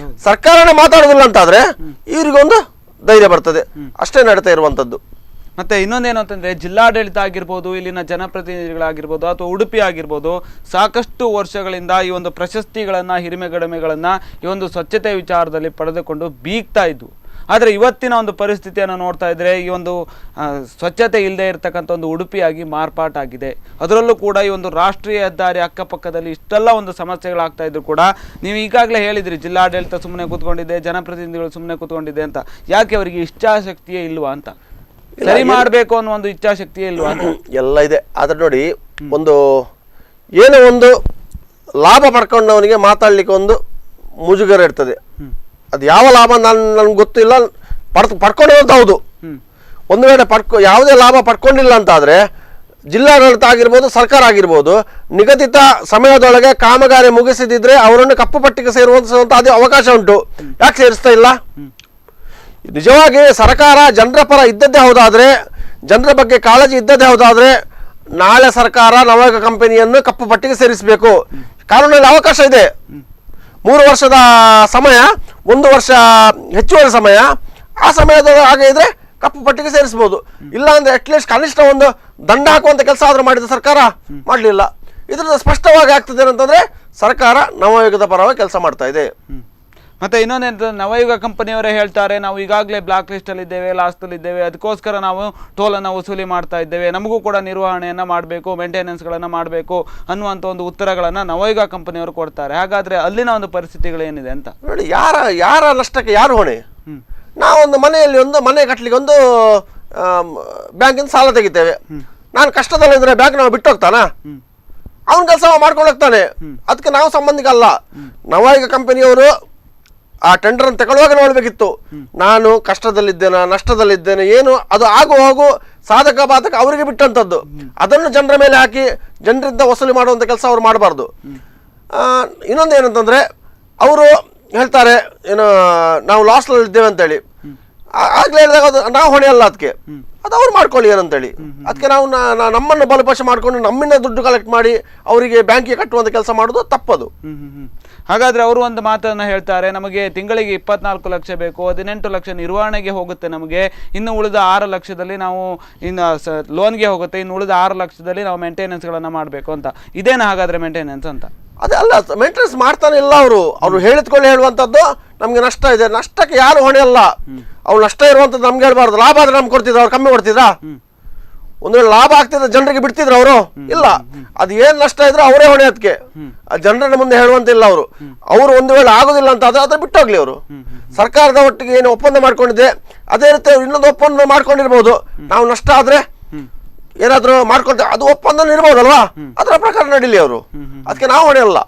S2: ಸರ್ಕಾರನೇ ಮಾತಾಡೋದಿಲ್ಲ ಅಂತಾದ್ರೆ ಇವರಿಗೊಂದು ಧೈರ್ಯ ಬರ್ತದೆ. ಅಷ್ಟೇ ನಡೀತಾ ಇರುವಂಥದ್ದು.
S1: ಮತ್ತೆ ಇನ್ನೊಂದೇನು ಅಂತಂದ್ರೆ, ಜಿಲ್ಲಾಡಳಿತ ಆಗಿರ್ಬೋದು, ಇಲ್ಲಿನ ಜನಪ್ರತಿನಿಧಿಗಳಾಗಿರ್ಬೋದು ಅಥವಾ ಉಡುಪಿ ಆಗಿರ್ಬೋದು, ಸಾಕಷ್ಟು ವರ್ಷಗಳಿಂದ ಈ ಒಂದು ಪ್ರಶಸ್ತಿಗಳನ್ನ, ಹಿರಿಮೆಗಡಮೆಗಳನ್ನ ಈ ಒಂದು ಸ್ವಚ್ಛತೆ ವಿಚಾರದಲ್ಲಿ ಪಡೆದುಕೊಂಡು ಬೀಗ್ತಾ ಇದ್ವು. ಆದರೆ ಇವತ್ತಿನ ಒಂದು ಪರಿಸ್ಥಿತಿಯನ್ನು ನೋಡ್ತಾ ಇದ್ರೆ ಈ ಒಂದು ಸ್ವಚ್ಛತೆ ಇಲ್ಲದೆ ಇರತಕ್ಕಂಥ ಒಂದು ಉಡುಪಿಯಾಗಿ ಮಾರ್ಪಾಟಾಗಿದೆ. ಅದರಲ್ಲೂ ಕೂಡ ಈ ಒಂದು ರಾಷ್ಟ್ರೀಯ ಹೆದ್ದಾರಿ ಅಕ್ಕಪಕ್ಕದಲ್ಲಿ ಇಷ್ಟೆಲ್ಲ ಒಂದು ಸಮಸ್ಯೆಗಳಾಗ್ತಾ ಇದ್ರು ಕೂಡ ನೀವು ಈಗಾಗಲೇ ಹೇಳಿದ್ರಿ, ಜಿಲ್ಲಾಡಳಿತ ಸುಮ್ಮನೆ ಕೂತ್ಕೊಂಡಿದೆ, ಜನಪ್ರತಿನಿಧಿಗಳು ಸುಮ್ಮನೆ ಕೂತ್ಕೊಂಡಿದೆ ಅಂತ. ಯಾಕೆ ಅವರಿಗೆ ಇಚ್ಛಾಶಕ್ತಿಯೇ ಇಲ್ವಾ ಅಂತ? ಸರಿ ಮಾಡಬೇಕು ಅನ್ನೋ ಒಂದು ಇಚ್ಛಾಶಕ್ತಿಯೇ ಇಲ್ವಾ ಅಂತ? ಎಲ್ಲ
S2: ಇದೆ. ಆದ್ರೆ ನೋಡಿ, ಒಂದು ಏನೋ ಒಂದು ಲಾಭ ಪಡ್ಕೊಂಡವನಿಗೆ ಮಾತಾಡ್ಲಿಕ್ಕೆ ಒಂದು ಮುಜುಗರ ಇರ್ತದೆ. ಅದು ಯಾವ ಲಾಭ ನನ್ಗೆ ಗೊತ್ತಿಲ್ಲ. ಪಡ್ಕೊಂಡಿರೋದು ಹೌದು. ಒಂದು ವೇಳೆ ಯಾವುದೇ ಲಾಭ ಪಡ್ಕೊಂಡಿಲ್ಲ ಅಂತಾದ್ರೆ ಜಿಲ್ಲಾಡಳಿತ ಆಗಿರ್ಬೋದು, ಸರ್ಕಾರ ಆಗಿರ್ಬೋದು, ನಿಗದಿತ ಸಮಯದೊಳಗೆ ಕಾಮಗಾರಿ ಮುಗಿಸಿದಿದ್ರೆ ಅವರನ್ನು ಕಪ್ಪು ಪಟ್ಟಿಗೆ ಸೇರುವಂತ ಅದೇ ಅವಕಾಶ ಉಂಟು. ಯಾಕೆ ಸೇರಿಸ್ತಾ ಇಲ್ಲ? ನಿಜವಾಗಿ ಸರ್ಕಾರ ಜನರ ಪರ ಇದ್ದದ್ದೇ ಹೌದಾದ್ರೆ, ಜನರ ಬಗ್ಗೆ ಕಾಳಜಿ ಇದ್ದದ್ದೇ ಹೌದಾದ್ರೆ, ನಾಳೆ ಸರ್ಕಾರ ನವಯುಗ ಕಂಪನಿಯನ್ನು ಕಪ್ಪು ಪಟ್ಟಿಗೆ ಸೇರಿಸಬೇಕು. ಕಾನೂನಲ್ಲಿ ಅವಕಾಶ ಇದೆ. 3 ವರ್ಷದ ಸಮಯ, 1 ವರ್ಷ ಹೆಚ್ಚುವರಿ ಸಮಯ, ಆ ಸಮಯದ ಹಾಗೆ ಇದ್ರೆ ಕಪ್ಪು ಪಟ್ಟಿಗೆ ಸೇರಿಸಬಹುದು. ಇಲ್ಲ ಅಂದ್ರೆ ಅಟ್ಲೀಸ್ಟ್ ಕನಿಷ್ಠ ಒಂದು ದಂಡ ಹಾಕುವಂತ ಕೆಲಸ ಆದ್ರೂ ಮಾಡಿದ ಸರ್ಕಾರ ಮಾಡಲಿಲ್ಲ. ಇದರಿಂದ ಸ್ಪಷ್ಟವಾಗಿ ಆಗ್ತದೆ ಏನಂತಂದ್ರೆ ಸರ್ಕಾರ ನವಯುಗದ ಪರವಾಗಿ ಕೆಲಸ ಮಾಡ್ತಾ ಇದೆ.
S1: ಮತ್ತೆ ಇನ್ನೊಂದೇನು, ನವಯುಗ ಕಂಪನಿಯವರೇ ಹೇಳ್ತಾರೆ, ನಾವು ಈಗಾಗಲೇ ಬ್ಲಾಕ್ ಲಿಸ್ಟಲ್ಲಿ ಇದ್ದೇವೆ, ಲಾಸ್ಟಲ್ಲಿ ಇದ್ದೇವೆ, ಅದಕ್ಕೋಸ್ಕರ ನಾವು ಟೋಲನ್ನು ವಸೂಲಿ ಮಾಡ್ತಾ ಇದ್ದೇವೆ, ನಮಗೂ ಕೂಡ ನಿರ್ವಹಣೆಯನ್ನು ಮಾಡಬೇಕು, ಮೇಂಟೆನೆನ್ಸ್ಗಳನ್ನು ಮಾಡಬೇಕು ಅನ್ನುವಂಥ ಒಂದು ಉತ್ತರಗಳನ್ನು ನವಯುಗ ಕಂಪನಿಯವರು ಕೊಡ್ತಾರೆ. ಹಾಗಾದ್ರೆ ಅಲ್ಲಿನ ಒಂದು ಪರಿಸ್ಥಿತಿಗಳೇನಿದೆ ಅಂತ
S2: ನೋಡಿ. ಯಾರ ನಷ್ಟಕ್ಕೆ ಯಾರು ಹೊಣೆ? ನಾವೊಂದು ಮನೆಯಲ್ಲಿ ಒಂದು ಮನೆ ಕಟ್ಟಲಿಕ್ಕೆ ಒಂದು ಬ್ಯಾಂಕಿಂದ ಸಾಲ ತೆಗಿತೇವೆ. ನಾನು ಕಷ್ಟದಲ್ಲಿದ್ರೆ ಬ್ಯಾಂಕ್ ನಾವು ಬಿಟ್ಟು ಹೋಗ್ತಾನ? ಅವನ ಕೆಲಸ ಮಾಡ್ಕೊಂಡು ಹೋಗ್ತಾನೆ. ಅದಕ್ಕೆ ನಾವು ಸಂಬಂಧಿಕಲ್ಲ. ನವಯುಗ ಕಂಪನಿಯವರು ಆ ಟೆಂಡರ್ ಅನ್ನು ತಗೊಳ್ಳುವಾಗ ನೋಡ್ಬೇಕಿತ್ತು, ನಾನು ಕಷ್ಟದಲ್ಲಿದ್ದೇನೆ, ನಷ್ಟದಲ್ಲಿದ್ದೇನೆ, ಏನು ಅದು ಆಗು ಹೋಗು ಸಾಧಕ ಬಾಧಕ ಅವರಿಗೆ ಬಿಟ್ಟಂಥದ್ದು. ಅದನ್ನು ಜನರ ಮೇಲೆ ಹಾಕಿ ಜನರಿಂದ ವಸೂಲಿ ಮಾಡುವಂಥ ಕೆಲಸ ಅವ್ರು ಮಾಡಬಾರ್ದು. ಇನ್ನೊಂದು ಏನಂತಂದ್ರೆ, ಅವರು ಹೇಳ್ತಾರೆ ಏನು ನಾವು ಲಾಸ್ನಲ್ಲಿ ಇದ್ದೇವೆ ಅಂತೇಳಿ. ಆಗ್ಲೇ ಹೇಳಿದಾಗ ಅದು ನಾವು ಹೊಣೆ ಅಲ್ಲ ಅದಕ್ಕೆ. ಅದು ಅವ್ರು ಮಾಡ್ಕೊಳ್ಳಿ ಏನಂತೇಳಿ. ಅದಕ್ಕೆ ನಾವು ನಮ್ಮನ್ನು ಬಲಪಶ ಮಾಡ್ಕೊಂಡು ನಮ್ಮಿಂದ ದುಡ್ಡು ಕಲೆಕ್ಟ್ ಮಾಡಿ ಅವರಿಗೆ ಬ್ಯಾಂಕಿಗೆ ಕಟ್ಟುವಂಥ ಕೆಲಸ ಮಾಡೋದು ತಪ್ಪದು.
S1: ಹಾಗಾದ್ರೆ ಅವರು ಒಂದು ಮಾತನ್ನ ಹೇಳ್ತಾರೆ, ನಮಗೆ ತಿಂಗಳಿಗೆ 24 ಲಕ್ಷ ಬೇಕು, 18 ಲಕ್ಷ ನಿರ್ವಹಣೆಗೆ ಹೋಗುತ್ತೆ, ನಮಗೆ ಇನ್ನು ಉಳಿದ 6 ಲಕ್ಷದಲ್ಲಿ ನಾವು ಇನ್ನು ಲೋನ್ಗೆ ಹೋಗುತ್ತೆ, ಇನ್ನು ಉಳಿದ 6 ಲಕ್ಷದಲ್ಲಿ ನಾವು ಮೇಂಟೆನೆನ್ಸ್ಗಳನ್ನು ಮಾಡಬೇಕು ಅಂತ. ಇದೇನು ಹಾಗಾದ್ರೆ ಮೇಂಟೆನೆನ್ಸ್ ಅಂತ?
S2: ಅದೇ ಅಲ್ಲ, ಮೇಂಟೆನೆನ್ಸ್ ಮಾಡ್ತಾನೆ ಇಲ್ಲ ಅವರು ಹೇಳಿದ್ಕೊಳ್ಳಿ ಹೇಳುವಂಥದ್ದು ನಮ್ಗೆ ನಷ್ಟ ಇದೆ, ನಷ್ಟಕ್ಕೆ ಯಾರು ಹೊಣೆ ಅಲ್ಲ. ಅವ್ರು ನಷ್ಟ ಇರುವಂಥದ್ದು ನಮ್ಗೆ ಹೇಳ್ಬಾರ್ದು. ಲಾಭ ಆದ್ರೆ ನಮ್ಗೆ ಕೊಡ್ತಿದ್ರು, ಅವ್ರು ಕಮ್ಮಿ ಕೊಡ್ತಿದ್ರಾ? ಒಂದು ವೇಳೆ ಲಾಭ ಆಗ್ತಿದ್ರೆ ಜನರಿಗೆ ಬಿಡ್ತಿದ್ರು ಅವರು? ಇಲ್ಲ. ಅದು ಏನ್ ನಷ್ಟ ಇದ್ರೆ ಅವರೇ ಹೊಣೆ. ಅದಕ್ಕೆ ಜನರನ್ನ ಮುಂದೆ ಹೇಳುವಂತಿಲ್ಲ ಅವರು ಒಂದು ವೇಳೆ ಆಗೋದಿಲ್ಲ ಅಂತ ಆದ್ರೆ ಅದ್ರ ಬಿಟ್ಟೋಗ್ಲಿ. ಅವರು ಸರ್ಕಾರದ ಒಟ್ಟಿಗೆ ಏನು ಒಪ್ಪಂದ ಮಾಡ್ಕೊಂಡಿದೆ ಅದೇ ರೀತಿ ಅವ್ರು ಇನ್ನೊಂದು ಒಪ್ಪಂದ ಮಾಡ್ಕೊಂಡಿರ್ಬೋದು. ನಾವು ನಷ್ಟ ಆದ್ರೆ ಏನಾದ್ರು ಮಾಡ್ಕೊಳ್ತೇವೆ, ಅದು ಒಪ್ಪಂದ ಇರ್ಬೋದಲ್ವಾ, ಅದರ ಪ್ರಕಾರ ನಡೀಲಿ ಅವರು, ಅದಕ್ಕೆ ನಾವು ಹೊಣೆ ಅಲ್ಲ.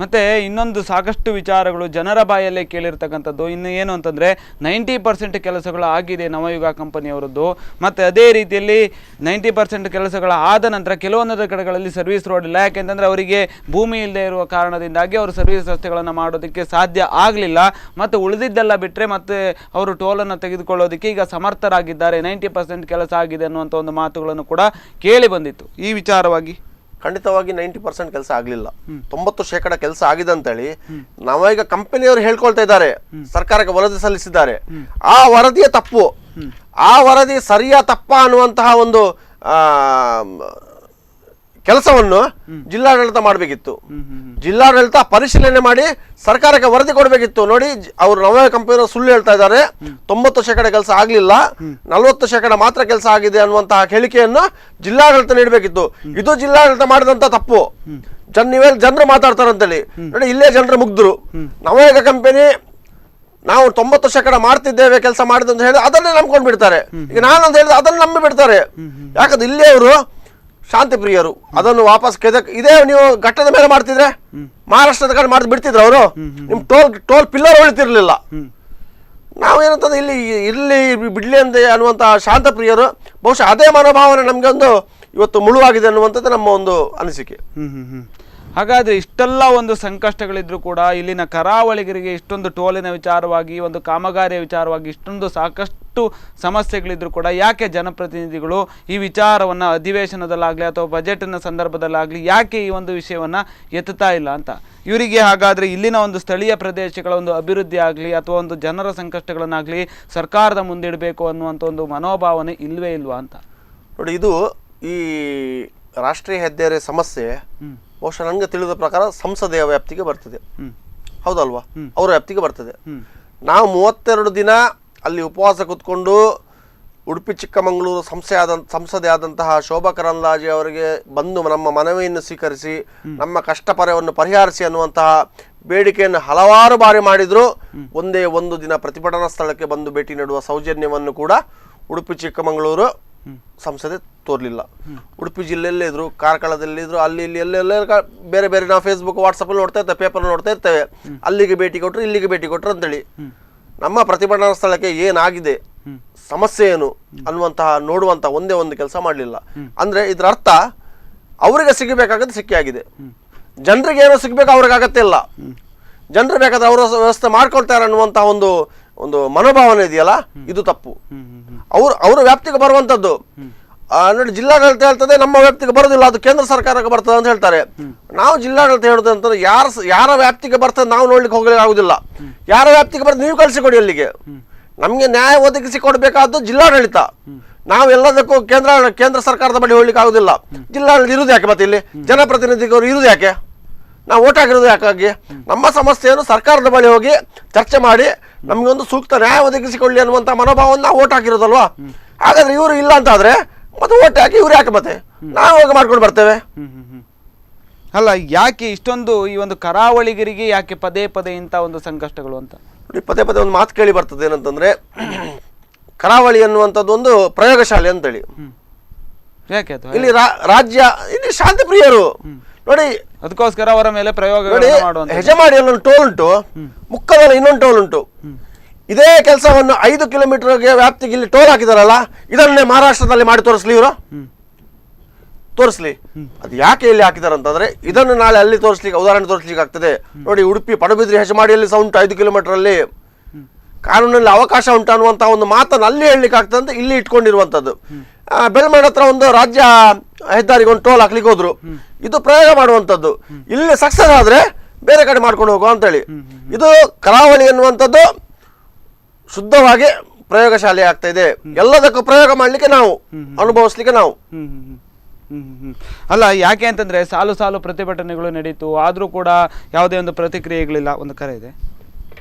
S1: ಮತ್ತೆ ಇನ್ನೊಂದು ಸಾಕಷ್ಟು ವಿಚಾರಗಳು ಜನರ ಬಾಯಲ್ಲೇ ಕೇಳಿರ್ತಕ್ಕಂಥದ್ದು ಇನ್ನು ಏನು ಅಂತಂದರೆ 90% ಕೆಲಸಗಳು ಆಗಿದೆ ನವಯುಗ ಕಂಪನಿಯವರದ್ದು. ಮತ್ತು ಅದೇ ರೀತಿಯಲ್ಲಿ 90% ಕೆಲಸಗಳ ಆದ ನಂತರ ಕೆಲವೊಂದು ಕಡೆಗಳಲ್ಲಿ ಸರ್ವಿಸ್ ರೋಡ್ ಇಲ್ಲ. ಯಾಕೆಂತಂದರೆ ಅವರಿಗೆ ಭೂಮಿ ಇಲ್ಲದೆ ಇರುವ ಕಾರಣದಿಂದಾಗಿ ಅವರು ಸರ್ವಿಸ್ ರಸ್ತೆಗಳನ್ನು ಮಾಡೋದಕ್ಕೆ ಸಾಧ್ಯ ಆಗಲಿಲ್ಲ. ಮತ್ತು ಉಳಿದಿದ್ದೆಲ್ಲ ಬಿಟ್ಟರೆ ಮತ್ತೆ ಅವರು ಟೋಲನ್ನು ತೆಗೆದುಕೊಳ್ಳೋದಕ್ಕೆ ಈಗ ಸಮರ್ಥರಾಗಿದ್ದಾರೆ. 90% ಕೆಲಸ ಆಗಿದೆ ಅನ್ನುವಂಥ ಒಂದು ಮಾತುಗಳನ್ನು ಕೂಡ ಕೇಳಿ ಬಂದಿತ್ತು. ಈ ವಿಚಾರವಾಗಿ
S2: ಖಂಡಿತವಾಗಿ 90% ಕೆಲಸ ಆಗಲಿಲ್ಲ, 90% ಕೆಲಸ ಆಗಿದೆ ಅಂತೇಳಿ ನಾವೀಗ ಕಂಪನಿಯವರು ಹೇಳ್ಕೊಳ್ತಾ ಇದ್ದಾರೆ, ಸರ್ಕಾರಕ್ಕೆ ವರದಿ ಸಲ್ಲಿಸಿದ್ದಾರೆ. ಆ ವರದಿಯ ತಪ್ಪು, ಆ ವರದಿ ಸರಿಯಾ ತಪ್ಪಾ ಅನ್ನುವಂತಹ ಒಂದು ಕೆಲಸವನ್ನು ಜಿಲ್ಲಾಡಳಿತ ಮಾಡಬೇಕಿತ್ತು. ಜಿಲ್ಲಾಡಳಿತ ಪರಿಶೀಲನೆ ಮಾಡಿ ಸರ್ಕಾರಕ್ಕೆ ವರದಿ ಕೊಡಬೇಕಿತ್ತು. ನೋಡಿ, ಅವರು ನವ ಕಂಪನಿಯವರು ಸುಳ್ಳು ಹೇಳ್ತಾ ಇದ್ದಾರೆ, 90% ಕೆಲಸ ಆಗ್ಲಿಲ್ಲ, 40% ಮಾತ್ರ ಕೆಲಸ ಆಗಿದೆ ಅನ್ನುವಂತಹ ಹೇಳಿಕೆಯನ್ನು ಜಿಲ್ಲಾಡಳಿತ ನೀಡಬೇಕಿತ್ತು. ಇದು ಜಿಲ್ಲಾಡಳಿತ ಮಾಡಿದಂತ ತಪ್ಪು. ಜನರು ಮಾತಾಡ್ತಾರಂತೇಳಿ ನೋಡಿ, ಇಲ್ಲೇ ಜನರು ಮುಗ್ಧರು. ನವಯುಗ ಕಂಪನಿ ನಾವು 90% ಮಾಡ್ತಿದ್ದೇವೆ ಕೆಲಸ ಮಾಡಿದ ಅಂತ ಹೇಳಿ ಅದನ್ನೇ ನಂಬ್ಕೊಂಡು ಬಿಡ್ತಾರೆ. ಈಗ ನಾನಂತ ಹೇಳಿದ್ರೆ ಅದನ್ನು ನಂಬಿ ಬಿಡ್ತಾರೆ. ಯಾಕಂದ್ರೆ ಇಲ್ಲೇ ಅವರು ಶಾಂತಿ ಪ್ರಿಯರು, ಅದನ್ನು ವಾಪಸ್ ಇದೇ ನೀವು ಘಟ್ಟದ ಮೇಲೆ ಮಾಡ್ತಿದ್ರೆ ಮಹಾರಾಷ್ಟ್ರದ ಕಡೆ ಮಾಡಿ ಬಿಡ್ತಿದ್ರು ಅವರು, ನಿಮ್ ಟೋಲ್ ಪಿಲ್ಲರ್ ಉಳಿತಿರ್ಲಿಲ್ಲ. ನಾವೇನಂತಂದ್ರೆ ಇಲ್ಲಿ ಬಿಡ್ಲಿ ಅಂತ ಅನ್ನುವಂತಹ ಶಾಂತ ಪ್ರಿಯರು, ಬಹುಶಃ ಅದೇ ಮನೋಭಾವನೆ ನಮ್ಗೆ ಒಂದು ಇವತ್ತು ಮುಳುವಾಗಿದೆ ಅನ್ನುವಂಥದ್ದು ನಮ್ಮ ಒಂದು ಅನಿಸಿಕೆ.
S1: ಹಾಗಾದರೆ ಇಷ್ಟೆಲ್ಲ ಒಂದು ಸಂಕಷ್ಟಗಳಿದ್ರೂ ಕೂಡ ಇಲ್ಲಿನ ಕರಾವಳಿಗರಿಗೆ ಇಷ್ಟೊಂದು ಟೋಲಿನ ವಿಚಾರವಾಗಿ, ಒಂದು ಕಾಮಗಾರಿಯ ವಿಚಾರವಾಗಿ ಇಷ್ಟೊಂದು ಸಾಕಷ್ಟು ಸಮಸ್ಯೆಗಳಿದ್ರೂ ಕೂಡ ಯಾಕೆ ಜನಪ್ರತಿನಿಧಿಗಳು ಈ ವಿಚಾರವನ್ನು ಅಧಿವೇಶನದಲ್ಲಾಗಲಿ ಅಥವಾ ಬಜೆಟ್ನ ಸಂದರ್ಭದಲ್ಲಾಗಲಿ ಯಾಕೆ ಈ ಒಂದು ವಿಷಯವನ್ನು ಎತ್ತುತ್ತಾ ಇಲ್ಲ ಅಂತ? ಇವರಿಗೆ ಹಾಗಾದರೆ ಇಲ್ಲಿನ ಒಂದು ಸ್ಥಳೀಯ ಪ್ರದೇಶಗಳ ಒಂದು ಅಭಿವೃದ್ಧಿ ಆಗಲಿ ಅಥವಾ ಒಂದು ಜನರ ಸಂಕಷ್ಟಗಳನ್ನಾಗಲಿ ಸರ್ಕಾರದ ಮುಂದಿಡಬೇಕು ಅನ್ನುವಂಥ ಒಂದು ಮನೋಭಾವನೆ ಇಲ್ವೇ ಇಲ್ವಾ ಅಂತ?
S2: ನೋಡಿ, ಇದು ಈ ರಾಷ್ಟ್ರೀಯ ಹೆದ್ದಾರಿ ಸಮಸ್ಯೆ ಬಹುಶಃ ನನಗೆ ತಿಳಿದ ಪ್ರಕಾರ ಸಂಸದೀಯ ವ್ಯಾಪ್ತಿಗೆ ಬರ್ತದೆ, ಹೌದಲ್ವಾ? ಅವರ ವ್ಯಾಪ್ತಿಗೆ ಬರ್ತದೆ. ನಾವು 32 ದಿನ ಅಲ್ಲಿ ಉಪವಾಸ ಕೂತ್ಕೊಂಡು ಉಡುಪಿ ಚಿಕ್ಕಮಗಳೂರು ಸಂಸದೆ ಆದಂತಹ ಶೋಭಾ ಕರಂದ್ಲಾಜೆ ಅವರಿಗೆ ಬಂದು ನಮ್ಮ ಮನವಿಯನ್ನು ಸ್ವೀಕರಿಸಿ ನಮ್ಮ ಕಷ್ಟಪರವನ್ನು ಪರಿಹರಿಸಿ ಅನ್ನುವಂತಹ ಬೇಡಿಕೆಯನ್ನು ಹಲವಾರು ಬಾರಿ ಮಾಡಿದ್ರು. ಒಂದೇ ಒಂದು ದಿನ ಪ್ರತಿಭಟನಾ ಸ್ಥಳಕ್ಕೆ ಬಂದು ಭೇಟಿ ನೀಡುವ ಸೌಜನ್ಯವನ್ನು ಕೂಡ ಉಡುಪಿ ಚಿಕ್ಕಮಗಳೂರು ಸಂಸದೆ ತೋರ್ಲಿಲ್ಲ. ಉಡುಪಿ ಜಿಲ್ಲೆಯಲ್ಲೇ ಇದ್ರು, ಕಾರ್ಕಳದಲ್ಲಿದ್ರು, ಅಲ್ಲಿ ಇಲ್ಲಿ ಎಲ್ಲೆಲ್ಲ ಬೇರೆ ಬೇರೆ ನಾವು ಫೇಸ್ಬುಕ್ ವಾಟ್ಸಪ್ ನೋಡ್ತಾ ಇರ್ತೇವೆ, ಪೇಪರ್ ನೋಡ್ತಾ ಇರ್ತೇವೆ, ಅಲ್ಲಿಗೆ ಭೇಟಿ ಕೊಟ್ಟರು ಇಲ್ಲಿಗೆ ಭೇಟಿ ಕೊಟ್ಟರು ಅಂತೇಳಿ. ನಮ್ಮ ಪ್ರತಿಭಟನಾ ಸ್ಥಳಕ್ಕೆ ಏನಾಗಿದೆ, ಸಮಸ್ಯೆ ಏನು ಅನ್ನುವಂತಹ ನೋಡುವಂತಹ ಒಂದೇ ಒಂದು ಕೆಲಸ ಮಾಡಲಿಲ್ಲ. ಅಂದ್ರೆ ಇದರ ಅರ್ಥ ಅವರಿಗೆ ಸಿಗಬೇಕಾಗತ್ತೆ ಸಿಕ್ಕಿ ಆಗಿದೆ, ಜನರಿಗೆ ಏನೋ ಸಿಗ್ಬೇಕು ಅವ್ರಿಗೆ ಆಗತ್ತೆ ಇಲ್ಲ. ಜನರು ಬೇಕಾದ್ರೆ ಅವರ ವ್ಯವಸ್ಥೆ ಮಾಡ್ಕೊಳ್ತಾರೆ ಅನ್ನುವಂತಹ ಒಂದು ಮನೋಭಾವನೆ ಇದೆಯಲ್ಲ, ಇದು ತಪ್ಪು. ಅವ್ರ ವ್ಯಾಪ್ತಿಗೆ ಬರುವಂತದ್ದು ನೋಡಿ, ಜಿಲ್ಲಾಡಳಿತ ಹೇಳ್ತದೆ ನಮ್ಮ ವ್ಯಾಪ್ತಿಗೆ ಬರೋದಿಲ್ಲ, ಅದು ಕೇಂದ್ರ ಸರ್ಕಾರಕ್ಕೆ ಬರ್ತದೆ ಅಂತ ಹೇಳ್ತಾರೆ. ನಾವು ಜಿಲ್ಲಾಡಳಿತ ಹೇಳುದು ಅಂತಂದ್ರೆ ಯಾರ ವ್ಯಾಪ್ತಿಗೆ ಬರ್ತದೆ ನಾವು ನೋಡ್ಲಿಕ್ಕೆ ಹೋಗ್ಲಿಕ್ಕೆ ಆಗುದಿಲ್ಲ. ಯಾರ ವ್ಯಾಪ್ತಿಗೆ ಬರ್ತದೆ ನೀವು ಕಳಿಸಿಕೊಡಿ ಅಲ್ಲಿಗೆ. ನಮ್ಗೆ ನ್ಯಾಯ ಒದಗಿಸಿ ಕೊಡಬೇಕಾದ್ದು ಜಿಲ್ಲಾಡಳಿತ. ನಾವು ಎಲ್ಲದಕ್ಕೂ ಕೇಂದ್ರ ಸರ್ಕಾರದ ಬಳಿ ಹೋಗ್ಲಿಕ್ಕೆ ಆಗುದಿಲ್ಲ. ಜಿಲ್ಲಾಡಳಿತ ಇರುವುದು ಯಾಕೆ? ಮತ್ತೆ ಇಲ್ಲಿ ಜನಪ್ರತಿನಿಧಿಗಳು ಇರುವುದು ಯಾಕೆ? ನಾವು ಓಟ್ ಹಾಕಿರೋದು ಯಾಕಾಗಿ? ನಮ್ಮ ಸಮಸ್ಯೆಯನ್ನು ಸರ್ಕಾರದ ಬಳಿ ಹೋಗಿ ಚರ್ಚೆ ಮಾಡಿ ನಮ್ಗೊಂದು ಸೂಕ್ತ ನ್ಯಾಯ ಒದಗಿಸಿಕೊಳ್ಳಿ ಅನ್ನುವಂತ ಮನೋಭಾವವನ್ನು ನಾವು ಓಟ್ ಹಾಕಿರೋದಲ್ವಾ? ಹಾಗಾದ್ರೆ ಇವರು ಇಲ್ಲ ಅಂತ ಆದ್ರೆ ಮತ್ತೆ ಓಟ್ ಹಾಕಿ ಇವ್ರು ಯಾಕೆ ಮತ್ತೆ ನಾವು ಹೋಗಿ ಮಾಡ್ಕೊಂಡು ಬರ್ತೇವೆ?
S1: ಅಲ್ಲ, ಯಾಕೆ ಇಷ್ಟೊಂದು ಈ ಒಂದು ಕರಾವಳಿಗರಿಗೆ ಯಾಕೆ ಪದೇ ಪದೇ ಇಂಥ ಒಂದು ಸಂಕಷ್ಟಗಳು ಅಂತ?
S2: ಪದೇ ಪದೇ ಒಂದು ಮಾತು ಕೇಳಿ ಬರ್ತದೆ, ಏನಂತಂದ್ರೆ ಕರಾವಳಿ ಅನ್ನುವಂಥದ್ದು ಒಂದು ಪ್ರಯೋಗಶಾಲೆ ಅಂತೇಳಿ.
S1: ಯಾಕೆ ಅದು?
S2: ಇಲ್ಲಿ ರಾಜ್ಯ ಇಲ್ಲಿ ಶಾಂತಿ ಪ್ರಿಯರು ನೋಡಿ,
S1: ಅದಕ್ಕೋಸ್ಕರ ಅವರ ಮೇಲೆ ಪ್ರಯೋಗ ಮಾಡುವಂತ.
S2: ಹೆಜಮಾಡಿಯಲ್ಲಿ ಒಂದು ಟೋಲ್ ಉಂಟು, ಮುಕ್ಕದಲ್ಲಿ ಇನ್ನೊಂದು ಟೋಲ್ ಉಂಟು. ಇದೇ ಕೆಲಸವನ್ನು 5 ಕಿಲೋಮೀಟರ್ಗೆ ವ್ಯಾಪ್ತಿಗೆ ಇಲ್ಲಿ ಟೋಲ್ ಹಾಕಿದಾರಲ್ಲ, ಇದನ್ನೇ ಮಹಾರಾಷ್ಟ್ರದಲ್ಲಿ ಮಾಡಿ ತೋರಿಸ್ಲಿ ಇವರು, ತೋರಿಸ್ಲಿ. ಅದು ಯಾಕೆ ಇಲ್ಲಿ ಹಾಕಿದಾರೆ ಅಂತಂದ್ರೆ ಇದನ್ನು ನಾಳೆ ಅಲ್ಲಿ ತೋರಿಸ್ಲಿಕ್ಕೆ, ಉದಾಹರಣೆ ತೋರಿಸ್ಲಿಕ್ಕೆ ಆಗ್ತದೆ. ನೋಡಿ, ಉಡುಪಿ ಪಡುಬಿದ್ರಿ ಹೆಜಮಾಡಿಯಲ್ಲಿ ಸಹ ಉಂಟು 5 ಕಿಲೋಮೀಟರ್ ಅಲ್ಲಿ. ಕಾನೂನಲ್ಲಿ ಅವಕಾಶ ಉಂಟು ಅನ್ನುವಂಥ ಒಂದು ಮಾತನ್ನು ಅಲ್ಲಿ ಹೇಳಲಿಕ್ಕೆ ಆಗ್ತದೆ ಅಂತ ಇಲ್ಲಿ ಇಟ್ಕೊಂಡಿರುವಂಥದ್ದು. ಬೆಳ್ಮಡ್ ಹತ್ರ ಒಂದು ರಾಜ್ಯ ಹೆದ್ದಾರಿಗೆ ಒಂದು ಟೋಲ್ ಹಾಕ್ಲಿಕ್ಕೆ ಹೋದ್ರು, ಇದು ಪ್ರಯೋಗ ಮಾಡುವಂಥದ್ದು. ಇಲ್ಲಿ ಸಕ್ಸಸ್ ಆದರೆ ಬೇರೆ ಕಡೆ ಮಾಡ್ಕೊಂಡು ಹೋಗುವ ಅಂತೇಳಿ. ಇದು ಕರಾವಳಿ ಎನ್ನುವಂಥದ್ದು ಶುದ್ಧವಾಗಿ ಪ್ರಯೋಗಶಾಲೆ ಆಗ್ತಾ ಇದೆ. ಎಲ್ಲದಕ್ಕೂ ಪ್ರಯೋಗ ಮಾಡಲಿಕ್ಕೆ ನಾವು, ಅನುಭವಿಸ್ಲಿಕ್ಕೆ ನಾವು.
S1: ಅಲ್ಲ, ಯಾಕೆ ಅಂತಂದ್ರೆ ಸಾಲು ಸಾಲು ಪ್ರತಿಭಟನೆಗಳು ನಡೀತು, ಆದ್ರೂ ಕೂಡ ಯಾವುದೇ ಒಂದು ಪ್ರತಿಕ್ರಿಯೆಗಳಿಲ್ಲ. ಒಂದು ಕರೆ ಇದೆ.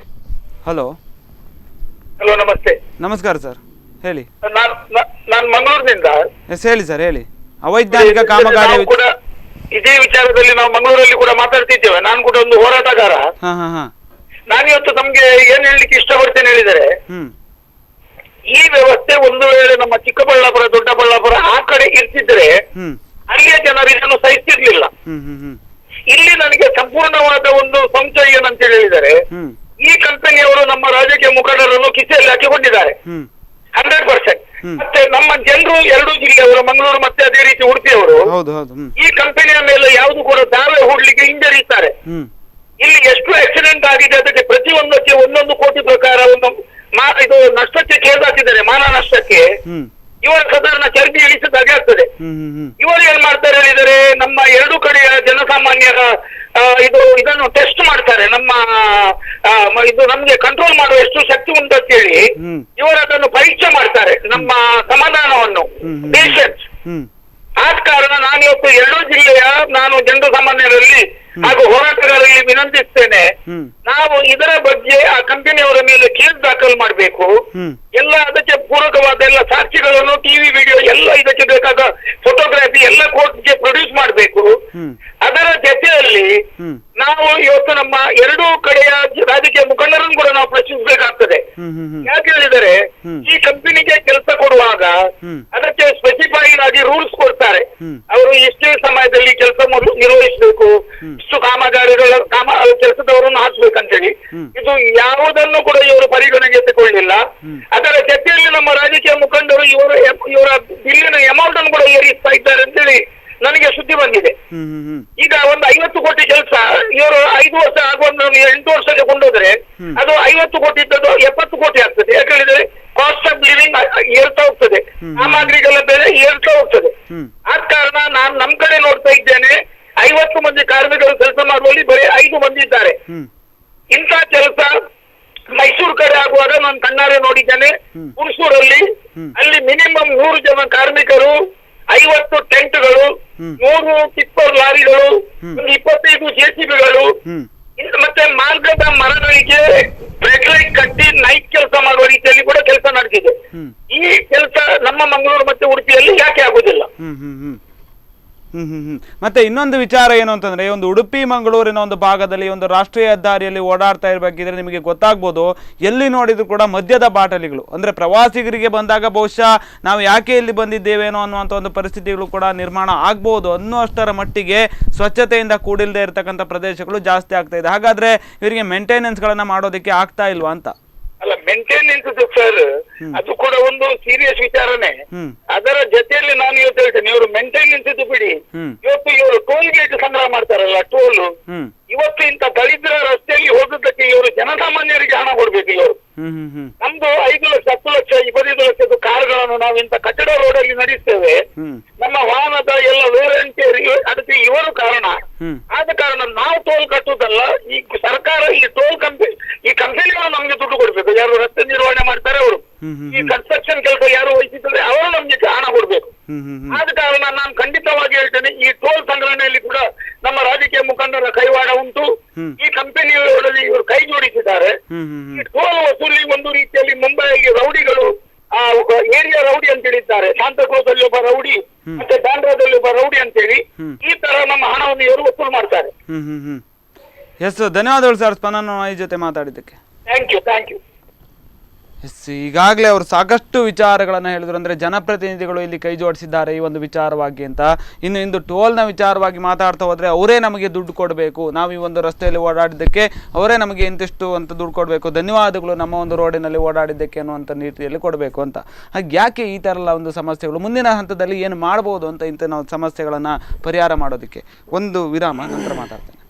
S1: ಹಲೋ
S3: ಹಲೋ, ನಮಸ್ತೆ.
S1: ನಮಸ್ಕಾರ ಸರ್, ಹೇಳಿ.
S3: ನಾನು ಮಂಗಳೂರಿನಿಂದ.
S1: ಎಸ್, ಹೇಳಿ ಸರ್, ಹೇಳಿ. ಅವೈಜ್ಞಾನಿಕ ಕಾಮಗಾರಿ
S3: ಕೂಡ ಇದೇ ವಿಚಾರದಲ್ಲಿ ನಾವು ಮಂಗಳೂರಲ್ಲಿ ಕೂಡ ಮಾತಾಡ್ತಿದ್ದೇವೆ. ನಾನು ಕೂಡ ಒಂದು ಹೋರಾಟಗಾರ. ನಾನಿವತ್ತು ತಮ್ಗೆ ಏನ್ ಹೇಳಲಿಕ್ಕೆ ಇಷ್ಟಪಡ್ತೇನೆ ಹೇಳಿದರೆ, ಈ ವ್ಯವಸ್ಥೆ ಒಂದು ವೇಳೆ ನಮ್ಮ ಚಿಕ್ಕಬಳ್ಳಾಪುರ, ದೊಡ್ಡಬಳ್ಳಾಪುರ ಆ ಕಡೆ ಇರ್ತಿದ್ರೆ ಅಲ್ಲಿಯ ಜನರು ಇದನ್ನು ಸಹಿಸ್ತಿರ್ಲಿಲ್ಲ. ಇಲ್ಲಿ ನನಗೆ ಸಂಪೂರ್ಣವಾದ ಒಂದು ಸಂಶಯ ಏನಂತ ಹೇಳಿದರೆ, ಈ ಕಂಪನಿಯವರು ನಮ್ಮ ರಾಜಕೀಯ ಮುಖಂಡರನ್ನು ಕಿಸೆಯಲ್ಲಿ ಹಾಕಿಕೊಂಡಿದ್ದಾರೆ 100%. ಮತ್ತೆ ನಮ್ಮ ಜನರು ಎರಡೂ ಜಿಲ್ಲೆಯವರು, ಮಂಗಳೂರು ಮತ್ತೆ ಅದೇ ರೀತಿ ಉಡುಪಿಯವರು, ಈ ಕಂಪನಿಯ ಮೇಲೆ ಯಾವುದು ಕೂಡ ದಾವೆ ಹೂಡ್ಲಿಕ್ಕೆ ಹಿಂಜರಿತಾರೆ. ಇಲ್ಲಿ ಎಷ್ಟು ಆಕ್ಸಿಡೆಂಟ್ ಆಗಿದೆ ಅದಕ್ಕೆ ಪ್ರತಿಯೊಂದಕ್ಕೆ 1 ಕೋಟಿ ಪ್ರಕಾರ ಇದು ನಷ್ಟಕ್ಕೆ ಕೇಸ್ ಹಾಕಿದ್ದಾರೆ, ಮಾನ ನಷ್ಟಕ್ಕೆ. ಇವರು ಸಾಧಾರಣ ಚರ್ಬಿ ಇಳಿಸಿದಾಗೆ ಆಗ್ತದೆ. ಇವರು ಏನ್ ಮಾಡ್ತಾರೆ ಹೇಳಿದರೆ, ನಮ್ಮ ಎರಡು ಕಡೆಯ ಜನಸಾಮಾನ್ಯರ ಇದನ್ನು ಟೆಸ್ಟ್ ಮಾಡ್ತಾರೆ. ಇದು ನಮ್ಗೆ ಕಂಟ್ರೋಲ್ ಮಾಡುವ ಎಷ್ಟು ಶಕ್ತಿ ಉಂಟು ಅಂತ ಹೇಳಿ ಇವರು ಅದನ್ನು ಪರೀಕ್ಷೆ ಮಾಡ್ತಾರೆ, ನಮ್ಮ ಸಮಾಧಾನವನ್ನು, ಪೇಷನ್ಸ್. ಆದ ಕಾರಣ ನಾನು ಇವತ್ತು ಎರಡೂ ಜಿಲ್ಲೆಯ ಜನಸಾಮಾನ್ಯರಲ್ಲಿ ಹಾಗೂ ಹೋರಾಟಗಾರರಲ್ಲಿ ವಿನಂತಿಸ್ತೇನೆ, ನಾವು ಇದರ ಬಗ್ಗೆ ಆ ಕಂಪನಿಯವರ ಮೇಲೆ ಕೇಸ್ ದಾಖಲು ಮಾಡಬೇಕು. ಎಲ್ಲ ಅದಕ್ಕೆ ಪೂರಕವಾದ ಎಲ್ಲ ಸಾಕ್ಷಿಗಳನ್ನು, ಟಿವಿ ವಿಡಿಯೋ ಎಲ್ಲ, ಇದಕ್ಕೆ ಬೇಕಾದ ಫೋಟೋಗ್ರಫಿ ಎಲ್ಲ ಕೋರ್ಟ್ಗೆ ಪ್ರೊಡ್ಯೂಸ್ ಮಾಡಬೇಕು. ಅದರ ಜೊತೆಯಲ್ಲಿ ನಾವು ಇವತ್ತು ನಮ್ಮ ಎರಡೂ ಕಡೆಯ ರಾಜಕೀಯ ಮುಖಂಡರನ್ನು ಕೂಡ ನಾವು ಪ್ರಶ್ನಿಸಬೇಕಾಗ್ತದೆ. ಯಾಕೆ ಹೇಳಿದರೆ, ಈ ಕಂಪನಿಗೆ ಕೆಲಸ ಕೊಡುವಾಗ ಅದಕ್ಕೆ ಸ್ಪೆಸಿಫೈಡ್ ಆಗಿ ರೂಲ್ಸ್ ಕೊಡ್ತಾರೆ. ಅವರು ಎಷ್ಟೇ ಸಮಯದಲ್ಲಿ ಕೆಲಸ ನಿರ್ವಹಿಸಬೇಕು, ಇಷ್ಟು ಕಾಮಗಾರಿಗಳ ಕೆಲಸದವರನ್ನು ಹಾಕ್ಬೇಕಂತೇಳಿ. ಇದು ಯಾವುದನ್ನು ಕೂಡ ಇವರು ಪರಿಗಣನೆಗೆ ತಗೊಳ್ಳಿಲ್ಲ. ಅದರ ಜೊತೆಯಲ್ಲಿ ನಮ್ಮ ರಾಜಕೀಯ ಮುಖಂಡರು ಇವರ ಬಿಲ್ಲಿನ ಅಮೌಂಟ್ ಅನ್ನು ಕೂಡ ಏರಿಸ್ತಾ ಇದ್ದಾರೆ ಅಂತೇಳಿ ನನಗೆ ಸುದ್ದಿ ಬಂದಿದೆ. ಈಗ ಒಂದು 50 ಕೋಟಿ ಕೆಲಸ ಇವರು 5 ವರ್ಷ ಆಗುವಂತ 8 ವರ್ಷಕ್ಕೆ ಕೊಂಡೋದ್ರೆ ಅದು 50 ಕೋಟಿ ಇದ್ದದ್ದು 70 ಕೋಟಿ ಆಗ್ತದೆ. ಯಾಕೆ ಹೇಳಿದ್ರೆ ಕಾಸ್ಟ್ ಆಫ್ ಲಿವಿಂಗ್ ಏರ್ತಾ ಹೋಗ್ತದೆ, ಸಾಮಗ್ರಿಗಳ ಬೆಲೆ ಏರ್ತಾ ಹೋಗ್ತದೆ. ಆದ ಕಾರಣ ನಾನು ನಮ್ ಕಡೆ ನೋಡ್ತಾ ಇದ್ದೇನೆ, 50 ಮಂದಿ ಕಾರ್ಮಿಕರು ಕೆಲಸ ಮಾಡುವಲ್ಲಿ ಬರೀ 5 ಮಂದಿ ಇದ್ದಾರೆ. ಇಂಥ ಕೆಲಸ ಮೈಸೂರು ಕಡೆ ಆಗುವಾಗ ನಾನು ಕಣ್ಣಾರೆ ನೋಡಿದ್ದೇನೆ. ಹುಣಸೂರಲ್ಲಿ ಅಲ್ಲಿ ಮಿನಿಮಮ್ 100 ಜನ ಕಾರ್ಮಿಕರು, 50 ಟೆಂಟ್ಗಳು, 100 ಟಿಪ್ಪರ್ ಲಾರಿಗಳು, 25 JCBಗಳು, ಮತ್ತೆ ಮಾರ್ಗದ ಮರಗಳಿಗೆ ರೆಡ್ ಲೈಟ್ ಕಟ್ಟಿ ನೈಟ್ ಕೆಲಸ ಮಾಡುವ ರೀತಿಯಲ್ಲಿ ಕೂಡ ಕೆಲಸ ನಡೆದಿದೆ. ಈ ಕೆಲಸ ನಮ್ಮ ಮಂಗಳೂರು ಮತ್ತೆ ಉಡುಪಿಯಲ್ಲಿ ಯಾಕೆ ಆಗುದಿಲ್ಲ?
S1: ಮತ್ತೆ ಇನ್ನೊಂದು ವಿಚಾರ ಏನು ಅಂತಂದ್ರೆ, ಒಂದು ಉಡುಪಿ ಮಂಗಳೂರಿನ ಒಂದು ಭಾಗದಲ್ಲಿ ಒಂದು ರಾಷ್ಟ್ರೀಯ ಹೆದ್ದಾರಿಯಲ್ಲಿ ಓಡಾಡ್ತಾ ಇರಬೇಕಿದ್ರೆ ನಿಮಗೆ ಗೊತ್ತಾಗ್ಬೋದು, ಎಲ್ಲಿ ನೋಡಿದ್ರು ಕೂಡ ಮದ್ಯದ ಬಾಟಲಿಗಳು. ಅಂದ್ರೆ ಪ್ರವಾಸಿಗರಿಗೆ ಬಂದಾಗ ಬಹುಶಃ ನಾವು ಯಾಕೆ ಇಲ್ಲಿ ಬಂದಿದ್ದೇವೇನೋ ಅನ್ನುವಂಥ ಒಂದು ಪರಿಸ್ಥಿತಿಗಳು ಕೂಡ ನಿರ್ಮಾಣ ಆಗ್ಬೋದು ಅನ್ನುವಷ್ಟರ ಮಟ್ಟಿಗೆ ಸ್ವಚ್ಛತೆಯಿಂದ ಕೂಡಿಲ್ಲದೆ ಇರತಕ್ಕಂಥ ಪ್ರದೇಶಗಳು ಜಾಸ್ತಿ ಆಗ್ತಾ ಇದೆ. ಹಾಗಾದ್ರೆ ಇವರಿಗೆ ಮೇಂಟೆನೆನ್ಸ್ಗಳನ್ನ ಮಾಡೋದಕ್ಕೆ ಆಗ್ತಾ ಇಲ್ವಾ ಅಂತ?
S3: ಅಲ್ಲ, ಮೇಂಟೆನೆನ್ಸ್ ಸರ್, ಅದು ಕೂಡ ಒಂದು ಸೀರಿಯಸ್ ವಿಚಾರನೆ. ಅದರ ಜೊತೆಯಲ್ಲಿ ನಾನು ಇವತ್ತು ಹೇಳ್ತೇನೆ, ಇವರು ಮೇಂಟೆನೆನ್ಸ್ ಇದು ಬಿಡಿ, ಇವತ್ತು ಇವರು ಟೋಲ್ ಗೇಟ್ ಸಂಗ್ರಹ ಮಾಡ್ತಾರಲ್ಲ, ಟೋಲ್, ಇವತ್ತು ಇಂಥ ದರಿದ್ರ ರಸ್ತೆಯಲ್ಲಿ ಹೋಗೋದಕ್ಕೆ ಇವರು ಜನಸಾಮಾನ್ಯರಿಗೆ ಹಣ ಕೊಡ್ಬೇಕು. ಇವರು ನಮ್ದು 5 ಲಕ್ಷ, 10 ಲಕ್ಷ, 25 ಲಕ್ಷದ ಕಾರ್ಗಳನ್ನು ನಾವು ಇಂಥ ಕಟ್ಟಡ ರೋಡ್ ಅಲ್ಲಿ ನಡೆಸ್ತೇವೆ. ನಮ್ಮ ವಾಹನದ ಎಲ್ಲ ವೇರಂಟಿ ಅದಕ್ಕೆ ಇವರು ಕಾರಣ. ಆದ ಕಾರಣ ನಾವು ಟೋಲ್ ಕಟ್ಟುದಲ್ಲ, ಈ ಸರ್ಕಾರ ಈ ಟೋಲ್ ಈ ಕಂಪನಿಗಳು ನಮ್ಗೆ ದುಡ್ಡು ಕೊಡ್ಬೇಕು. ಯಾರು ರಸ್ತೆ ನಿರ್ವಹಣೆ ಮಾಡ್ತಾರೆ ಅವರು, ಈ ಕನ್ಸ್ಟ್ರಕ್ಷನ್ ಕೆಲಸ ಯಾರು ವಹಿಸಿದ್ದಾರೆ ಅವರು ನಮ್ಗೆ ಹಣ ಕೊಡ್ಬೇಕು. ಆದ ಕಾರಣ ನಾನು ಖಂಡಿತವಾಗಿ ಹೇಳ್ತೇನೆ, ಈ ಟೋಲ್ ಸಂಗ್ರಹಣೆಯಲ್ಲಿ ಕೂಡ ನಮ್ಮ ರಾಜಕೀಯ ಮುಖಂಡರ ಕೈವಾಡ ಉಂಟು. ಈ ಕಂಪನಿಗಳಲ್ಲಿ ಇವರು ಕೈ ಜೋಡಿಸಿದ್ದಾರೆ. ಈ ಟೋಲ್ ವಸೂಲಿ ಒಂದು ರೀತಿಯಲ್ಲಿ ಮುಂಬೈಯಲ್ಲಿ ರೌಡಿಗಳು, ಏರಿಯಾ ರೌಡಿ ಅಂತ ಹೇಳಿದ್ದಾರೆ, ಸಾಂತಾಕ್ರೂಸ್ ಅಲ್ಲಿ ಒಬ್ಬ ರೌಡಿ, ಮತ್ತೆ ಬ್ಯಾಂಡ್ರಾದಲ್ಲಿ ಒಬ್ಬ ರೌಡಿ ಅಂತೇಳಿ ಈ ತರ ನಮ್ಮ ಹಣವನ್ನು ಇವರು ವಸೂಲು ಮಾಡ್ತಾರೆ.
S1: ಎಸ್, ಧನ್ಯವಾದಗಳು ಸರ್ ಸ್ಪಂದನ ಈ ಜೊತೆ ಮಾತಾಡಿದ್ದಕ್ಕೆ.
S3: Thank you.
S1: ಎಸ್, ಈಗಾಗಲೇ ಅವರು ಸಾಕಷ್ಟು ವಿಚಾರಗಳನ್ನು ಹೇಳಿದ್ರು. ಅಂದರೆ ಜನಪ್ರತಿನಿಧಿಗಳು ಇಲ್ಲಿ ಕೈ ಜೋಡಿಸಿದ್ದಾರೆ ಈ ಒಂದು ವಿಚಾರವಾಗಿ ಅಂತ. ಇಂದು ಟೋಲ್ನ ವಿಚಾರವಾಗಿ ಮಾತಾಡ್ತಾ ಹೋದರೆ ಅವರೇ ನಮಗೆ ದುಡ್ಡು ಕೊಡಬೇಕು, ನಾವು ಈ ಒಂದು ರಸ್ತೆಯಲ್ಲಿ ಓಡಾಡಿದ್ದಕ್ಕೆ ಅವರೇ ನಮಗೆ ಇಂತಿಷ್ಟು ಅಂತ ದುಡ್ಡು ಕೊಡಬೇಕು, ಧನ್ಯವಾದಗಳು ನಮ್ಮ ಒಂದು ರೋಡಿನಲ್ಲಿ ಓಡಾಡಿದ್ದಕ್ಕೆ ಅನ್ನುವಂಥ ರೀತಿಯಲ್ಲಿ ಕೊಡಬೇಕು ಅಂತ. ಹಾಗೆ ಯಾಕೆ ಈ ಥರ ಎಲ್ಲ ಒಂದು ಸಮಸ್ಯೆಗಳು, ಮುಂದಿನ ಹಂತದಲ್ಲಿ ಏನು ಮಾಡ್ಬೋದು ಅಂತ ಇಂಥ ನಾವು ಸಮಸ್ಯೆಗಳನ್ನು ಪರಿಹಾರ ಮಾಡೋದಕ್ಕೆ ಒಂದು ವಿರಾಮ, ನಂತರ ಮಾತಾಡ್ತೇನೆ.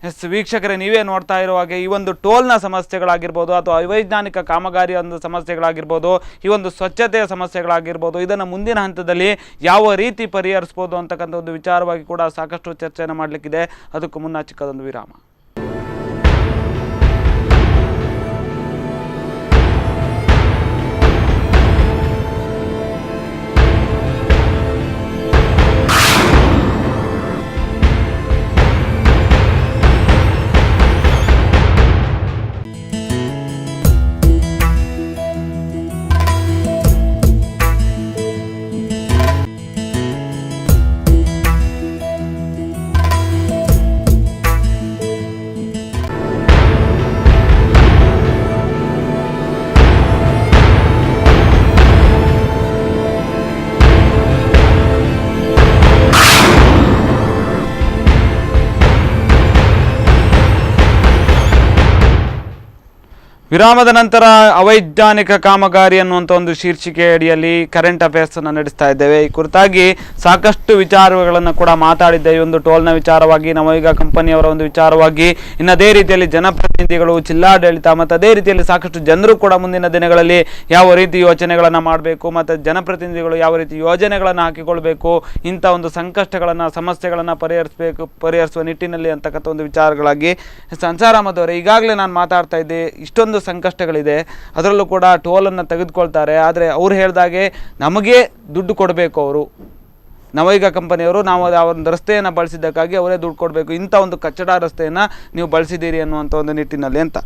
S1: ಎಸ್ ವೀಕ್ಷಕರೇ, ನೀವೇ ನೋಡ್ತಾ ಇರುವ ಹಾಗೆ ಈ ಒಂದು ಟೋಲ್ನ ಸಮಸ್ಯೆಗಳಾಗಿರ್ಬೋದು ಅಥವಾ ಅವೈಜ್ಞಾನಿಕ ಕಾಮಗಾರಿಯ ಒಂದು ಸಮಸ್ಯೆಗಳಾಗಿರ್ಬೋದು, ಈ ಒಂದು ಸ್ವಚ್ಛತೆಯ ಸಮಸ್ಯೆಗಳಾಗಿರ್ಬೋದು, ಇದನ್ನು ಮುಂದಿನ ಹಂತದಲ್ಲಿ ಯಾವ ರೀತಿ ಪರಿಹರಿಸ್ಬೋದು ಅಂತಕ್ಕಂಥ ಒಂದು ವಿಚಾರವಾಗಿ ಕೂಡ ಸಾಕಷ್ಟು ಚರ್ಚೆಯನ್ನು ಮಾಡಲಿಕ್ಕಿದೆ. ಅದಕ್ಕೂ ಮುನ್ನ ಚಿಕ್ಕದೊಂದು ವಿರಾಮ. ವಿರಾಮದ ನಂತರ ಅವೈಜ್ಞಾನಿಕ ಕಾಮಗಾರಿ ಅನ್ನುವಂಥ ಒಂದು ಶೀರ್ಷಿಕೆ ಅಡಿಯಲ್ಲಿ ಕರೆಂಟ್ ಅಫೇರ್ಸ್ ಅನ್ನು ನಡೆಸ್ತಾ ಇದ್ದೇವೆ. ಈ ಕುರಿತಾಗಿ ಸಾಕಷ್ಟು ವಿಚಾರಗಳನ್ನು ಕೂಡ ಮಾತಾಡಿದ್ದೇವೆ. ಒಂದು ಟೋಲ್ನ ವಿಚಾರವಾಗಿ, ನವಯುಗ ಕಂಪನಿಯವರ ಒಂದು ವಿಚಾರವಾಗಿ, ಇನ್ನು ಅದೇ ರೀತಿಯಲ್ಲಿ ಜನಪ್ರತಿನಿಧಿಗಳು, ಜಿಲ್ಲಾಡಳಿತ ಮತ್ತು ಅದೇ ರೀತಿಯಲ್ಲಿ ಸಾಕಷ್ಟು ಜನರು ಕೂಡ ಮುಂದಿನ ದಿನಗಳಲ್ಲಿ ಯಾವ ರೀತಿ ಯೋಚನೆಗಳನ್ನು ಮಾಡಬೇಕು ಮತ್ತು ಜನಪ್ರತಿನಿಧಿಗಳು ಯಾವ ರೀತಿ ಯೋಜನೆಗಳನ್ನು ಹಾಕಿಕೊಳ್ಬೇಕು, ಇಂಥ ಒಂದು ಸಂಕಷ್ಟಗಳನ್ನು, ಸಮಸ್ಯೆಗಳನ್ನು ಪರಿಹರಿಸುವ ನಿಟ್ಟಿನಲ್ಲಿ ಅಂತಕ್ಕಂಥ ಒಂದು ವಿಚಾರಗಳಾಗಿ ಸಂಸಾರ ಮದವರೇ, ಈಗಾಗಲೇ ನಾನು ಮಾತಾಡ್ತಾ ಇದ್ದೆ, ಇಷ್ಟೊಂದು ಸಂಕಷ್ಟಗಳಿದೆ, ಅದರಲ್ಲೂ ಕೂಡ ಟೋಲನ್ನು ತೆಗೆದುಕೊಳ್ತಾರೆ. ಆದರೆ ಅವ್ರು ಹೇಳಿದಾಗೆ ನಮಗೆ ದುಡ್ಡು ಕೊಡಬೇಕು, ಅವರು ನವಯುಗ ಕಂಪನಿಯವರು, ನಾವು ಆ ಒಂದು ರಸ್ತೆಯನ್ನು ಬಳಸಿದ್ದಕ್ಕಾಗಿ ಅವರೇ ದುಡ್ಡು ಕೊಡಬೇಕು, ಇಂಥ ಒಂದು ಕಚ್ಚಡ ರಸ್ತೆಯನ್ನು ನೀವು ಬಳಸಿದ್ದೀರಿ ಅನ್ನುವಂಥ ಒಂದು ನಿಟ್ಟಿನಲ್ಲಿ ಅಂತ.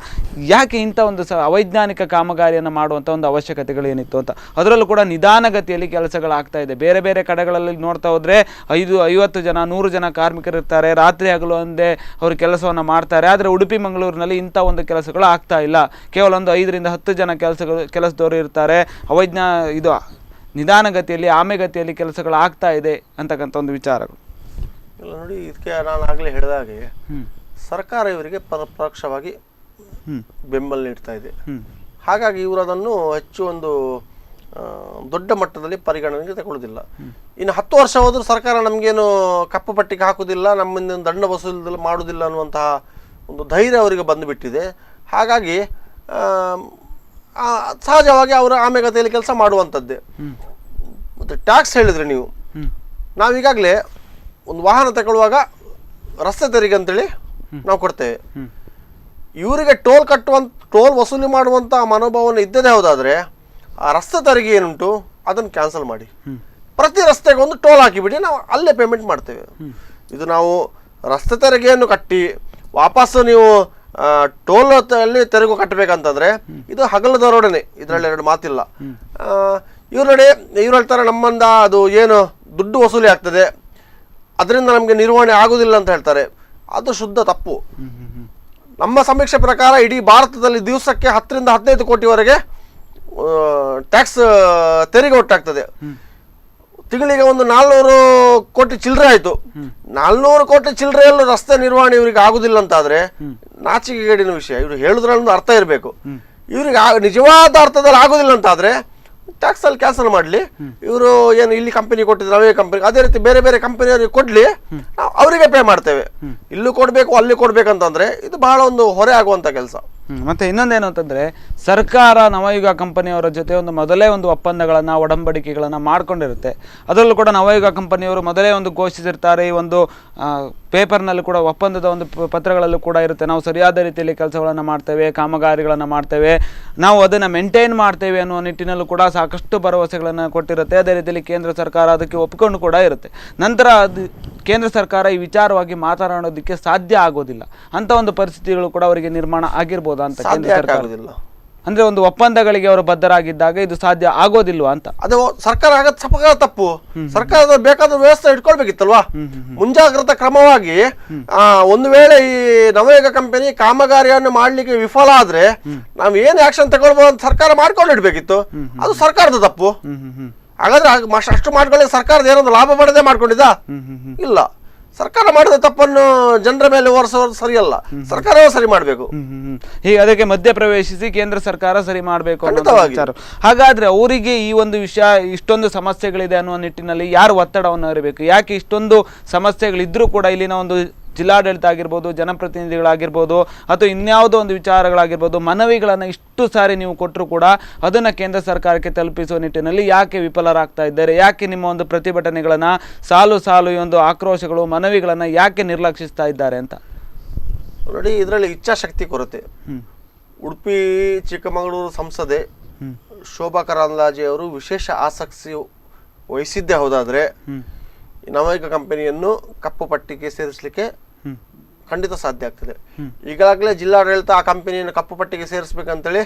S1: ಯಾಕೆ ಇಂಥ ಒಂದು ಅವೈಜ್ಞಾನಿಕ ಕಾಮಗಾರಿಯನ್ನು ಮಾಡುವಂಥ ಒಂದು ಅವಶ್ಯಕತೆಗಳೇನಿತ್ತು ಅಂತ. ಅದರಲ್ಲೂ ಕೂಡ ನಿಧಾನಗತಿಯಲ್ಲಿ ಕೆಲಸಗಳಾಗ್ತಾ ಇದೆ. ಬೇರೆ ಬೇರೆ ಕಡೆಗಳಲ್ಲಿ ನೋಡ್ತಾ ಹೋದರೆ 50 ಜನ 100 ಜನ ಕಾರ್ಮಿಕರು ಇರ್ತಾರೆ, ರಾತ್ರಿ ಹಗಲು ಒಂದೇ ಅವರು ಕೆಲಸವನ್ನು ಮಾಡ್ತಾರೆ. ಆದರೆ ಉಡುಪಿ ಮಂಗಳೂರಿನಲ್ಲಿ ಇಂಥ ಒಂದು ಕೆಲಸಗಳು ಆಗ್ತಾ ಇಲ್ಲ. ಕೇವಲ ಒಂದು 5 ರಿಂದ 10 ಜನ ಕೆಲಸದವರು ಇರ್ತಾರೆ. ನಿಧಾನಗತಿಯಲ್ಲಿ, ಆಮೆಗತಿಯಲ್ಲಿ ಕೆಲಸಗಳು ಆಗ್ತಾ ಇದೆ ಅಂತಕ್ಕಂಥ ಒಂದು ವಿಚಾರಗಳು.
S2: ಇಲ್ಲ ನೋಡಿ, ಇದಕ್ಕೆ ನಾನು ಆಗಲೇ ಹೇಳಿದಾಗೆ ಸರ್ಕಾರ ಇವರಿಗೆ ಪರೋಕ್ಷವಾಗಿ ಬೆಂಬಲ ನೀಡ್ತಾ ಇದೆ. ಹಾಗಾಗಿ ಇವರು ಅದನ್ನು ಹೆಚ್ಚು ಒಂದು ದೊಡ್ಡ ಮಟ್ಟದಲ್ಲಿ ಪರಿಗಣನೆಗೆ ತಗೊಳ್ಳೋದಿಲ್ಲ. ಇನ್ನು 10 ವರ್ಷ ಹೋದರೂ ಸರ್ಕಾರ ನಮಗೇನು ಕಪ್ಪು ಪಟ್ಟಿಗೆ ಹಾಕುವುದಿಲ್ಲ, ನಮ್ಮಿಂದ ದಂಡ ವಸೂಲಿ ಮಾಡುವುದಿಲ್ಲ ಅನ್ನುವಂತಹ ಒಂದು ಧೈರ್ಯ ಅವರಿಗೆ ಬಂದುಬಿಟ್ಟಿದೆ. ಹಾಗಾಗಿ ಸಹಜವಾಗಿ ಅವರು ಆಮೆಗತಿಯಲ್ಲಿ ಕೆಲಸ ಮಾಡುವಂಥದ್ದೇ. ಮತ್ತು ಟ್ಯಾಕ್ಸ್ ಹೇಳಿದ್ರೆ ನೀವು, ನಾವೀಗಾಗಲೇ ಒಂದು ವಾಹನ ತಗೊಳ್ಳುವಾಗ ರಸ್ತೆ ತೆರಿಗೆ ಅಂತೇಳಿ ನಾವು ಕೊಡ್ತೇವೆ. ಇವರಿಗೆ ಟೋಲ್ ವಸೂಲಿ ಮಾಡುವಂಥ ಮನೋಭಾವನೆ ಇದ್ದದೇ ಹೌದಾದರೆ ಆ ರಸ್ತೆ ತೆರಿಗೆ ಏನುಂಟು ಅದನ್ನು ಕ್ಯಾನ್ಸಲ್ ಮಾಡಿ, ಪ್ರತಿ ರಸ್ತೆಗೆ ಒಂದು ಟೋಲ್ ಹಾಕಿಬಿಡಿ, ನಾವು ಅಲ್ಲೇ ಪೇಮೆಂಟ್ ಮಾಡ್ತೇವೆ. ಇದು ನಾವು ರಸ್ತೆ ತೆರಿಗೆಯನ್ನು ಕಟ್ಟಿ ವಾಪಸ್ಸು ನೀವು ಟೋಲ್ ಅಲ್ಲಿ ತೆರಿಗೆ ಕಟ್ಟಬೇಕಂತಂದ್ರೆ ಇದು ಹಗಲ ದರೋಡೆನೆ, ಇದರಲ್ಲಿ 2 ಮಾತಿಲ್ಲ. ಇವ್ರು ಹೇಳ್ತಾರೆ ನಮ್ಮಂದ ಅದು ಏನು ದುಡ್ಡು ವಸೂಲಿ ಆಗ್ತದೆ, ಅದರಿಂದ ನಮಗೆ ನಿರ್ವಹಣೆ ಆಗುದಿಲ್ಲ ಅಂತ ಹೇಳ್ತಾರೆ. ಅದು ಶುದ್ಧ ತಪ್ಪು. ನಮ್ಮ ಸಮೀಕ್ಷೆ ಪ್ರಕಾರ ಇಡೀ ಭಾರತದಲ್ಲಿ ದಿವಸಕ್ಕೆ 10 ರಿಂದ 15 ಕೋಟಿವರೆಗೆ ಟ್ಯಾಕ್ಸ್ ತೆರಿಗೆ ಒಟ್ಟಾಗ್ತದೆ. ತಿಂಗಳಿಗೆ ಒಂದು 400 ಕೋಟಿ ಚಿಲ್ಲರೆ ಆಯಿತು. 400 ಕೋಟಿ ಚಿಲ್ಲರೆಯಲ್ಲೂ ರಸ್ತೆ ನಿರ್ವಹಣೆ ಇವರಿಗೆ ಆಗುದಿಲ್ಲ ಅಂತಾದ್ರೆ ನಾಚಿಕೆಗೇಡಿನ ವಿಷಯ. ಇವರು ಹೇಳುದ್ರಲ್ಲೊಂದು ಅರ್ಥ ಇರಬೇಕು. ಇವ್ರಿಗೆ ನಿಜವಾದ ಅರ್ಥದಲ್ಲಿ ಆಗೋದಿಲ್ಲ ಅಂತಾದರೆ ಟ್ಯಾಕ್ಸ್ ಅಲ್ಲಿ ಕ್ಯಾನ್ಸಲ್ ಮಾಡಲಿ. ಇವರು ಏನು ಇಲ್ಲಿ ಕಂಪನಿ ಕೊಟ್ಟಿದ್ರು ಅವೇ ಕಂಪನಿ, ಅದೇ ರೀತಿ ಬೇರೆ ಬೇರೆ ಕಂಪನಿಯವರಿಗೆ ಕೊಡ್ಲಿ, ನಾವು ಅವರಿಗೆ ಪೇ ಮಾಡ್ತೇವೆ. ಇಲ್ಲೂ ಕೊಡಬೇಕು ಅಲ್ಲಿ ಕೊಡ್ಬೇಕಂತಂದ್ರೆ ಇದು ಬಹಳ ಒಂದು ಹೊರೆ ಆಗುವಂತ ಕೆಲಸ.
S1: ಮತ್ತೆ ಇನ್ನೊಂದೇನು ಅಂತಂದ್ರೆ, ಸರ್ಕಾರ ನವಯುಗ ಕಂಪನಿಯವರ ಜೊತೆ ಮೊದಲೇ ಒಂದು ಒಪ್ಪಂದಗಳನ್ನ, ಒಡಂಬಡಿಕೆಗಳನ್ನ ಮಾಡ್ಕೊಂಡಿರುತ್ತೆ. ಅದರಲ್ಲೂ ಕೂಡ ನವಯುಗ ಕಂಪನಿಯವರು ಮೊದಲೇ ಒಂದು ಘೋಷಿಸಿರ್ತಾರೆ. ಈ ಒಂದು ಪೇಪರ್ನಲ್ಲಿ ಕೂಡ ಒಪ್ಪಂದದ ಒಂದು ಪತ್ರಗಳಲ್ಲೂ ಕೂಡ ಇರುತ್ತೆ, ನಾವು ಸರಿಯಾದ ರೀತಿಯಲ್ಲಿ ಕೆಲಸಗಳನ್ನು ಮಾಡ್ತೇವೆ, ಕಾಮಗಾರಿಗಳನ್ನು ಮಾಡ್ತೇವೆ, ನಾವು ಅದನ್ನು ಮೇಂಟೈನ್ ಮಾಡ್ತೇವೆ ಅನ್ನುವ ನಿಟ್ಟಿನಲ್ಲೂ ಕೂಡ ಸಾಕಷ್ಟು ಭರವಸೆಗಳನ್ನು ಕೊಟ್ಟಿರುತ್ತೆ. ಅದೇ ರೀತಿಯಲ್ಲಿ ಕೇಂದ್ರ ಸರ್ಕಾರ ಅದಕ್ಕೆ ಒಪ್ಪಿಕೊಂಡು ಕೂಡ ಇರುತ್ತೆ. ನಂತರ ಕೇಂದ್ರ ಸರ್ಕಾರ ಈ ವಿಚಾರವಾಗಿ ಮಾತನಾಡೋದಕ್ಕೆ ಸಾಧ್ಯ ಆಗೋದಿಲ್ಲ. ಅಂತ ಒಂದು ಪರಿಸ್ಥಿತಿಗಳು ಕೂಡ ಅವರಿಗೆ ನಿರ್ಮಾಣ ಆಗಿರ್ಬೋದು ಅಂತ ಕೇಂದ್ರ ಸರ್ಕಾರ. ಅಂದ್ರೆ ಒಂದು ಒಪ್ಪಂದಗಳಿಗೆ ಅವರು ಬದ್ಧರಾಗಿದ್ದಾಗ ಇದು ಸಾಧ್ಯ ಆಗೋದಿಲ್ವಾ ಅಂತ.
S2: ಅದು ಸರ್ಕಾರ ಆಗದ ತಪ್ಪು. ಸರ್ಕಾರದ ಬೇಕಾದ ವ್ಯವಸ್ಥೆ ಇಟ್ಕೊಳ್ಬೇಕಿತ್ತಲ್ವಾ. ಮುಂಜಾಗ್ರತಾ ಕ್ರಮವಾಗಿ ಒಂದು ವೇಳೆ ಈ ನವಯುಗ ಕಂಪನಿ ಕಾಮಗಾರಿಯನ್ನು ಮಾಡ್ಲಿಕ್ಕೆ ವಿಫಲ ಆದ್ರೆ ನಾವ್ ಏನ್ ಆಕ್ಷನ್ ತಗೊಳ್ಬಹುದು ಅಂತ ಸರ್ಕಾರ ಮಾಡ್ಕೊಂಡಿಡ್ಬೇಕಿತ್ತು. ಅದು ಸರ್ಕಾರದ ತಪ್ಪು. ಹಾಗಾದ್ರೆ ಅಷ್ಟು ಮಾಡ್ಕೊಳ್ಳಿ ಸರ್ಕಾರದ ಏನೊಂದು ಲಾಭ ಪಡೆದೇ ಮಾಡ್ಕೊಂಡಿದ್ದ ಇಲ್ಲ. ಸರ್ಕಾರ ಮಾಡಿದ ತಪ್ಪನ್ನು ಜನರ ಮೇಲೆ ಹೊರಿಸೋದು ಸರಿಯಲ್ಲ, ಸರ್ಕಾರವೇ ಸರಿ ಮಾಡಬೇಕು.
S1: ಹೀಗೆ ಅದಕ್ಕೆ ಮಧ್ಯಪ್ರವೇಶಿಸಿ ಕೇಂದ್ರ ಸರ್ಕಾರ ಸರಿ ಮಾಡಬೇಕು ಅನ್ನೋ ವಿಚಾರ. ಹಾಗಾದ್ರೆ ಅವರಿಗೆ ಈ ಒಂದು ವಿಷಯ, ಇಷ್ಟೊಂದು ಸಮಸ್ಯೆಗಳಿದೆ ಅನ್ನುವ ನಿಟ್ಟಿನಲ್ಲಿ ಯಾರು ಒತ್ತಡವನ್ನು ಹೇರಬೇಕು? ಯಾಕೆ ಇಷ್ಟೊಂದು ಸಮಸ್ಯೆಗಳಿದ್ರೂ ಕೂಡ ಇಲ್ಲಿನ ಒಂದು ಜಿಲ್ಲಾಡಳಿತ ಆಗಿರ್ಬೋದು, ಜನಪ್ರತಿನಿಧಿಗಳಾಗಿರ್ಬೋದು, ಅಥವಾ ಇನ್ಯಾವುದೋ ಒಂದು ವಿಚಾರಗಳಾಗಿರ್ಬೋದು, ಮನವಿಗಳನ್ನು ಇಷ್ಟು ಸಾರಿ ನೀವು ಕೊಟ್ಟರು ಕೂಡ ಅದನ್ನು ಕೇಂದ್ರ ಸರ್ಕಾರಕ್ಕೆ ತಲುಪಿಸುವ ನಿಟ್ಟಿನಲ್ಲಿ ಯಾಕೆ ವಿಫಲರಾಗ್ತಾ ಇದ್ದಾರೆ? ಯಾಕೆ ನಿಮ್ಮ ಒಂದು ಪ್ರತಿಭಟನೆಗಳನ್ನು ಸಾಲು ಈ ಒಂದು ಆಕ್ರೋಶಗಳು, ಮನವಿಗಳನ್ನು ಯಾಕೆ ನಿರ್ಲಕ್ಷಿಸ್ತಾ ಇದ್ದಾರೆ ಅಂತ?
S2: ನೋಡಿ, ಇದರಲ್ಲಿ ಇಚ್ಛಾಶಕ್ತಿ ಕೊರತೆ. ಉಡುಪಿ ಚಿಕ್ಕಮಗಳೂರು ಸಂಸದೆ ಶೋಭಾ ಕರಂದ್ಲಾಜೆ ಅವರು ವಿಶೇಷ ಆಸಕ್ತಿ ವಹಿಸಿದ್ದೇ ಹೌದಾದ್ರೆ ನವಯುಗ ಕಂಪನಿಯನ್ನು ಕಪ್ಪು ಪಟ್ಟಿಗೆ ಸೇರಿಸಲಿಕ್ಕೆ ಖಂಡಿತ ಸಾಧ್ಯ ಆಗ್ತದೆ. ಈಗಾಗಲೇ ಜಿಲ್ಲಾಡಳಿತ ಆ ಕಂಪನಿಯನ್ನು ಕಪ್ಪು ಪಟ್ಟಿಗೆ ಸೇರಿಸಬೇಕಂತೇಳಿ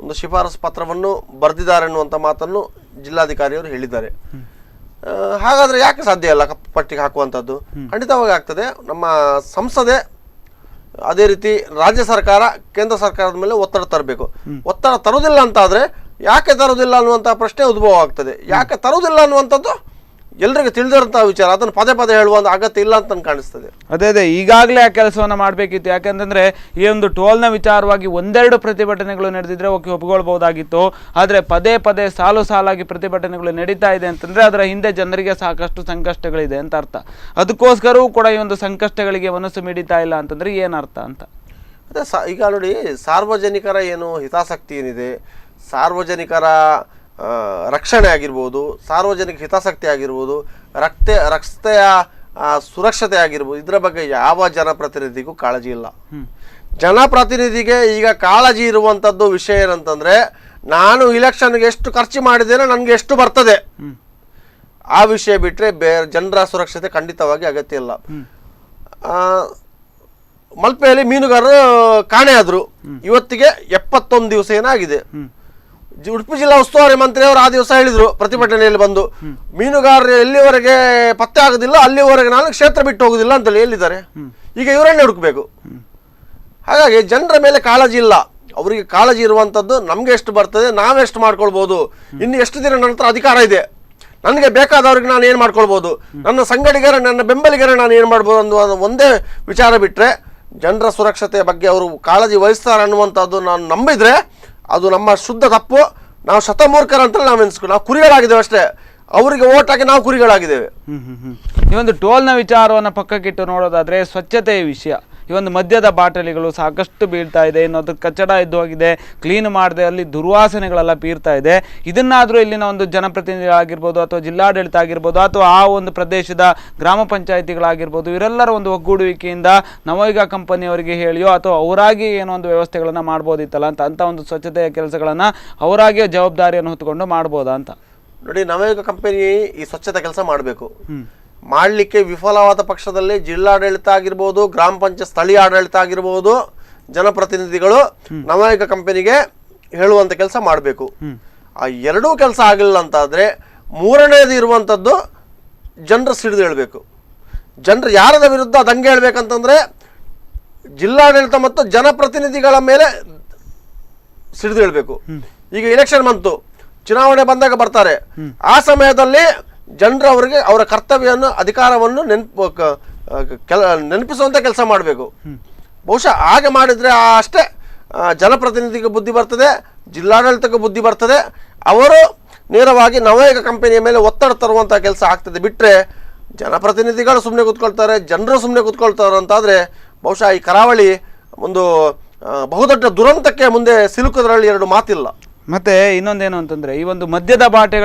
S2: ಒಂದು ಶಿಫಾರಸು ಪತ್ರವನ್ನು ಬರೆದಿದ್ದಾರೆ ಅನ್ನುವಂಥ ಮಾತನ್ನು ಜಿಲ್ಲಾಧಿಕಾರಿಯವರು ಹೇಳಿದ್ದಾರೆ. ಹಾಗಾದ್ರೆ ಯಾಕೆ ಸಾಧ್ಯ ಇಲ್ಲ ಕಪ್ಪು ಪಟ್ಟಿಗೆ ಹಾಕುವಂಥದ್ದು? ಖಂಡಿತವಾಗಿ ಆಗ್ತದೆ. ನಮ್ಮ ಸಂಸದೆ ಅದೇ ರೀತಿ ರಾಜ್ಯ ಸರ್ಕಾರ ಕೇಂದ್ರ ಸರ್ಕಾರದ ಮೇಲೆ ಒತ್ತಡ ತರಬೇಕು. ಒತ್ತಡ ತರುವುದಿಲ್ಲ ಅಂತಾದ್ರೆ ಯಾಕೆ ತರುವುದಿಲ್ಲ ಅನ್ನುವಂಥ ಪ್ರಶ್ನೆ ಉದ್ಭವ ಆಗ್ತದೆ. ಯಾಕೆ ತರುವುದಿಲ್ಲ ಅನ್ನುವಂಥದ್ದು ಎಲ್ರಿಗೂ ತಿಳಿದಿರುವಂತಹ ವಿಚಾರ. ಅದನ್ನು ಪದೇ ಪದೇ ಹೇಳುವ ಅಗತ್ಯ ಇಲ್ಲ ಅಂತ ಕಾಣಿಸ್ತದೆ.
S1: ಅದೇ ಈಗಾಗಲೇ ಆ ಕೆಲಸವನ್ನು ಮಾಡಬೇಕಿತ್ತು. ಯಾಕಂತಂದ್ರೆ ಈ ಒಂದು ಟೋಲ್ನ ವಿಚಾರವಾಗಿ ಒಂದೆರಡು ಪ್ರತಿಭಟನೆಗಳು ನಡೆದಿದ್ರೆ ಒಪ್ಪಿಕೊಳ್ಬಹುದಾಗಿತ್ತು. ಆದರೆ ಪದೇ ಸಾಲಾಗಿ ಪ್ರತಿಭಟನೆಗಳು ನಡೀತಾ ಇದೆ ಅಂತಂದ್ರೆ ಅದರ ಹಿಂದೆ ಜನರಿಗೆ ಸಾಕಷ್ಟು ಸಂಕಷ್ಟಗಳಿದೆ ಅಂತ ಅರ್ಥ. ಅದಕ್ಕೋಸ್ಕರವೂ ಕೂಡ ಈ ಒಂದು ಸಂಕಷ್ಟಗಳಿಗೆ ಮನಸ್ಸು ಮಿಡಿತಾ ಇಲ್ಲ ಅಂತಂದ್ರೆ ಏನರ್ಥ ಅಂತ?
S2: ಅದೇ ಈಗ ನೋಡಿ, ಸಾರ್ವಜನಿಕರ ಏನು ಹಿತಾಸಕ್ತಿ ಏನಿದೆ, ಸಾರ್ವಜನಿಕರ ರಕ್ಷಣೆ ಆಗಿರ್ಬೋದು, ಸಾರ್ವಜನಿಕ ಹಿತಾಸಕ್ತಿ ಆಗಿರ್ಬೋದು, ರಸ್ತೆಯ ಸುರಕ್ಷತೆ ಆಗಿರ್ಬೋದು, ಇದರ ಬಗ್ಗೆ ಯಾವ ಜನಪ್ರತಿನಿಧಿಗೂ ಕಾಳಜಿ ಇಲ್ಲ. ಜನಪ್ರತಿನಿಧಿಗೆ ಈಗ ಕಾಳಜಿ ಇರುವಂಥದ್ದು ವಿಷಯ ಏನಂತಂದ್ರೆ, ನಾನು ಇಲೆಕ್ಷನ್ಗೆ ಎಷ್ಟು ಖರ್ಚು ಮಾಡಿದ್ದೇನೆ, ನನಗೆ ಎಷ್ಟು ಬರ್ತದೆ, ಆ ವಿಷಯ ಬಿಟ್ಟರೆ ಬೇರೆ ಜನರ ಸುರಕ್ಷತೆ ಖಂಡಿತವಾಗಿ ಅಗತ್ಯ ಇಲ್ಲ. ಮಲ್ಪೆಯಲ್ಲಿ ಮೀನುಗಾರರು ಕಾಣೆಯಾದರು. ಇವತ್ತಿಗೆ 71 ದಿವಸ ಏನಾಗಿದೆ. ಉಡುಪಿ ಜಿಲ್ಲಾ ಉಸ್ತುವಾರಿ ಮಂತ್ರಿ ಅವರು ಆ ದಿವಸ ಹೇಳಿದ್ರು ಪ್ರತಿಭಟನೆಯಲ್ಲಿ ಬಂದು, ಮೀನುಗಾರರು ಎಲ್ಲಿವರೆಗೆ ಪತ್ತೆ ಆಗುದಿಲ್ಲ ಅಲ್ಲಿವರೆಗೆ ನಾನು ಕ್ಷೇತ್ರ ಬಿಟ್ಟು ಹೋಗುದಿಲ್ಲ ಅಂತೇಳಿ ಹೇಳಿದ್ದಾರೆ. ಈಗ ಇವರನ್ನೇ ಹುಡುಕಬೇಕು. ಹಾಗಾಗಿ ಜನರ ಮೇಲೆ ಕಾಳಜಿ ಇಲ್ಲ. ಅವರಿಗೆ ಕಾಳಜಿ ಇರುವಂತದ್ದು ನಮ್ಗೆ ಎಷ್ಟು ಬರ್ತದೆ, ನಾವೆಷ್ಟು ಮಾಡ್ಕೊಳ್ಬಹುದು, ಇನ್ನು ಎಷ್ಟು ದಿನ ನನ್ನ ಹತ್ರ ಅಧಿಕಾರ ಇದೆ, ನನಗೆ ಬೇಕಾದವ್ರಿಗೆ ನಾನು ಏನು ಮಾಡ್ಕೊಳ್ಬಹುದು, ನನ್ನ ಸಂಗಡಿಗರ ನನ್ನ ಬೆಂಬಲಿಗರ ನಾನು ಏನು ಮಾಡ್ಬೋದು ಅನ್ನುವ ಒಂದೇ ವಿಚಾರ ಬಿಟ್ಟರೆ ಜನರ ಸುರಕ್ಷತೆಯ ಬಗ್ಗೆ ಅವರು ಕಾಳಜಿ ವಹಿಸ್ತಾರೆ ಅನ್ನುವಂಥದ್ದು ನಾನು ನಂಬಿದ್ರೆ ಅದು ನಮ್ಮ ಶುದ್ಧ ತಪ್ಪು. ನಾವು ಶತಮೂರ್ಖರ ಅಂತ ನಾವು ಎನ್ಸ್ಕೊಂಡು ನಾವು ಕುರಿಗಳಾಗಿದ್ದೇವೆ ಅಷ್ಟೇ. ಅವರಿಗೆ ಓಟ್ ಹಾಕಿ ನಾವು ಕುರಿಗಳಾಗಿದ್ದೇವೆ.
S1: ಈ ಒಂದು ಟೋಲ್ನ ವಿಚಾರವನ್ನು ಪಕ್ಕಕ್ಕಿಟ್ಟು ನೋಡೋದಾದ್ರೆ ಸ್ವಚ್ಛತೆಯ ವಿಷಯ, ಈ ಒಂದು ಮದ್ಯದ ಬಾಟಲಿಗಳು ಸಾಕಷ್ಟು ಬೀಳ್ತಾ ಇದೆ, ಇನ್ನೊಂದು ಕಚ್ಚಡ ಇದ್ದು ಹೋಗಿದೆ, ಕ್ಲೀನ್ ಮಾಡದೆ ಅಲ್ಲಿ ದುರ್ವಾಸನೆಗಳೆಲ್ಲ ಬೀರ್ತಾ ಇದೆ. ಇದನ್ನಾದರೂ ಇಲ್ಲಿನ ಒಂದು ಜನಪ್ರತಿನಿಧಿಗಳಾಗಿರ್ಬೋದು ಅಥವಾ ಜಿಲ್ಲಾಡಳಿತ ಆಗಿರ್ಬೋದು ಅಥವಾ ಆ ಒಂದು ಪ್ರದೇಶದ ಗ್ರಾಮ ಪಂಚಾಯಿತಿಗಳಾಗಿರ್ಬೋದು, ಇವರೆಲ್ಲರ ಒಂದು ಒಗ್ಗೂಡುವಿಕೆಯಿಂದ ನವಯುಗ ಕಂಪನಿಯವರಿಗೆ ಹೇಳಿಯೋ ಅಥವಾ ಅವರಾಗಿ ಏನೋ ಒಂದು ವ್ಯವಸ್ಥೆಗಳನ್ನು ಮಾಡ್ಬೋದಿತ್ತಲ್ಲ ಅಂತ ಒಂದು ಸ್ವಚ್ಛತೆಯ ಕೆಲಸಗಳನ್ನು ಅವರಾಗಿಯೇ ಜವಾಬ್ದಾರಿಯನ್ನು ಹೊತ್ತುಕೊಂಡು ಮಾಡ್ಬೋದಾ ಅಂತ?
S2: ನೋಡಿ, ನವಯುಗ ಕಂಪನಿ ಈ ಸ್ವಚ್ಛತೆ ಕೆಲಸ ಮಾಡಬೇಕು. ಮಾಡಲಿಕ್ಕೆ ವಿಫಲವಾದ ಪಕ್ಷದಲ್ಲಿ ಜಿಲ್ಲಾಡಳಿತ ಆಗಿರ್ಬೋದು, ಗ್ರಾಮ ಪಂಚಾಯತ್ ಸ್ಥಳೀಯ ಆಡಳಿತ ಆಗಿರ್ಬೋದು, ಜನಪ್ರತಿನಿಧಿಗಳು ನವಯುಗ ಕಂಪನಿಗೆ ಹೇಳುವಂತ ಕೆಲಸ ಮಾಡಬೇಕು. ಆ ಎರಡೂ ಕೆಲಸ ಆಗಿಲ್ಲ ಅಂತಾದ್ರೆ ಮೂರನೇದು ಇರುವಂಥದ್ದು ಜನರು ಸಿಡಿದು ಹೇಳಬೇಕು. ಜನರು ಯಾರದ ವಿರುದ್ಧ ದಂಗೆ ಹೇಳ್ಬೇಕಂತಂದ್ರೆ ಜಿಲ್ಲಾಡಳಿತ ಮತ್ತು ಜನಪ್ರತಿನಿಧಿಗಳ ಮೇಲೆ ಸಿಡಿದು ಹೇಳಬೇಕು. ಈಗ ಎಲೆಕ್ಷನ್ ಬಂತು, ಚುನಾವಣೆ ಬಂದಾಗ ಬರ್ತಾರೆ. ಆ ಸಮಯದಲ್ಲಿ ಜನರು ಅವರಿಗೆ ಅವರ ಕರ್ತವ್ಯವನ್ನು ಅಧಿಕಾರವನ್ನು ನೆನಪಿಸುವಂತ ಕೆಲಸ ಮಾಡಬೇಕು. ಬಹುಶಃ ಹಾಗೆ ಮಾಡಿದ್ರೆ ಅಷ್ಟೇ ಜನಪ್ರತಿನಿಧಿಗೆ ಬುದ್ಧಿ ಬರ್ತದೆ, ಜಿಲ್ಲಾಡಳಿತಕ್ಕೆ ಬುದ್ಧಿ ಬರ್ತದೆ. ಅವರು ನೇರವಾಗಿ ನವಯುಗ ಕಂಪನಿಯ ಮೇಲೆ ಒತ್ತಡ ತರುವಂತಹ ಕೆಲಸ ಆಗ್ತದೆ. ಬಿಟ್ಟರೆ ಜನಪ್ರತಿನಿಧಿಗಳು ಸುಮ್ಮನೆ ಕೂತ್ಕೊಳ್ತಾರೆ, ಜನರು ಸುಮ್ಮನೆ ಕೂತ್ಕೊಳ್ತಾರೆ ಅಂತಾದ್ರೆ ಬಹುಶಃ ಈ ಕರಾವಳಿ ಒಂದು ಬಹುದೊಡ್ಡ ದುರಂತಕ್ಕೆ ಮುಂದೆ ಸಿಲುಕೋದ್ರಲ್ಲಿ ಎರಡು ಮಾತಿಲ್ಲ.
S1: ಮತ್ತೆ ಇನ್ನೊಂದೇನು ಅಂತಂದ್ರೆ ಈ ಒಂದು ಮದ್ಯದ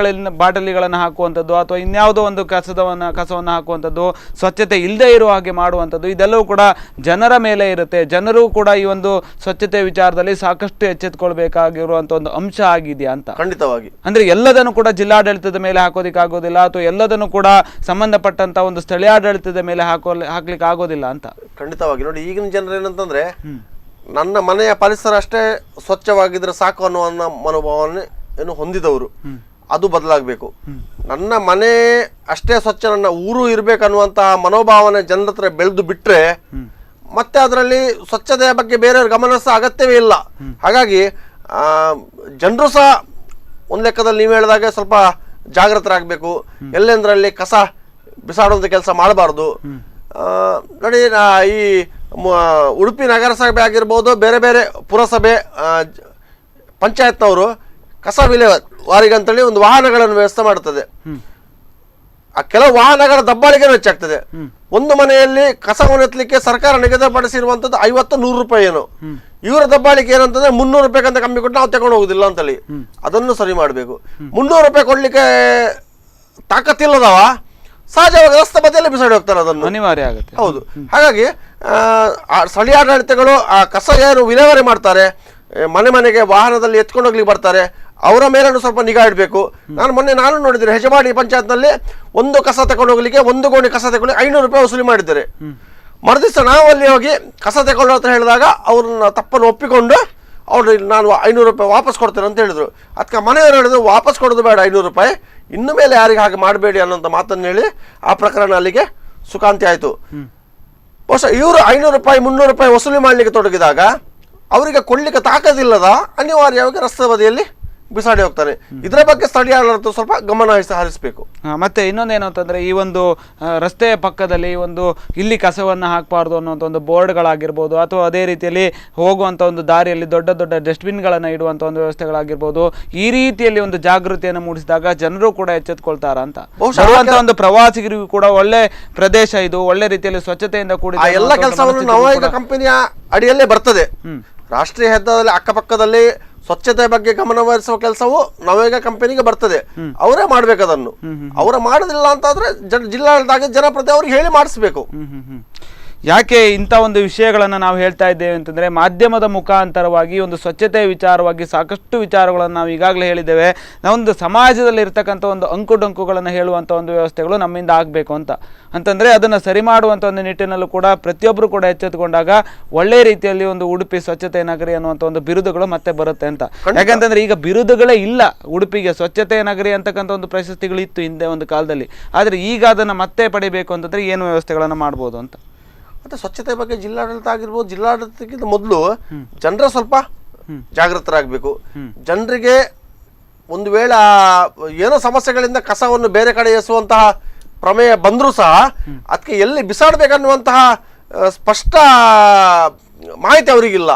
S1: ಬಾಟಲಿಗಳನ್ನು ಹಾಕುವಂಥದ್ದು ಅಥವಾ ಇನ್ಯಾವುದೋ ಒಂದು ಕಸವನ್ನು ಹಾಕುವಂಥದ್ದು, ಸ್ವಚ್ಛತೆ ಇಲ್ಲದೆ ಇರುವ ಹಾಗೆ ಮಾಡುವಂಥದ್ದು, ಇದೆಲ್ಲವೂ ಕೂಡ ಜನರ ಮೇಲೆ ಇರುತ್ತೆ. ಜನರು ಕೂಡ ಈ ಒಂದು ಸ್ವಚ್ಛತೆ ವಿಚಾರದಲ್ಲಿ ಸಾಕಷ್ಟು ಎಚ್ಚೆತ್ಕೊಳ್ಬೇಕಾಗಿರುವಂಥ ಒಂದು ಅಂಶ ಆಗಿದೆಯಾ ಅಂತ?
S2: ಖಂಡಿತವಾಗಿ.
S1: ಅಂದ್ರೆ ಎಲ್ಲದನ್ನು ಕೂಡ ಜಿಲ್ಲಾಡಳಿತದ ಮೇಲೆ ಹಾಕೋದಿಕ್ಕಾಗೋದಿಲ್ಲ ಅಥವಾ ಎಲ್ಲದನ್ನು ಕೂಡ ಸಂಬಂಧಪಟ್ಟಂತ ಒಂದು ಸ್ಥಳೀಯಾಡಳಿತದ ಮೇಲೆ ಹಾಕ್ಲಿಕ್ಕೆ ಆಗೋದಿಲ್ಲ ಅಂತ?
S2: ಖಂಡಿತವಾಗಿ. ನೋಡಿ, ಈಗಿನ ಜನರು ಏನಂತಂದ್ರೆ ನನ್ನ ಮನೆಯ ಪರಿಸರ ಅಷ್ಟೇ ಸ್ವಚ್ಛವಾಗಿದ್ರೆ ಸಾಕು ಅನ್ನುವ ಮನೋಭಾವನೆ ಹೊಂದಿದವರು. ಅದು ಬದಲಾಗಬೇಕು. ನನ್ನ ಮನೆ ಅಷ್ಟೇ ಸ್ವಚ್ಛ, ನನ್ನ ಊರು ಇರ್ಬೇಕನ್ನುವಂತಹ ಮನೋಭಾವನೆ ಜನರ ಹತ್ರ ಬೆಳೆದು ಬಿಟ್ರೆ ಮತ್ತೆ ಅದರಲ್ಲಿ ಸ್ವಚ್ಛತೆಯ ಬಗ್ಗೆ ಬೇರೆಯವ್ರ ಗಮನ ಸಹ ಅಗತ್ಯವೇ ಇಲ್ಲ. ಹಾಗಾಗಿ ಜನರು ಸಹ ಒಂದ್ ಲೆಕ್ಕದಲ್ಲಿ ನೀವು ಹೇಳಿದಾಗೆ ಸ್ವಲ್ಪ ಜಾಗೃತರಾಗಬೇಕು. ಎಲ್ಲೆಂದ್ರಲ್ಲಿ ಕಸ ಬಿಸಾಡುವಂತ ಕೆಲಸ ಮಾಡಬಾರ್ದು. ನೋಡಿ, ಈ ಉಡುಪಿ ನಗರಸಭೆ ಆಗಿರ್ಬೋದು, ಬೇರೆ ಬೇರೆ ಪುರಸಭೆ ಪಂಚಾಯತ್ನವರು ಕಸ ವಿಲೇವಾರಿಗಂತೇಳಿ ಒಂದು ವಾಹನಗಳನ್ನು ವ್ಯವಸ್ಥೆ ಮಾಡ್ತದೆ. ಕೆಲವು ವಾಹನಗಳ ದಬ್ಬಾಳಿಕೆ ಹೆಚ್ಚಾಗ್ತದೆ. ಒಂದು ಮನೆಯಲ್ಲಿ ಕಸವನ್ನು ಎತ್ತಲಿಕ್ಕೆ ಸರ್ಕಾರ ನಿಗದಿಪಡಿಸಿರುವಂತದ್ದು 50-100 ರೂಪಾಯಿ ಏನು, ಇವರ ದಬ್ಬಾಳಿಕೆ ಏನಂತಂದ್ರೆ 300 ರೂಪಾಯಿಗಂತ ಕಮ್ಮಿ ಕೊಟ್ಟು ನಾವು ತಗೊಂಡು ಹೋಗುದಿಲ್ಲ ಅಂತೇಳಿ. ಅದನ್ನು ಸರಿ ಮಾಡಬೇಕು. 300 ರೂಪಾಯಿ ಕೊಡ್ಲಿಕ್ಕೆ ತಾಕತ್ತಿಲ್ಲದವ ಸಹಜವಾಗಿ ರಸ್ತೆ ಬದಿಯಲ್ಲಿ ಬಿಸಾಡಿ ಹೋಗ್ತಾರೆ, ಅದನ್ನು
S1: ಅನಿವಾರ್ಯ ಆಗುತ್ತೆ.
S2: ಹೌದು. ಹಾಗಾಗಿ ಸ್ಥಳೀಯ ಆಡಳಿತಗಳು ಆ ಕಸ ಏನು ವಿಲೇವಾರಿ ಮಾಡ್ತಾರೆ, ಮನೆ ಮನೆಗೆ ವಾಹನದಲ್ಲಿ ಎತ್ಕೊಂಡು ಹೋಗ್ಲಿಕ್ಕೆ ಬರ್ತಾರೆ, ಅವರ ಮೇಲೂ ಸ್ವಲ್ಪ ನಿಗಾ ಇಡಬೇಕು. ನಾನು ನೋಡಿದ್ರೆ ಹೆಜಮಾಡಿ ಪಂಚಾಯತ್ನಲ್ಲಿ ಒಂದು ಕಸ ತಗೊಂಡು ಹೋಗ್ಲಿಕ್ಕೆ, ಒಂದು ಗೋಣಿ ಕಸ ತಗೊಂಡು 500 ರೂಪಾಯಿ ವಸೂಲಿ ಮಾಡಿದ್ದಾರೆ. ಮರುದಿವಸ ನಾವು ಅಲ್ಲಿ ಹೋಗಿ ಕಸ ತಗೊಂಡು ಅಂತ ಹೇಳಿದಾಗ ಅವ್ರನ್ನ ತಪ್ಪನ್ನು ಒಪ್ಪಿಕೊಂಡು ಅವ್ರು ನಾನು 500 ರೂಪಾಯಿ ವಾಪಸ್ ಕೊಡ್ತೇನೆ ಅಂತ ಹೇಳಿದ್ರು. ಅದಕ್ಕೆ ಮನೆಯವರು ಹೇಳಿದ್ರು ವಾಪಸ್ ಕೊಡೋದು ಬೇಡ 500 ರೂಪಾಯಿ, ಇನ್ನು ಮೇಲೆ ಯಾರಿಗೆ ಹಾಗೆ ಮಾಡಬೇಡಿ ಅನ್ನೋಂಥ ಮಾತನ್ನು ಹೇಳಿ ಆ ಪ್ರಕರಣ ಅಲ್ಲಿಗೆ ಸುಖಾಂತಿ ಆಯಿತು. ಬಹುಶಃ ಇವರು 500 ರೂಪಾಯಿ 300 ರೂಪಾಯಿ ವಸೂಲಿ ಮಾಡಲಿಕ್ಕೆ ತೊಡಗಿದಾಗ ಅವರಿಗೆ ಕೊಡ್ಲಿಕ್ಕೆ ತಾಕದಿಲ್ಲದ ಅನಿವಾರ್ಯವಾಗಿ ರಸ್ತೆ ಬದಿಯಲ್ಲಿ ಬಿಸಾಡಿ ಹೋಗ್ತಾನೆ. ಇದರ ಬಗ್ಗೆ ಸ್ಥಳೀಯ ಆಡಳಿತ ಸ್ವಲ್ಪ ಗಮನ ಹರಿಸಬೇಕು.
S1: ಮತ್ತೆ ಇನ್ನೊಂದೇನು ಅಂತಂದ್ರೆ ಈ ಒಂದು ರಸ್ತೆಯ ಪಕ್ಕದಲ್ಲಿ ಒಂದು ಇಲ್ಲಿ ಕಸವನ್ನು ಹಾಕಬಾರ್ದು ಅನ್ನೋಂಥ ಒಂದು ಬೋರ್ಡ್ಗಳಾಗಿರ್ಬೋದು, ಅಥವಾ ಅದೇ ರೀತಿಯಲ್ಲಿ ಹೋಗುವಂಥ ಒಂದು ದಾರಿಯಲ್ಲಿ ದೊಡ್ಡ ದೊಡ್ಡ ಡಸ್ಟ್ಬಿನ್ಗಳನ್ನು ಇಡುವಂಥ ಒಂದು ವ್ಯವಸ್ಥೆಗಳಾಗಿರ್ಬೋದು, ಈ ರೀತಿಯಲ್ಲಿ ಒಂದು ಜಾಗೃತಿಯನ್ನು ಮೂಡಿಸಿದಾಗ ಜನರು ಕೂಡ ಎಚ್ಚೆತ್ಕೊಳ್ತಾರ ಅಂತ. ಬರುವಂಥ ಒಂದು ಪ್ರವಾಸಿಗರಿಗೂ ಕೂಡ ಒಳ್ಳೆ ಪ್ರದೇಶ ಇದು, ಒಳ್ಳೆ ರೀತಿಯಲ್ಲಿ ಸ್ವಚ್ಛತೆಯಿಂದ ಕೂಡಿದ
S2: ಎಲ್ಲ ಕೆಲಸವನ್ನು ನವಯುಗ ಕಂಪನಿಯ ಅಡಿಯಲ್ಲೇ ಬರ್ತದೆ. ರಾಷ್ಟ್ರೀಯ ಹೆದ್ದಾರಿಯಲ್ಲಿ ಅಕ್ಕಪಕ್ಕದಲ್ಲಿ ಸ್ವಚ್ಛತೆ ಬಗ್ಗೆ ಗಮನ ಹರಿಸುವ ಕೆಲಸವು ನವಯುಗ ಕಂಪನಿಗೆ ಬರ್ತದೆ. ಅವರೇ ಮಾಡ್ಬೇಕು ಅದನ್ನು. ಅವರ ಮಾಡೋದಿಲ್ಲ ಅಂತಾದ್ರೆ ಜಿಲ್ಲಾಡಳಿತ ಜನಪ್ರತಿ ಅವ್ರಿಗೆ ಹೇಳಿ ಮಾಡಿಸ್ಬೇಕು.
S1: ಯಾಕೆ ಇಂಥ ಒಂದು ವಿಷಯಗಳನ್ನು ನಾವು ಹೇಳ್ತಾ ಇದ್ದೇವೆ ಅಂತಂದರೆ, ಮಾಧ್ಯಮದ ಮುಖಾಂತರವಾಗಿ ಒಂದು ಸ್ವಚ್ಛತೆ ವಿಚಾರವಾಗಿ ಸಾಕಷ್ಟು ವಿಚಾರಗಳನ್ನು ನಾವು ಈಗಾಗಲೇ ಹೇಳಿದ್ದೇವೆ. ನಾವೊಂದು ಸಮಾಜದಲ್ಲಿ ಇರ್ತಕ್ಕಂಥ ಒಂದು ಅಂಕುಡೊಂಕುಗಳನ್ನು ಹೇಳುವಂಥ ಒಂದು ವ್ಯವಸ್ಥೆಗಳು ನಮ್ಮಿಂದ ಆಗಬೇಕು ಅಂತಂದರೆ ಅದನ್ನು ಸರಿ ಮಾಡುವಂಥ ಒಂದು ನಿಟ್ಟಿನಲ್ಲೂ ಕೂಡ ಪ್ರತಿಯೊಬ್ಬರು ಕೂಡ ಎಚ್ಚೆತ್ತುಕೊಂಡಾಗ ಒಳ್ಳೆ ರೀತಿಯಲ್ಲಿ ಒಂದು ಉಡುಪಿ ಸ್ವಚ್ಛತೆ ನಗರಿ ಅನ್ನುವಂಥ ಒಂದು ಬಿರುದುಗಳು ಮತ್ತೆ ಬರುತ್ತೆ ಅಂತ. ಯಾಕಂತಂದರೆ ಈಗ ಬಿರುದುಗಳೇ ಇಲ್ಲ ಉಡುಪಿಗೆ. ಸ್ವಚ್ಛತೆ ನಗರಿ ಅಂತಕ್ಕಂಥ ಒಂದು ಪ್ರಶಸ್ತಿಗಳು ಇತ್ತು ಹಿಂದೆ ಒಂದು ಕಾಲದಲ್ಲಿ, ಆದರೆ ಈಗ ಅದನ್ನು ಮತ್ತೆ ಪಡಿಬೇಕು ಅಂತಂದರೆ ಏನು ವ್ಯವಸ್ಥೆಗಳನ್ನು ಮಾಡ್ಬೋದು ಅಂತ.
S2: ಮತ್ತೆ ಸ್ವಚ್ಛತೆ ಬಗ್ಗೆ ಜಿಲ್ಲಾಡಳಿತ ಆಗಿರ್ಬೋದು, ಜಿಲ್ಲಾಡಳಿತಕ್ಕಿಂತ ಮೊದಲು ಜನರ ಸ್ವಲ್ಪ ಜಾಗೃತರಾಗಬೇಕು. ಜನರಿಗೆ ಒಂದು ವೇಳೆ ಏನೋ ಸಮಸ್ಯೆಗಳಿಂದ ಕಸವನ್ನು ಬೇರೆ ಕಡೆ ಎಸುವಂತಹ ಪ್ರಮೇಯ ಬಂದರೂ ಸಹ ಅದಕ್ಕೆ ಎಲ್ಲಿ ಬಿಸಾಡಬೇಕನ್ನುವಂತಹ ಸ್ಪಷ್ಟ ಮಾಹಿತಿ ಅವರಿಗಿಲ್ಲ.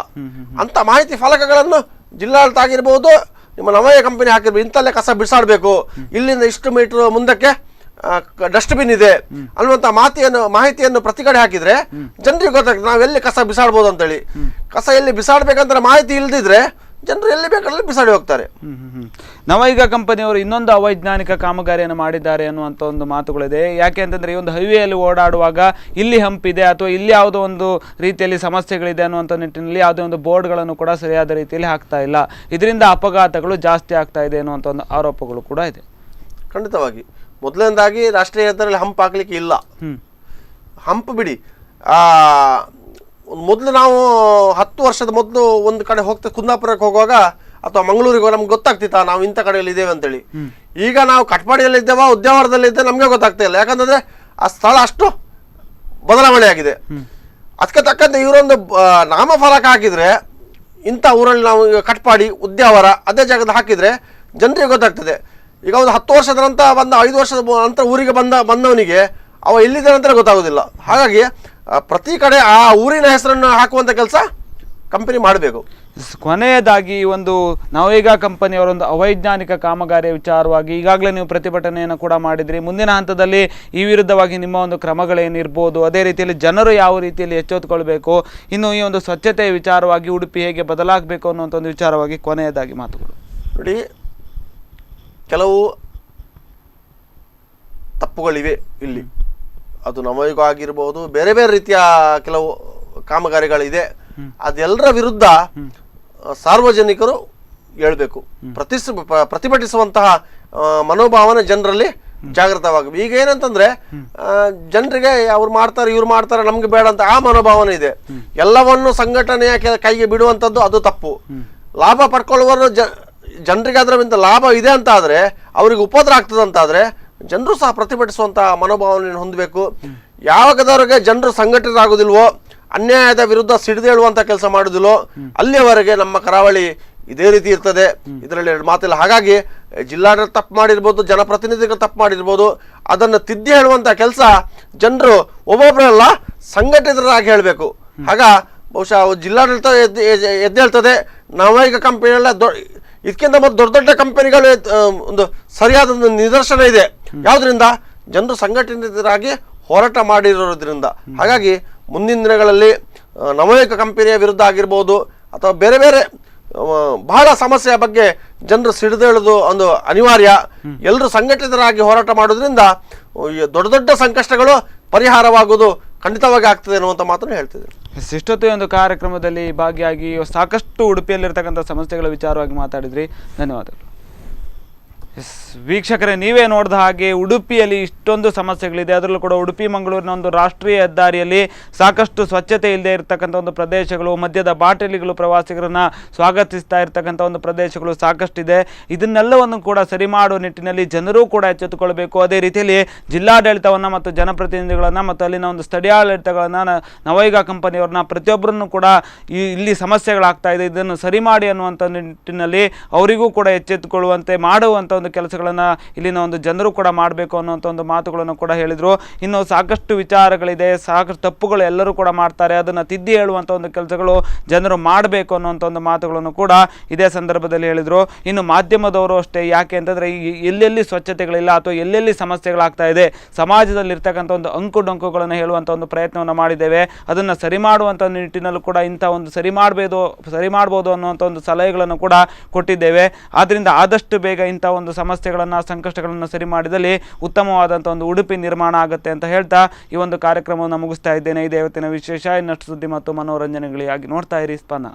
S2: ಅಂತ ಮಾಹಿತಿ ಫಲಕಗಳನ್ನು ಜಿಲ್ಲಾಡಳಿತ ಆಗಿರ್ಬೋದು, ನಿಮ್ಮ ನವಯ ಕಂಪನಿ ಹಾಕಿರ್ಬೋದು, ಇಂಥಲ್ಲೇ ಕಸ ಬಿಸಾಡಬೇಕು, ಇಲ್ಲಿಂದ ಇಷ್ಟು ಮೀಟರ್ ಮುಂದಕ್ಕೆ ಡಸ್ಟ್ಬಿನ್ ಇದೆ ಅನ್ನುವಂಥ ಮಾಹಿತಿಯನ್ನು ಪ್ರತಿ ಕಡೆ ಹಾಕಿದ್ರೆ ಜನರಿಗೆ ಗೊತ್ತಾಗ್ತದೆ ನಾವೆಲ್ಲಿ ಕಸ ಬಿಸಾಡ್ಬೋದು ಅಂತೇಳಿ. ಕಸ ಎಲ್ಲಿ ಬಿಸಾಡ್ಬೇಕಂತ ಮಾಹಿತಿ ಇಲ್ದಿದ್ರೆ ಜನರು ಎಲ್ಲಿ ಬೇಕಾದ್ರೆ ಬಿಸಾಡಿ ಹೋಗ್ತಾರೆ.
S1: ನವಯುಗ ಕಂಪನಿಯವರು ಇನ್ನೊಂದು ಅವೈಜ್ಞಾನಿಕ ಕಾಮಗಾರಿಯನ್ನು ಮಾಡಿದ್ದಾರೆ ಅನ್ನುವಂಥ ಒಂದು ಮಾತುಗಳಿದೆ. ಯಾಕೆ ಅಂತಂದರೆ ಈ ಒಂದು ಹೈವೇಯಲ್ಲಿ ಓಡಾಡುವಾಗ ಇಲ್ಲಿ ಹಂಪ್ ಇದೆ ಅಥವಾ ಇಲ್ಲಿ ಯಾವುದೋ ಒಂದು ರೀತಿಯಲ್ಲಿ ಸಮಸ್ಯೆಗಳಿದೆ ಅನ್ನುವಂಥ ನಿಟ್ಟಿನಲ್ಲಿ ಯಾವುದೇ ಒಂದು ಬೋರ್ಡ್ಗಳನ್ನು ಕೂಡ ಸರಿಯಾದ ರೀತಿಯಲ್ಲಿ ಹಾಕ್ತಾ ಇಲ್ಲ. ಇದರಿಂದ ಅಪಘಾತಗಳು ಜಾಸ್ತಿ ಆಗ್ತಾ ಇದೆ ಅನ್ನುವಂಥ ಒಂದು ಆರೋಪಗಳು ಕೂಡ ಇದೆ.
S2: ಖಂಡಿತವಾಗಿ ಮೊದಲನೇದಾಗಿ ರಾಷ್ಟ್ರೀಯ ಹೆದ್ದಾರಿಯಲ್ಲಿ ಹಂಪ್ ಹಾಕ್ಲಿಕ್ಕೆ ಇಲ್ಲ. ಹಂಪ್ ಬಿಡಿ, ಮೊದಲು ನಾವು 10 ವರ್ಷದ ಮೊದಲು ಒಂದು ಕಡೆ ಹೋಗ್ತಾ ಕುಂದಾಪುರಕ್ಕೆ ಹೋಗುವಾಗ ಅಥವಾ ಮಂಗಳೂರಿಗೆ ನಮ್ಗೆ ಗೊತ್ತಾಗ್ತಿತ್ತ ನಾವು ಇಂಥ ಕಡೆಯಲ್ಲಿ ಇದ್ದೇವೆ ಅಂತೇಳಿ. ಈಗ ನಾವು ಕಟ್ಪಾಡಿಯಲ್ಲಿ ಇದ್ದೇವ, ಉದ್ಯಾವರದಲ್ಲಿ ಇದ್ದೇವೆ, ನಮಗೆ ಗೊತ್ತಾಗ್ತಾ ಇಲ್ಲ. ಯಾಕಂತಂದ್ರೆ ಆ ಸ್ಥಳ ಅಷ್ಟು ಬದಲಾವಣೆ ಆಗಿದೆ. ಅದಕ್ಕೆ ತಕ್ಕಂತೆ ಇವರೊಂದು ನಾಮಫಲಕ ಹಾಕಿದ್ರೆ ಇಂಥ ಊರಲ್ಲಿ ನಾವು ಕಟ್ಪಾಡಿ ಉದ್ಯಾವರ ಅದೇ ಜಾಗದ ಹಾಕಿದ್ರೆ ಜನರಿಗೆ ಗೊತ್ತಾಗ್ತದೆ. ಈಗ ಒಂದು 10 ವರ್ಷದ ನಂತರ 5 ವರ್ಷದ ನಂತರ ಊರಿಗೆ ಬಂದವನಿಗೆ ಅವ ಎಲ್ಲಿದೆ ನಂತರ ಗೊತ್ತಾಗೋದಿಲ್ಲ. ಹಾಗಾಗಿ ಪ್ರತಿ ಕಡೆ ಆ ಊರಿನ ಹೆಸರನ್ನು ಹಾಕುವಂಥ ಕೆಲಸ ಕಂಪನಿ ಮಾಡಬೇಕು.
S1: ಕೊನೆಯದಾಗಿ ಒಂದು ನವಯುಗ ಕಂಪನಿಯವರೊಂದು ಅವೈಜ್ಞಾನಿಕ ಕಾಮಗಾರಿಯ ವಿಚಾರವಾಗಿ ಈಗಾಗಲೇ ನೀವು ಪ್ರತಿಭಟನೆಯನ್ನು ಕೂಡ ಮಾಡಿದ್ರಿ. ಮುಂದಿನ ಹಂತದಲ್ಲಿ ಈ ವಿರುದ್ಧವಾಗಿ ನಿಮ್ಮ ಒಂದು ಕ್ರಮಗಳೇನಿರ್ಬೋದು, ಅದೇ ರೀತಿಯಲ್ಲಿ ಜನರು ಯಾವ ರೀತಿಯಲ್ಲಿ ಎಚ್ಚೆತ್ತುಕೊಳ್ಬೇಕು, ಇನ್ನು ಈ ಒಂದು ಸ್ವಚ್ಛತೆಯ ವಿಚಾರವಾಗಿ ಉಡುಪಿ ಹೇಗೆ ಬದಲಾಗಬೇಕು ಅನ್ನುವಂಥ ಒಂದು ವಿಚಾರವಾಗಿ ಕೊನೆಯದಾಗಿ ಮಾತುಗಳು.
S2: ನೋಡಿ, ಕೆಲವು ತಪ್ಪುಗಳಿವೆ ಇಲ್ಲಿ. ಅದು ನವಯುಗ ಆಗಿರ್ಬೋದು, ಬೇರೆ ಬೇರೆ ರೀತಿಯ ಕೆಲವು ಕಾಮಗಾರಿಗಳಿದೆ. ಅದೆಲ್ಲರ ವಿರುದ್ಧ ಸಾರ್ವಜನಿಕರು ಹೇಳ್ಬೇಕು. ಪ್ರತಿಭಟಿಸುವಂತಹ ಮನೋಭಾವನೆ ಜನರಲ್ಲಿ ಜಾಗೃತವಾಗಬೇಕು. ಈಗ ಏನಂತಂದ್ರೆ ಜನರಿಗೆ ಅವ್ರು ಮಾಡ್ತಾರೆ ಇವ್ರು ಮಾಡ್ತಾರೆ ನಮ್ಗೆ ಬೇಡ ಅಂತ ಆ ಮನೋಭಾವನೆ ಇದೆ. ಎಲ್ಲವನ್ನು ಸಂಘಟನೆಯ ಕೈಗೆ ಬಿಡುವಂಥದ್ದು ಅದು ತಪ್ಪು. ಲಾಭ ಪಡ್ಕೊಳ್ಳುವರು ಜನರಿಗೆ ಅದರಿಂದ ಲಾಭ ಇದೆ ಅಂತ ಆದ್ರೆ, ಅವ್ರಿಗೆ ಉಪದ್ರ ಆಗ್ತದೆ ಅಂತ ಆದ್ರೆ ಜನರು ಸಹ ಪ್ರತಿಭಟಿಸುವಂತಹ ಮನೋಭಾವನೆಯನ್ನು ಹೊಂದಬೇಕು. ಯಾವಾಗದವರೆಗೆ ಜನರು ಸಂಘಟಿತರಾಗುವುದಿಲ್ವೋ, ಅನ್ಯಾಯದ ವಿರುದ್ಧ ಸಿಡಿದೇಳುವಂತ ಕೆಲಸ ಮಾಡುವುದಿಲ್ಲೋ, ಅಲ್ಲಿಯವರೆಗೆ ನಮ್ಮ ಕರಾವಳಿ ಇದೇ ರೀತಿ ಇರ್ತದೆ. ಇದರಲ್ಲಿ ಎರಡು ಮಾತಿಲ್ಲ. ಹಾಗಾಗಿ ಜಿಲ್ಲಾಡಳಿತ ತಪ್ಪು ಮಾಡಿರ್ಬೋದು, ಜನಪ್ರತಿನಿಧಿಗಳು ತಪ್ಪು ಮಾಡಿರ್ಬೋದು, ಅದನ್ನು ತಿದ್ದಿ ಹೇಳುವಂತ ಕೆಲಸ ಜನರು ಒಬ್ಬೊಬ್ಬರೆಲ್ಲ ಸಂಘಟಿತರಾಗಿ ಹೇಳಬೇಕು. ಆಗ ಬಹುಶಃ ಜಿಲ್ಲಾಡಳಿತ ಎದ್ದೇಳ್ತದೆ. ನವಯುಗ ಕಂಪನಿಯಲ್ಲ ಇದಕ್ಕಿಂತ ಮೊದಲು ದೊಡ್ಡ ದೊಡ್ಡ ಕಂಪನಿಗಳು ಒಂದು ಸರಿಯಾದ ನಿದರ್ಶನ ಇದೆ. ಯಾವುದರಿಂದ ಜನರು ಸಂಘಟಿತರಾಗಿ ಹೋರಾಟ ಮಾಡಿರೋದ್ರಿಂದ. ಹಾಗಾಗಿ ಮುಂದಿನ ದಿನಗಳಲ್ಲಿ ನವಯುಗ ಕಂಪನಿಯ ವಿರುದ್ಧ ಆಗಿರ್ಬೋದು ಅಥವಾ ಬೇರೆ ಬೇರೆ ಬಹಳ ಸಮಸ್ಯೆಯ ಬಗ್ಗೆ ಜನರು ಸಿಡಿದೇಳೋದು ಒಂದು ಅನಿವಾರ್ಯ. ಎಲ್ಲರೂ ಸಂಘಟಿತರಾಗಿ ಹೋರಾಟ ಮಾಡೋದ್ರಿಂದ ದೊಡ್ಡ ದೊಡ್ಡ ಸಂಕಷ್ಟಗಳು ಪರಿಹಾರವಾಗುವುದು ಖಂಡಿತವಾಗಿ ಆಗ್ತದೆ ಅನ್ನುವಂಥ ಮಾತನ್ನು ಹೇಳ್ತಿದ್ದೆ.
S1: ಇಷ್ಟೊತ್ತು ಒಂದು ಕಾರ್ಯಕ್ರಮದಲ್ಲಿ ಭಾಗಿಯಾಗಿ ಸಾಕಷ್ಟು ಉಡುಪಿಯಲ್ಲಿರ್ತಕ್ಕಂಥ ಸಮಸ್ಯೆಗಳ ವಿಚಾರವಾಗಿ ಮಾತಾಡಿದ್ರಿ, ಧನ್ಯವಾದಗಳು. ವೀಕ್ಷಕರೇ, ನೀವೇ ನೋಡಿದ ಹಾಗೆ ಉಡುಪಿಯಲ್ಲಿ ಇಷ್ಟೊಂದು ಸಮಸ್ಯೆಗಳಿದೆ. ಅದರಲ್ಲೂ ಕೂಡ ಉಡುಪಿ ಮಂಗಳೂರಿನ ಒಂದು ರಾಷ್ಟ್ರೀಯ ಹೆದ್ದಾರಿಯಲ್ಲಿ ಸಾಕಷ್ಟು ಸ್ವಚ್ಛತೆ ಇಲ್ಲದೆ ಇರತಕ್ಕಂಥ ಒಂದು ಪ್ರದೇಶಗಳು, ಮದ್ಯದ ಬಾಟಲಿಗಳು ಪ್ರವಾಸಿಗರನ್ನು ಸ್ವಾಗತಿಸ್ತಾ ಇರ್ತಕ್ಕಂಥ ಒಂದು ಪ್ರದೇಶಗಳು ಸಾಕಷ್ಟಿದೆ. ಇದನ್ನೆಲ್ಲವನ್ನು ಕೂಡ ಸರಿ ಮಾಡುವ ನಿಟ್ಟಿನಲ್ಲಿ ಜನರೂ ಕೂಡ ಎಚ್ಚೆತ್ತುಕೊಳ್ಬೇಕು. ಅದೇ ರೀತಿಯಲ್ಲಿ ಜಿಲ್ಲಾಡಳಿತವನ್ನು ಮತ್ತು ಜನಪ್ರತಿನಿಧಿಗಳನ್ನು ಮತ್ತು ಅಲ್ಲಿನ ಒಂದು ಸ್ಥಳೀಯಾಡಳಿತಗಳನ್ನು, ನವಯುಗ ಕಂಪನಿಯವ್ರನ್ನ ಪ್ರತಿಯೊಬ್ಬರನ್ನು ಕೂಡ ಇಲ್ಲಿ ಸಮಸ್ಯೆಗಳಾಗ್ತಾ ಇದೆ, ಇದನ್ನು ಸರಿ ಮಾಡಿ ಅನ್ನುವಂಥ ನಿಟ್ಟಿನಲ್ಲಿ ಅವರಿಗೂ ಕೂಡ ಎಚ್ಚೆತ್ತುಕೊಳ್ಳುವಂತೆ ಮಾಡುವಂಥ ಒಂದು ಕೆಲಸಗಳನ್ನು ಇಲ್ಲಿನ ಒಂದು ಜನರು ಕೂಡ ಮಾಡಬೇಕು ಅನ್ನುವಂಥ ಒಂದು ಮಾತುಗಳನ್ನು ಕೂಡ ಹೇಳಿದರು. ಇನ್ನು ಸಾಕಷ್ಟು ವಿಚಾರಗಳಿದೆ, ಸಾಕಷ್ಟು ತಪ್ಪುಗಳು ಎಲ್ಲರೂ ಕೂಡ ಮಾಡ್ತಾರೆ, ಅದನ್ನು ತಿದ್ದಿ ಹೇಳುವಂಥ ಒಂದು ಕೆಲಸಗಳು ಜನರು ಮಾಡಬೇಕು ಅನ್ನುವಂಥ ಒಂದು ಮಾತುಗಳನ್ನು ಕೂಡ ಇದೇ ಸಂದರ್ಭದಲ್ಲಿ ಹೇಳಿದರು. ಇನ್ನು ಮಾಧ್ಯಮದವರು ಅಷ್ಟೇ, ಯಾಕೆ ಅಂತಂದರೆ ಎಲ್ಲೆಲ್ಲಿ ಸ್ವಚ್ಛತೆಗಳಿಲ್ಲ ಅಥವಾ ಎಲ್ಲೆಲ್ಲಿ ಸಮಸ್ಯೆಗಳಾಗ್ತಾ ಇದೆ, ಸಮಾಜದಲ್ಲಿರ್ತಕ್ಕಂಥ ಒಂದು ಅಂಕು ಡೊಂಕುಗಳನ್ನು ಹೇಳುವಂಥ ಒಂದು ಪ್ರಯತ್ನವನ್ನು ಮಾಡಿದ್ದೇವೆ. ಅದನ್ನು ಸರಿ ಮಾಡುವಂಥ ನಿಟ್ಟಿನಲ್ಲೂ ಕೂಡ ಇಂಥ ಒಂದು ಸರಿ ಮಾಡ್ಬೋದು ಅನ್ನುವಂಥ ಒಂದು ಸಲಹೆಗಳನ್ನು ಕೂಡ ಕೊಟ್ಟಿದ್ದೇವೆ. ಆದ್ದರಿಂದ ಆದಷ್ಟು ಬೇಗ ಇಂಥ ಒಂದು ಸಮಸ್ಯೆಗಳನ್ನು, ಸಂಕಷ್ಟಗಳನ್ನು ಸರಿ ಮಾಡಿದಲ್ಲಿ ಉತ್ತಮವಾದಂಥ ಒಂದು ಉಡುಪಿ ನಿರ್ಮಾಣ ಆಗುತ್ತೆ ಅಂತ ಹೇಳ್ತಾ ಈ ಒಂದು ಕಾರ್ಯಕ್ರಮವನ್ನು ಮುಗಿಸ್ತಾ ಇದ್ದೇನೆ. ಇದೇ ಇವತ್ತಿನ ವಿಶೇಷ. ಇನ್ನಷ್ಟು ಸುದ್ದಿ ಮತ್ತು ಮನೋರಂಜನೆಗಳಿಗಾಗಿ ನೋಡ್ತಾ ಇರಿ ಸ್ಪಂದನ.